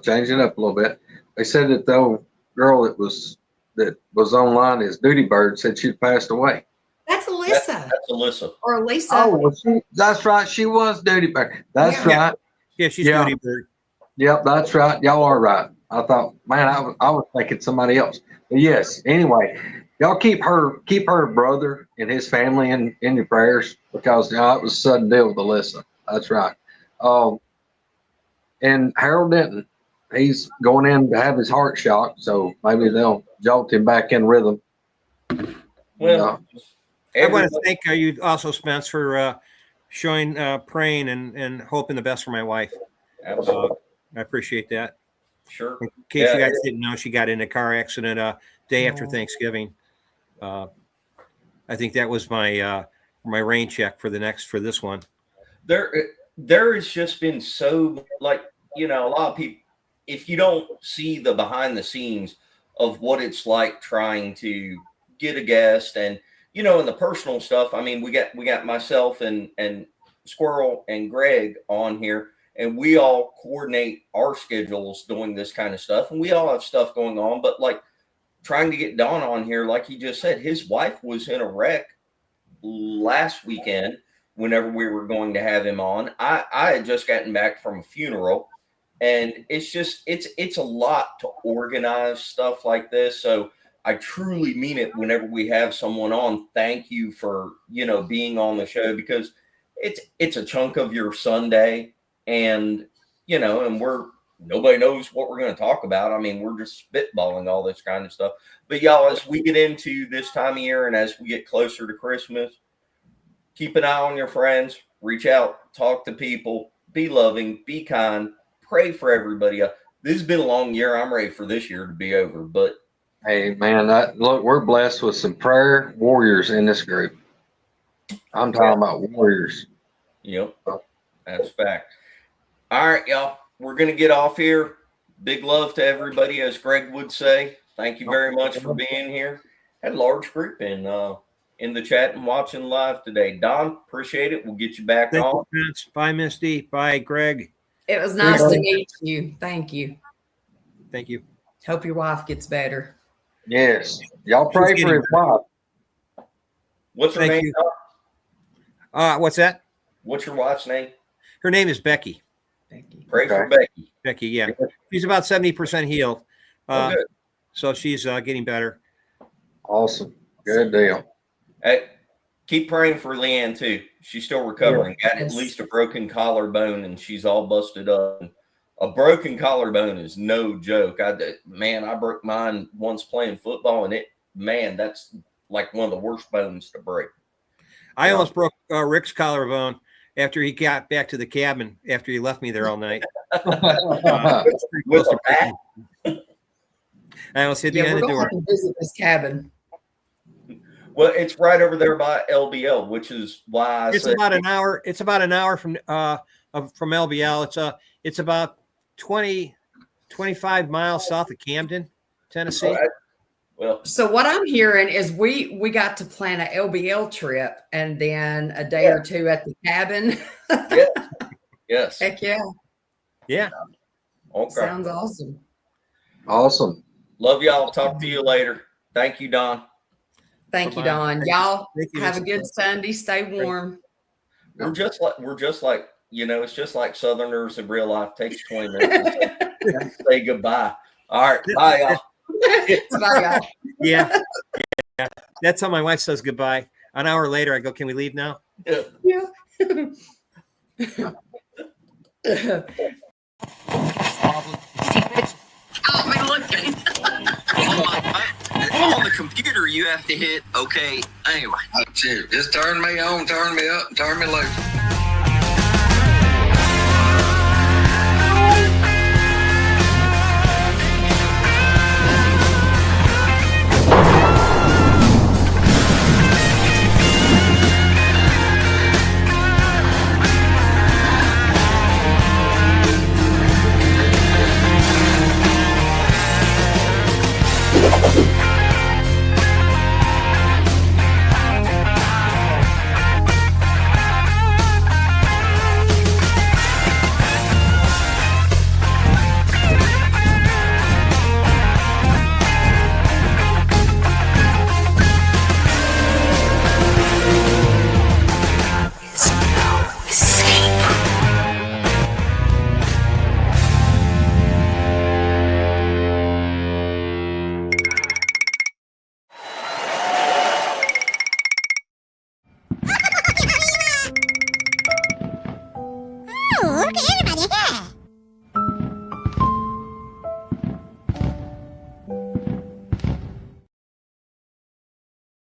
changing up a little bit, they said that the old girl that was online as Duty Bird said she'd passed away. That's Alyssa. That's Alyssa. Or Lisa. Oh, well, that's right. She was Duty Bird. That's right. Yeah, she's Duty Bird. Yep, that's right. Y'all are right. I thought, man, I was thinking somebody else. But yes, anyway, y'all keep her brother and his family in your prayers, because it was a sudden deal with Alyssa. That's right. And Harold Denton, he's going in to have his heart shocked, so maybe they'll jolt him back in rhythm. Well, I want to thank you also, Spence, for showing praying and hoping the best for my wife. Absolutely. I appreciate that. Sure. In case you guys didn't know, she got in a car accident day after Thanksgiving. I think that was my rain check for this one. There has just been so, like, a lot of people, if you don't see the behind the scenes of what it's like trying to get a guest and, in the personal stuff, I mean, we got myself and Squirrel and Greg on here, and we all coordinate our schedules doing this kind of stuff. And we all have stuff going on, but like trying to get Don on here, like he just said, his wife was in a wreck last weekend whenever we were going to have him on. I had just gotten back from a funeral, and it's just, it's a lot to organize stuff like this. So I truly mean it whenever we have someone on. Thank you for, being on the show, because it's a chunk of your Sunday, and, and nobody knows what we're going to talk about. I mean, we're just spitballing all this kind of stuff. But y'all, as we get into this time of year and as we get closer to Christmas, keep an eye on your friends, reach out, talk to people, be loving, be kind, pray for everybody. This has been a long year. I'm ready for this year to be over, but hey, man, look, we're blessed with some prayer warriors in this group. I'm talking about warriors. Yep, that's a fact. All right, y'all, we're going to get off here. Big love to everybody, as Greg would say. Thank you very much for being here. Had a large group in the chat and watching live today. Don, appreciate it. We'll get you back on. Bye, Misty. Bye, Greg. It was nice to meet you. Thank you. Thank you. Hope your wife gets better. Yes. Y'all pray for his wife. What's her name? What's that? What's your wife's name? Her name is Becky. Pray for Becky. Becky, yeah. She's about 70% healed. Good. So she's getting better. Awesome. Good deal. Hey, keep praying for Leanne, too. She's still recovering. Got at least a broken collarbone, and she's all busted up. A broken collarbone is no joke. I broke mine once playing football, and that's like one of the worst bones to break. I almost broke Rick's collarbone after he got back to the cabin after he left me there all night. I will sit Yeah, behind we're the going door. to visit this cabin. Well, it's right over there by LBL, which is why I It's said about an hour. It's about an hour from LBL. It's about 25 miles south of Camden, Tennessee. all right. Well, So what I'm hearing is we got to plan a LBL trip and then a day or two at the cabin. yes. Heck yeah. Yeah. Okay. Sounds awesome. Awesome. Love y'all. Talk to you later. Thank you, Don. Thank you, Bye-bye. Don. Thank you. Y'all Thank you, have a Mr. good Sunday. Stay warm. We're just like it's just like Southerners in real life. Takes 20 minutes to say goodbye. All right, bye, y'all. Bye, y'all. Yeah. That's how my wife says goodbye. An hour later, I go, "Can we leave now?" Yeah. Oh, man, look. On the computer, you have to hit okay. Anyway. Shit, just turn me on, turn me up, and turn me loose.